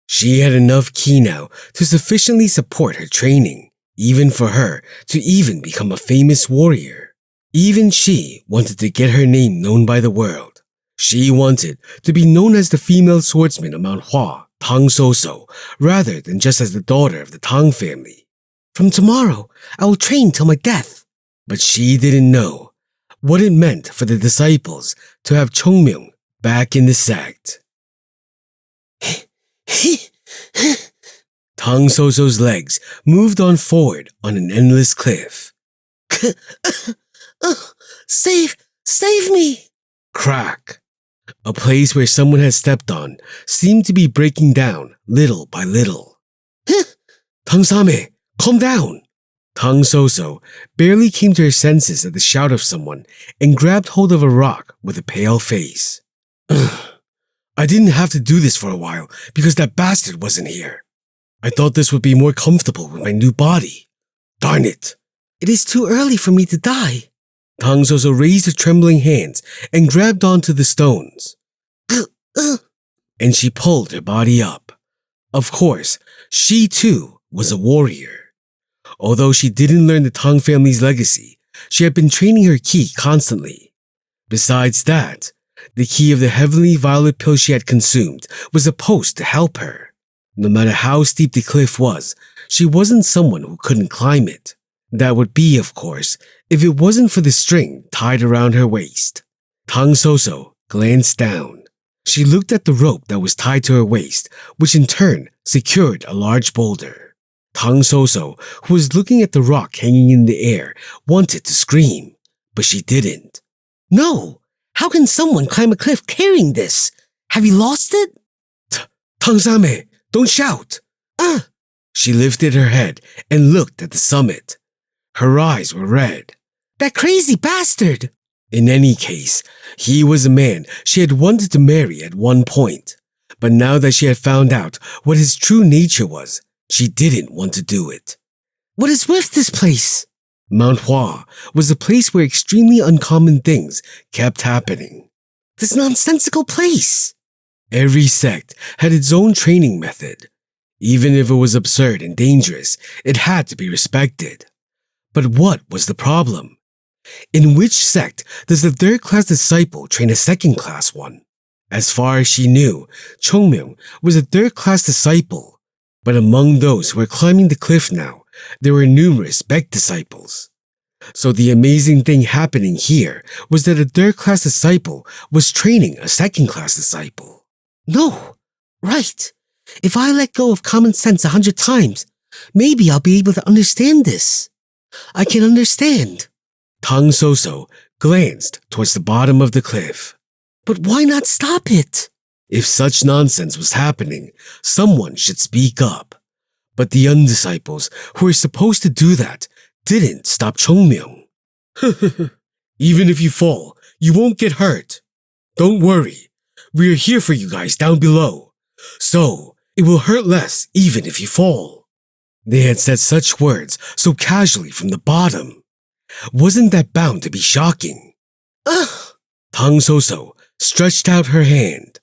S1: She had enough ki now to sufficiently support her training, even for her to even become a famous warrior. Even she wanted to get her name known by the world. She wanted to be known as the female swordsman of Mount Hua, Tang Soso, rather than just as the daughter of the Tang family.
S2: From tomorrow, I will train till my death.
S1: But she didn't know what it meant for the disciples to have Chung Myung back in the sect. Tang Soso's legs moved on forward on an endless cliff.
S2: Save me!
S1: Crack! A place where someone had stepped on seemed to be breaking down little by little. Tang Same, calm down! Tang Soso barely came to her senses at the shout of someone and grabbed hold of a rock with a pale face. I didn't have to do this for a while because that bastard wasn't here. I thought this would be more comfortable with my new body. Darn it.
S2: It is too early for me to die.
S1: Tang Soso raised her trembling hands and grabbed onto the stones. And she pulled her body up. Of course, she too was a warrior. Although she didn't learn the Tang family's legacy, she had been training her ki constantly. Besides that, the ki of the heavenly violet pill she had consumed was supposed to help her. No matter how steep the cliff was, she wasn't someone who couldn't climb it. That would be, of course, if it wasn't for the string tied around her waist. Tang Soso glanced down. She looked at the rope that was tied to her waist, which in turn secured a large boulder. Tang Soso, who was looking at the rock hanging in the air, wanted to scream, but she didn't.
S2: No! How can someone climb a cliff carrying this? Have you lost it?
S1: Tang Same, don't shout! She lifted her head and looked at the summit. Her eyes were red.
S2: That crazy bastard!
S1: In any case, he was a man she had wanted to marry at one point. But now that she had found out what his true nature was, she didn't want to do it.
S2: What is with this place?
S1: Mount Hua was a place where extremely uncommon things kept happening.
S2: This nonsensical place!
S1: Every sect had its own training method. Even if it was absurd and dangerous, it had to be respected. But what was the problem? In which sect does the third-class disciple train a second-class one? As far as she knew, Chung Myung was a third-class disciple. But among those who were climbing the cliff now, there were numerous Beck disciples. So the amazing thing happening here was that a third-class disciple was training a second-class disciple.
S2: No, right. If I let go of common sense 100 times, maybe I'll be able to understand this. I can understand.
S1: Tang Soso glanced towards the bottom of the cliff.
S2: But why not stop it?
S1: If such nonsense was happening, someone should speak up. But the undisciples who were supposed to do that didn't stop Chung Myung. Even if you fall, you won't get hurt. Don't worry. We are here for you guys down below. So, it will hurt less even if you fall. They had said such words so casually from the bottom. Wasn't that bound to be shocking? Tang Soso stretched out her hand.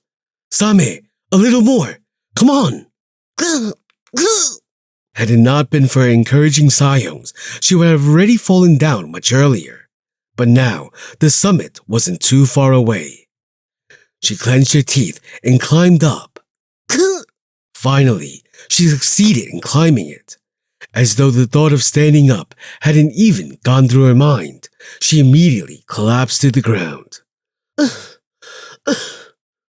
S1: Same, a little more. Come on. Had it not been for her encouraging sayongs, she would have already fallen down much earlier. But now, the summit wasn't too far away. She clenched her teeth and climbed up. Finally, she succeeded in climbing it. As though the thought of standing up hadn't even gone through her mind, she immediately collapsed to the ground.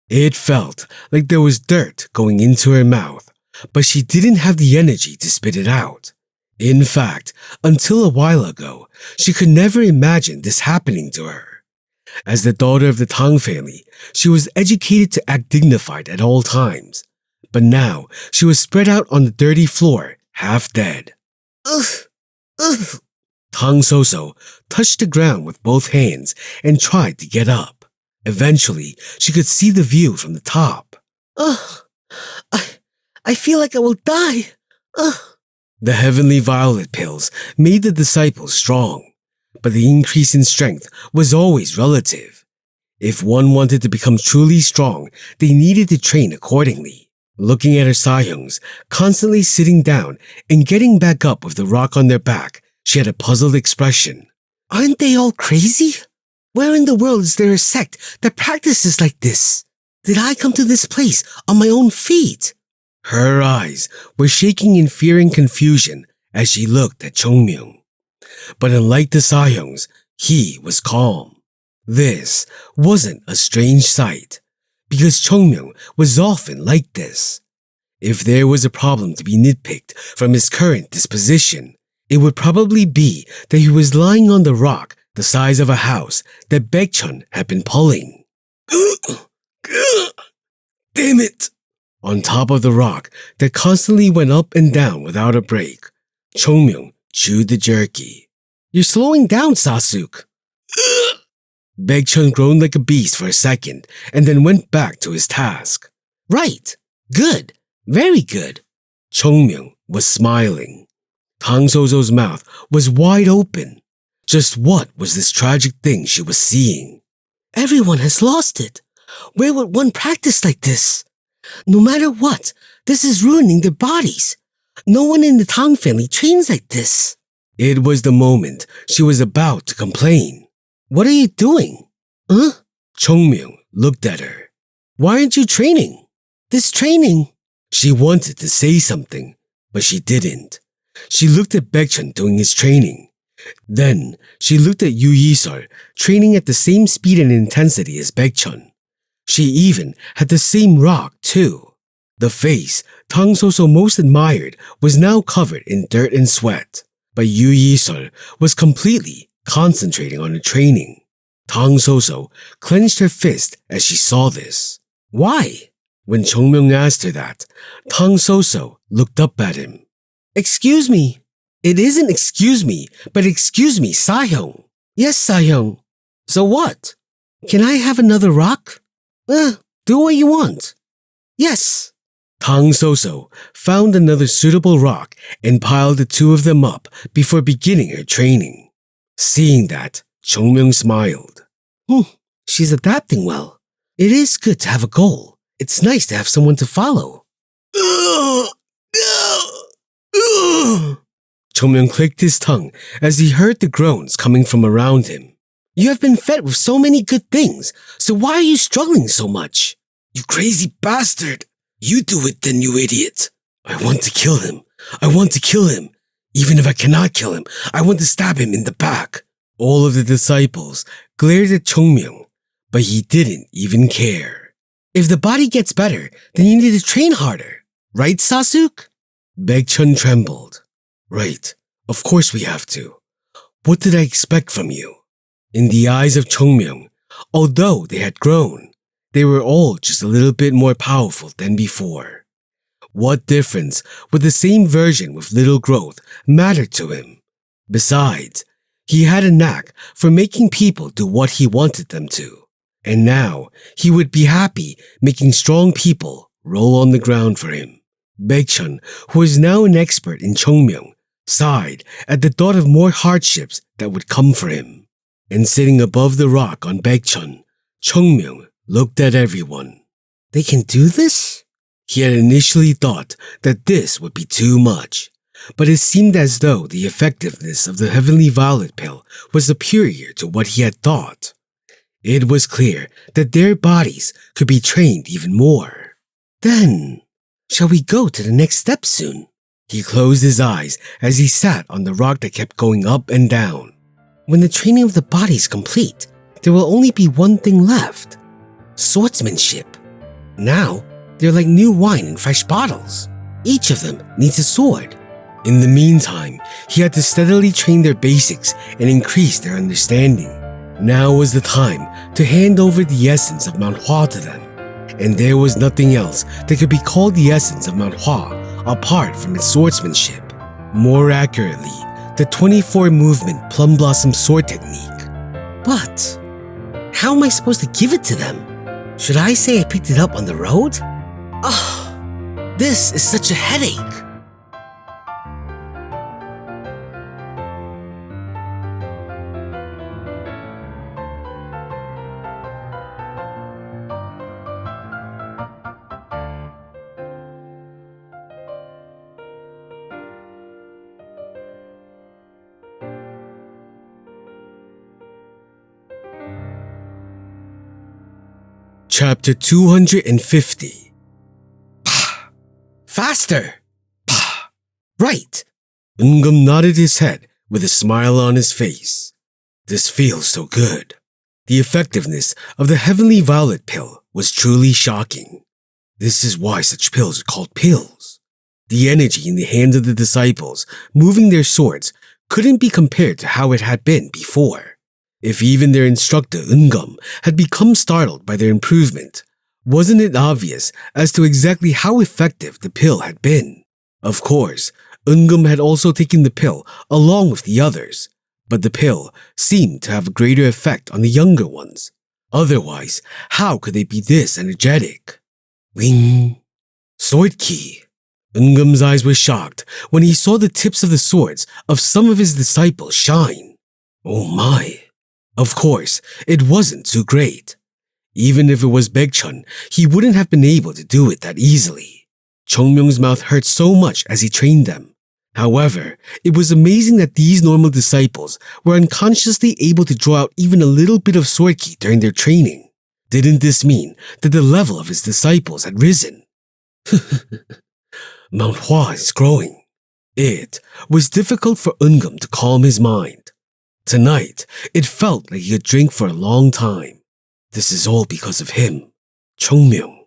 S1: It felt like there was dirt going into her mouth, but she didn't have the energy to spit it out. In fact, until a while ago, she could never imagine this happening to her. As the daughter of the Tang family, she was educated to act dignified at all times. But now, she was spread out on the dirty floor, half dead.
S2: Ugh, ugh.
S1: Tang Soso touched the ground with both hands and tried to get up. Eventually, she could see the view from the top.
S2: Ugh, I feel like I will die. Ugh.
S1: The heavenly violet pills made the disciples strong, but the increase in strength was always relative. If one wanted to become truly strong, they needed to train accordingly. Looking at her Sahyungs, constantly sitting down and getting back up with the rock on their back, she had a puzzled expression.
S2: Aren't they all crazy? Where in the world is there a sect that practices like this? Did I come to this place on my own feet?
S1: Her eyes were shaking in fear and confusion as she looked at Chung Myung. But unlike the Sahyungs, he was calm. This wasn't a strange sight, because Chung Myung was often like this. If there was a problem to be nitpicked from his current disposition, it would probably be that he was lying on the rock the size of a house that Baekchun had been pulling.
S2: Damn it!
S1: On top of the rock that constantly went up and down without a break, Chung Myung chewed the jerky.
S2: You're slowing down, Sasuk.
S1: Baekchun groaned like a beast for a second and then went back to his task.
S2: Right. Good. Very good.
S1: Chung Myung was smiling. Tang Soso's mouth was wide open. Just what was this tragic thing she was seeing?
S2: Everyone has lost it. Where would one practice like this? No matter what, this is ruining their bodies. No one in the Tang family trains like this.
S1: It was the moment she was about to complain.
S2: What are you doing? Huh?
S1: Chung Myung looked at her.
S2: Why aren't you training? This training.
S1: She wanted to say something, but she didn't. She looked at Baekchun doing his training. Then she looked at Yu Yisol training at the same speed and intensity as Baekchun. She even had the same rock too. The face Tang Soso most admired was now covered in dirt and sweat, but Yu Yisol was completely concentrating on her training. Tang Soso clenched her fist as she saw this.
S2: Why?
S1: When Chung Myung asked her that, Tang Soso looked up at him.
S2: Excuse me. It isn't excuse me, but excuse me, Sahyung. Yes, Sahyung. So what? Can I have another rock? Do what you want. Yes.
S1: Tang Soso found another suitable rock and piled the two of them up before beginning her training. Seeing that, Chung Myung smiled.
S2: She's adapting well. It is good to have a goal. It's nice to have someone to follow.
S1: Chung Myung clicked his tongue as he heard the groans coming from around him.
S2: You have been fed with so many good things, so why are you struggling so much?
S1: You crazy bastard! You do it then, you idiot! I want to kill him. I want to kill him. Even if I cannot kill him, I want to stab him in the back. All of the disciples glared at Chung Myung, but he didn't even care.
S2: If the body gets better, then you need to train harder. Right, Sasuk?
S1: Baekchun trembled. Right, of course we have to. What did I expect from you? In the eyes of Chung Myung, although they had grown, they were all just a little bit more powerful than before. What difference would the same version with little growth matter to him? Besides, he had a knack for making people do what he wanted them to, and now he would be happy making strong people roll on the ground for him. Baekchun, who was now an expert in Chung Myung, sighed at the thought of more hardships that would come for him. And sitting above the rock on Baekchun, Chung Myung looked at everyone.
S2: They can do this?
S1: He had initially thought that this would be too much, but it seemed as though the effectiveness of the Heavenly Violet Pill was superior to what he had thought. It was clear that their bodies could be trained even more.
S2: Then, shall we go to the next step soon?
S1: He closed his eyes as he sat on the rock that kept going up and down.
S2: When the training of the body is complete, there will only be one thing left. Swordsmanship. Now, they're like new wine in fresh bottles. Each of them needs a sword.
S1: In the meantime, he had to steadily train their basics and increase their understanding. Now was the time to hand over the essence of Mount Hua to them, and there was nothing else that could be called the essence of Mount Hua apart from its swordsmanship. More accurately, the 24-movement Plum Blossom Sword technique.
S2: But how am I supposed to give it to them? Should I say I picked it up on the road? This is such a headache.
S1: Chapter 250.
S2: Faster! Right!
S1: Eungum nodded his head with a smile on his face. This feels so good. The effectiveness of the Heavenly Violet pill was truly shocking. This is why such pills are called pills. The energy in the hands of the disciples moving their swords couldn't be compared to how it had been before. If even their instructor Eungum had become startled by their improvement, wasn't it obvious as to exactly how effective the pill had been? Of course, Eungum had also taken the pill along with the others, but the pill seemed to have a greater effect on the younger ones. Otherwise, how could they be this energetic? Wing! Sword key! Eungum's eyes were shocked when he saw the tips of the swords of some of his disciples shine. Oh my! Of course, it wasn't too great. Even if it was Baekchun, he wouldn't have been able to do it that easily. Chung Myung's mouth hurt so much as he trained them. However, it was amazing that these normal disciples were unconsciously able to draw out even a little bit of sword ki during their training. Didn't this mean that the level of his disciples had risen? Mount Hua is growing. It was difficult for Eungum to calm his mind. Tonight, it felt like he could drink for a long time. This is all because of him, Chung Myung.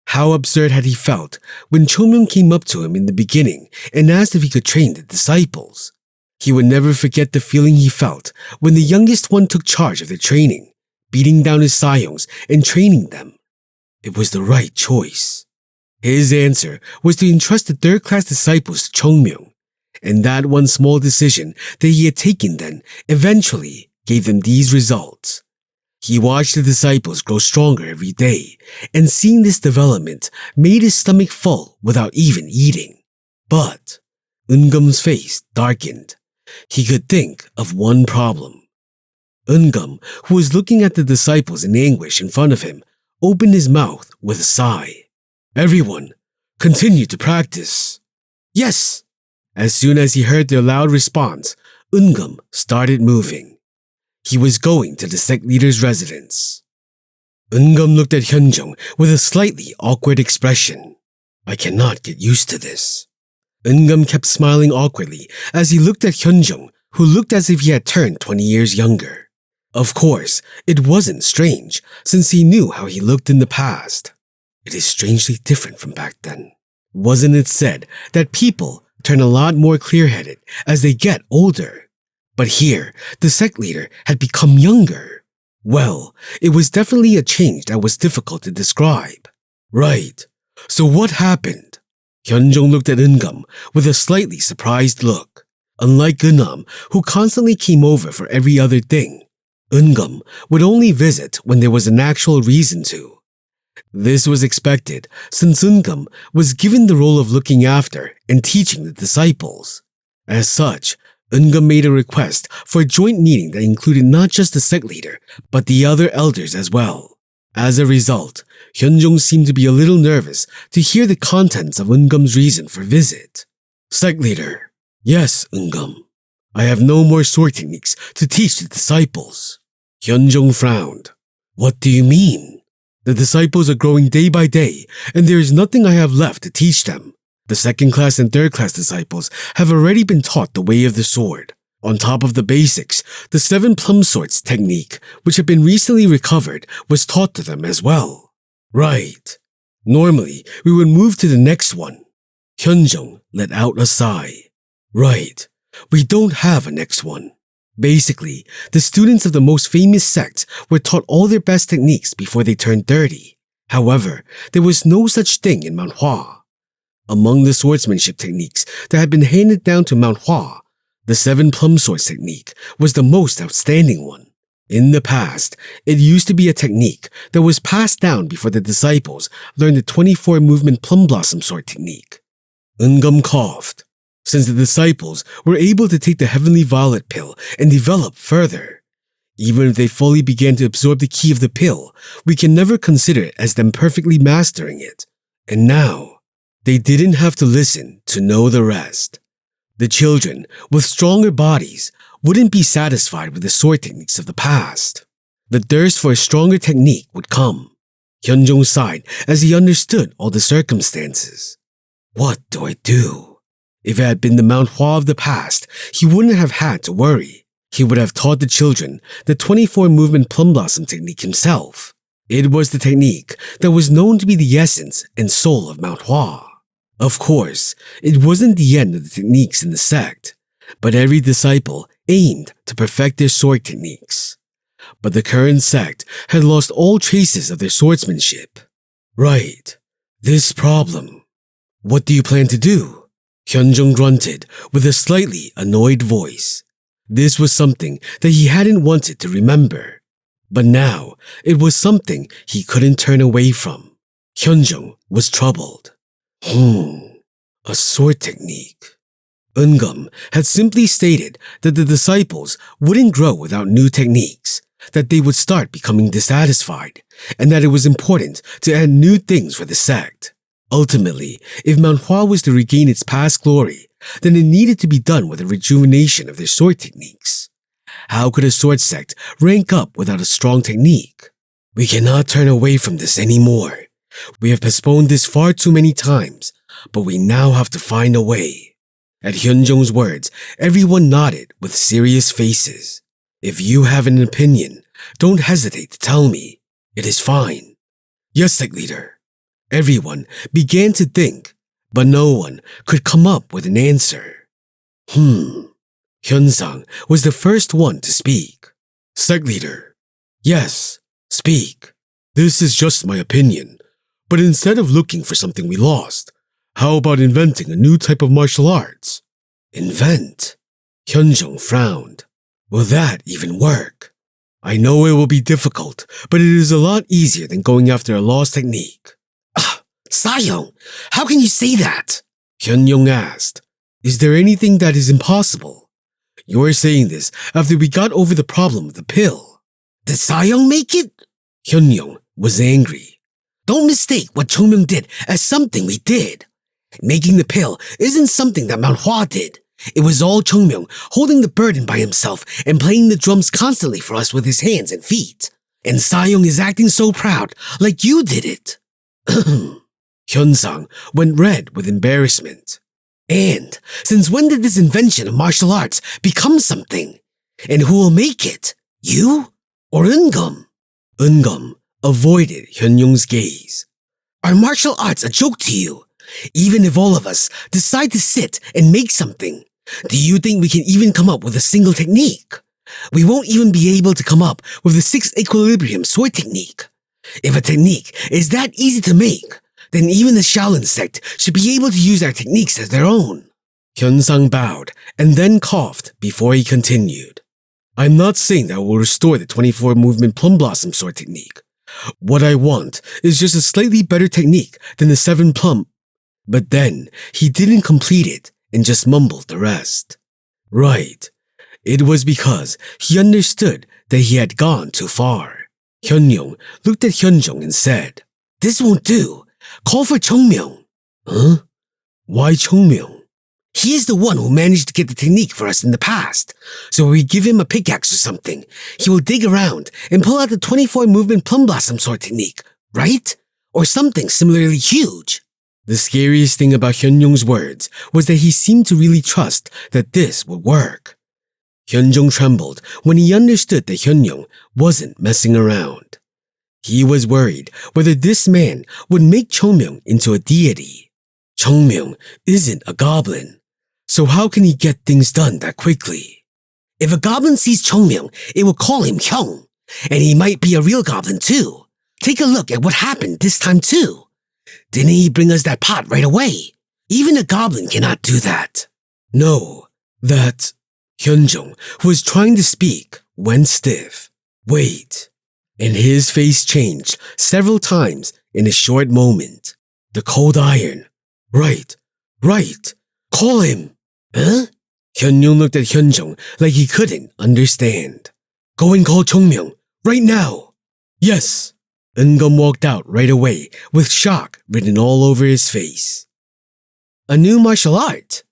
S1: How absurd had he felt when Chung Myung came up to him in the beginning and asked if he could train the disciples. He would never forget the feeling he felt when the youngest one took charge of their training, beating down his Sayongs and training them. It was the right choice. His answer was to entrust the third-class disciples to Chung Myung. And that one small decision that he had taken then eventually gave them these results. He watched the disciples grow stronger every day, and seeing this development made his stomach full without even eating. But Eungum's face darkened. He could think of one problem. Eungum, who was looking at the disciples in anguish in front of him, opened his mouth with a sigh. Everyone, continue to practice. Yes! As soon as he heard their loud response, Eungum started moving. He was going to the sect leader's residence. Eungum looked at Hyunjung with a slightly awkward expression. I cannot get used to this. Eungum kept smiling awkwardly as he looked at Hyunjung, who looked as if he had turned 20 years younger. Of course, it wasn't strange, since he knew how he looked in the past. It is strangely different from back then. Wasn't it said that people turn a lot more clear-headed as they get older? But here, the sect leader had become younger. Well, it was definitely a change that was difficult to describe. Right. So what happened? Hyunjung looked at Eungum with a slightly surprised look. Unlike Eunam, who constantly came over for every other thing, Eungum would only visit when there was an actual reason to. This was expected since Eungum was given the role of looking after and teaching the disciples. As such, Eungum made a request for a joint meeting that included not just the sect leader, but the other elders as well. As a result, Hyunjung seemed to be a little nervous to hear the contents of Eungum's reason for visit. Sect leader. Yes, Eungum. I have no more sword techniques to teach the disciples. Hyunjung frowned. What do you mean? The disciples are growing day by day, and there is nothing I have left to teach them. The second-class and third-class disciples have already been taught the way of the sword. On top of the basics, the 7 plum swords technique, which had been recently recovered, was taught to them as well. Right. Normally, we would move to the next one. Hyunjung let out a sigh. Right. We don't have a next one. Basically, the students of the most famous sects were taught all their best techniques before they turned 30. However, there was no such thing in Mount Hua. Among the swordsmanship techniques that had been handed down to Mount Hua, the 7 Plum Swords technique was the most outstanding one. In the past, it used to be a technique that was passed down before the disciples learned the 24 movement Plum Blossom Sword technique. Eungum coughed. Since the disciples were able to take the Heavenly Violet pill and develop further, even if they fully began to absorb the key of the pill, we can never consider it as them perfectly mastering it. And now, they didn't have to listen to know the rest. The children with stronger bodies wouldn't be satisfied with the sword techniques of the past. The thirst for a stronger technique would come. Hyunjong sighed as he understood all the circumstances. What do I do? If it had been the Mount Hua of the past, he wouldn't have had to worry. He would have taught the children the 24 movement Plum Blossom technique himself. It was the technique that was known to be the essence and soul of Mount Hua. Of course, it wasn't the end of the techniques in the sect, but every disciple aimed to perfect their sword techniques. But the current sect had lost all traces of their swordsmanship. Right, this problem. What do you plan to do? Hyunjong grunted with a slightly annoyed voice. This was something that he hadn't wanted to remember. But now, it was something he couldn't turn away from. Hyunjong was troubled. A sword technique. Eungum had simply stated that the disciples wouldn't grow without new techniques, that they would start becoming dissatisfied, and that it was important to add new things for the sect. Ultimately, if Mount Hua was to regain its past glory, then it needed to be done with a rejuvenation of their sword techniques. How could a sword sect rank up without a strong technique? We cannot turn away from this anymore. We have postponed this far too many times, but we now have to find a way. At Hyunjong's words, everyone nodded with serious faces. If you have an opinion, don't hesitate to tell me. It is fine. Yes, sect leader. Everyone began to think, but no one could come up with an answer. Hyunsang was the first one to speak. Sect leader. Yes, speak. This is just my opinion. But instead of looking for something we lost, how about inventing a new type of martial arts? Invent? Hyunjong frowned. Will that even work? I know it will be difficult, but it is a lot easier than going after a lost technique.
S2: Sayong, how can you say that?
S1: Hyunjong asked. Is there anything that is impossible? You're saying this after we got over the problem of the pill.
S2: Did Sayong make it?
S1: Hyunjong was angry.
S2: Don't mistake what Chung Myung did as something we did. Making the pill isn't something that Mount Hua did. It was all Chung Myung holding the burden by himself and playing the drums constantly for us with his hands and feet. And Sayong is acting so proud, like you did it.
S1: Hyunsang went red with embarrassment.
S2: And since when did this invention of martial arts become something? And who will make it? You or Eungum?
S1: Eungum avoided Hyunjong's gaze.
S2: Are martial arts a joke to you? Even if all of us decide to sit and make something, do you think we can even come up with a single technique? We won't even be able to come up with the 6th equilibrium sword technique. If a technique is that easy to make, then even the Shaolin sect should be able to use our techniques as their own.
S1: Hyunsang bowed and then coughed before he continued. I'm not saying that I will restore the 24 movement Plum Blossom Sword technique. What I want is just a slightly better technique than the 7 Plum. But then he didn't complete it and just mumbled the rest. Right. It was because he understood that he had gone too far. Hyunjong looked at Hyunjong and said,
S2: This won't do. Call for Chung Myung.
S1: Huh? Why Chung Myung?
S2: He is the one who managed to get the technique for us in the past. So if we give him a pickaxe or something, he will dig around and pull out the 24 movement Plum Blossom Sword technique, right? Or something similarly huge.
S1: The scariest thing about Hyunjong's words was that he seemed to really trust that this would work. Hyunjong trembled when he understood that Hyunjong wasn't messing around. He was worried whether this man would make Chung Myung into a deity. Chung Myung isn't a goblin. So how can he get things done that quickly?
S2: If a goblin sees Chung Myung, it will call him Hyung. And he might be a real goblin too. Take a look at what happened this time too. Didn't he bring us that pot right away? Even a goblin cannot do that.
S1: No, that... Hyunjong, who was trying to speak, went stiff. Wait. And his face changed several times in a short moment. The cold iron. Right. Call him.
S2: Huh?
S1: Hyunjong looked at Hyunjong like he couldn't understand. Go and call Chung Myung, right now. Yes. Eungum walked out right away with shock written all over his face. A new martial art?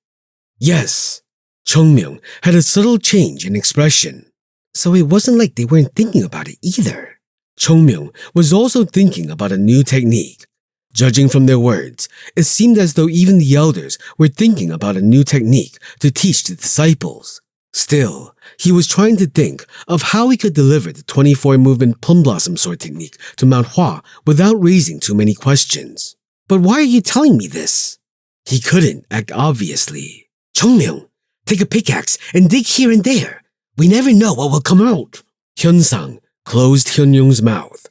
S1: Yes. Chung Myung had a subtle change in expression, so it wasn't like they weren't thinking about it either. Chung Myung was also thinking about a new technique. Judging from their words, it seemed as though even the elders were thinking about a new technique to teach the disciples. Still, he was trying to think of how he could deliver the 24-movement Plum Blossom Sword technique to Mount Hua without raising too many questions.
S2: But why are you telling me this?
S1: He couldn't act obviously.
S2: Chung Myung, take a pickaxe and dig here and there. We never know what will come out.
S1: Hyunsang closed Hyunyoung's mouth.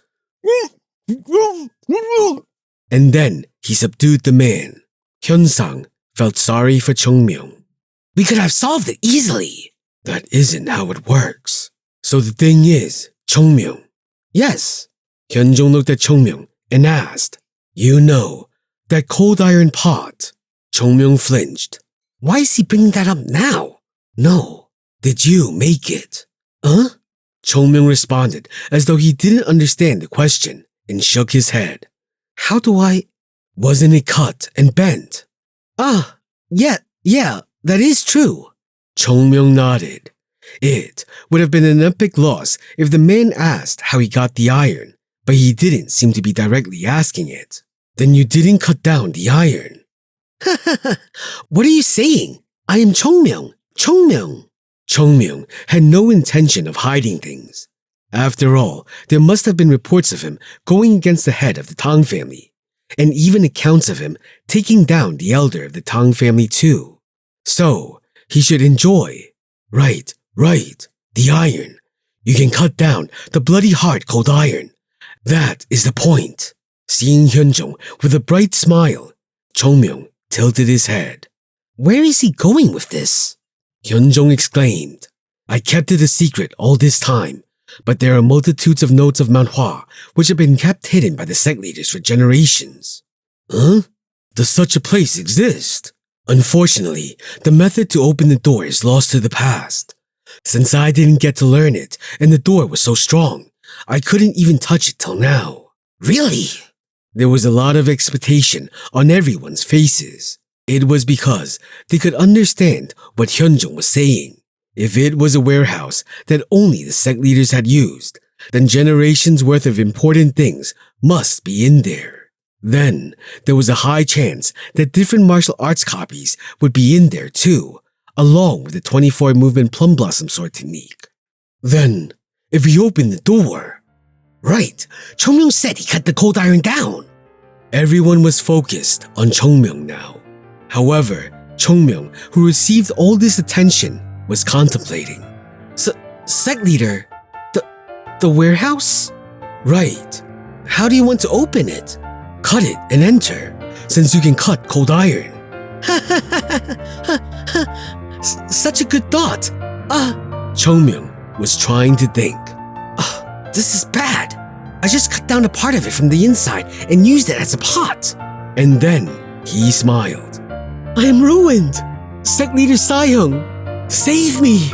S1: And then he subdued the man. Hyunsang felt sorry for Chung Myung.
S2: We could have solved it easily.
S1: That isn't how it works. So the thing is, Chung Myung.
S2: Yes.
S1: Hyunjong looked at Chung Myung and asked, You know, that cold iron pot? Chung Myung flinched.
S2: Why is he bringing that up now?
S1: No. Did you make it?
S2: Huh?
S1: Chung Myung responded as though he didn't understand the question and shook his head.
S2: How do I...
S1: Wasn't it cut and bent?
S2: Yeah, that is true.
S1: Chung Myung nodded. It would have been an epic loss if the man asked how he got the iron, but he didn't seem to be directly asking it. Then you didn't cut down the iron.
S2: What are you saying? I am Chung Myung.
S1: Chung Myung had no intention of hiding things. After all, there must have been reports of him going against the head of the Tang family, and even accounts of him taking down the elder of the Tang family too. So, he should enjoy. Right, the iron. You can cut down the bloody hard cold iron. That is the point. Seeing Hyunjong with a bright smile, Chung Myung tilted his head.
S2: Where is he going with this?
S1: Hyunjong exclaimed. I kept it a secret all this time, but there are multitudes of notes of Mount Hua which have been kept hidden by the sect leaders for generations.
S2: Huh?
S1: Does such a place exist? Unfortunately, the method to open the door is lost to the past. Since I didn't get to learn it and the door was so strong, I couldn't even touch it till now.
S2: Really?
S1: There was a lot of expectation on everyone's faces. It was because they could understand what Hyunjong was saying. If it was a warehouse that only the sect leaders had used, then generations worth of important things must be in there. Then, there was a high chance that different martial arts copies would be in there too, along with the 24-movement Plum Blossom Sword technique. Then, if we open the door...
S2: Right, Chung Myung said he cut the cold iron down.
S1: Everyone was focused on Chung Myung now. However, Chung Myung, who received all this attention, was contemplating.
S2: Sect leader, the warehouse?
S1: Right.
S2: How do you want to open it?
S1: Cut it and enter, since you can cut cold iron.
S2: Such a good thought.
S1: Chung Myung was trying to think.
S2: This is bad. I just cut down a part of it from the inside and used it as a pot.
S1: And then he smiled.
S2: I am ruined. Sect leader Sayoung, save me.